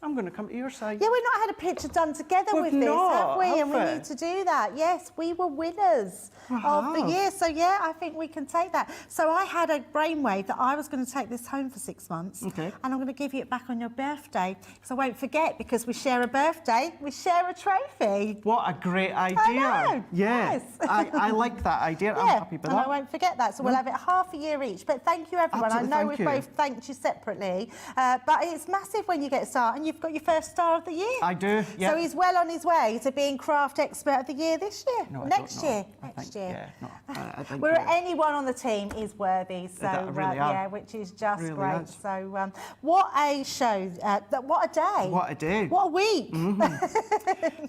I'm going to come to your side. Yeah, we've not had a picture done together with this, have we? And we need to do that. Yes, we were winners of the year. So, yeah, I think we can take that. So I had a brainwave that I was going to take this home for 6 months. Okay. And I'm going to give you it back on your birthday. Because I won't forget, because we share a birthday, we share a trophy. What a great idea. I know. Yeah. Yes. I like that idea. I'm happy with that. And I won't forget that. So we'll have it half a year each. But thank you, everyone. Absolutely, I know we've both thanked you separately. But it's massive when you get a start. And you've got your first star of the year. I do, yeah. So he's well on his way to being Craft Expert of the Year this year. No, next year. Next year. Yeah, no, I think anyone on the team is worthy. So really yeah, which is just really great. is. So what a show! What a day! What a day! What a week!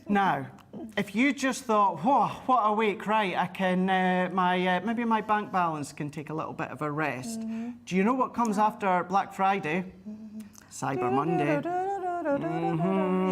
Now, if you just thought, whoa, what a week, right? I can maybe my bank balance can take a little bit of a rest. Do you know what comes after Black Friday? Cyber Monday.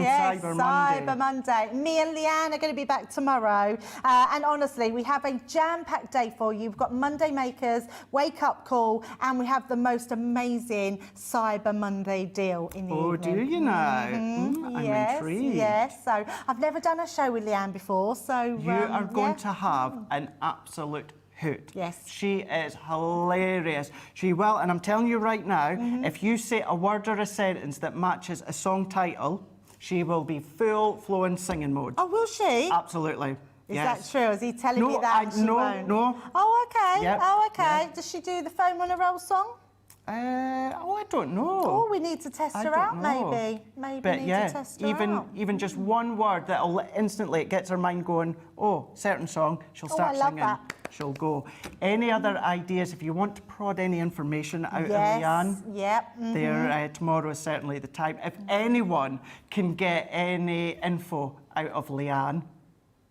Yes, Cyber Monday. Me and Leanne are going to be back tomorrow. And honestly, we have a jam-packed day for you. We've got Monday Makers, Wake Up Call, and we have the most amazing Cyber Monday deal in the evening. Oh, do you know? I'm intrigued. Yes, so I've never done a show with Leanne before, so... You are going to have an absolute hoot. Yes. She is hilarious. She will, and I'm telling you right now, if you say a word or a sentence that matches a song title, she will be full flowing singing mode. Oh, will she? Absolutely. Is that true? Is he telling me that? No. Oh, okay. Yep. Oh, okay. Yep. Does she do the Phone on a Roll song? I don't know. Oh, we need to test her out, maybe. Maybe but we need to test her out. Even just one word that'll instantly, it gets her mind going, oh, certain song, she'll start singing. That. She'll go. Any other ideas, if you want to prod any information out of Leanne, there, tomorrow is certainly the time. If anyone can get any info out of Leanne,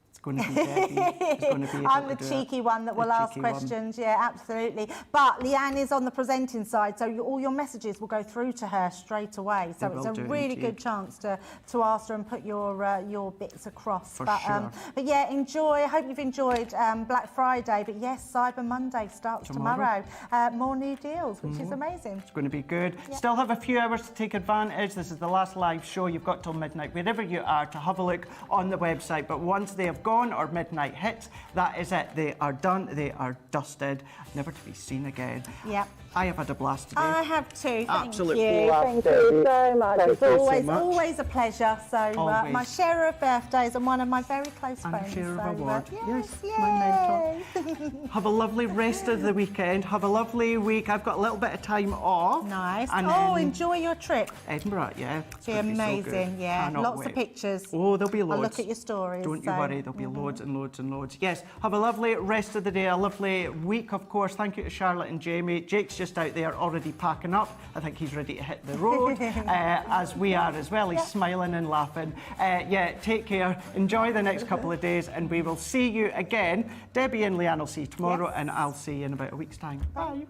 it's going to be Debbie. It's going to be I'm the cheeky one that will ask questions. Yeah, absolutely. But Leanne is on the presenting side, so all your messages will go through to her straight away. So it's a really good chance to ask her and put your bits across. But yeah, enjoy. I hope you've enjoyed Black Friday. But yes, Cyber Monday starts tomorrow. More new deals, which is amazing. It's going to be good. Yep. Still have a few hours to take advantage. This is the last live show. You've got till midnight, wherever you are, to have a look on the website. But once they have gone or midnight hits, that is it. They are done. They are dusted, never to be seen again. Yep. I have had a blast today. I have too. Absolute blast. Thank you so much. It's always a pleasure. So my share of birthdays and one of my very close friends. Share of award. Yes, my mentor. Have a lovely rest of the weekend. Have a lovely week. I've got a little bit of time off. Nice. And enjoy your trip. Edinburgh, yeah. It's amazing. Yeah. Lots of pictures. Oh, there'll be loads. I'll look at your stories. Don't you worry. There'll be loads and loads and loads. Yes, have a lovely rest of the day, a lovely week, of course. Thank you to Charlotte and Jamie. Jake's just out there already packing up. I think he's ready to hit the road, as we are as well. He's smiling and laughing. Yeah, take care. Enjoy the next couple of days, and we will see you again. Debbie and Leanne will see you tomorrow, and I'll see you in about a week's time. Bye.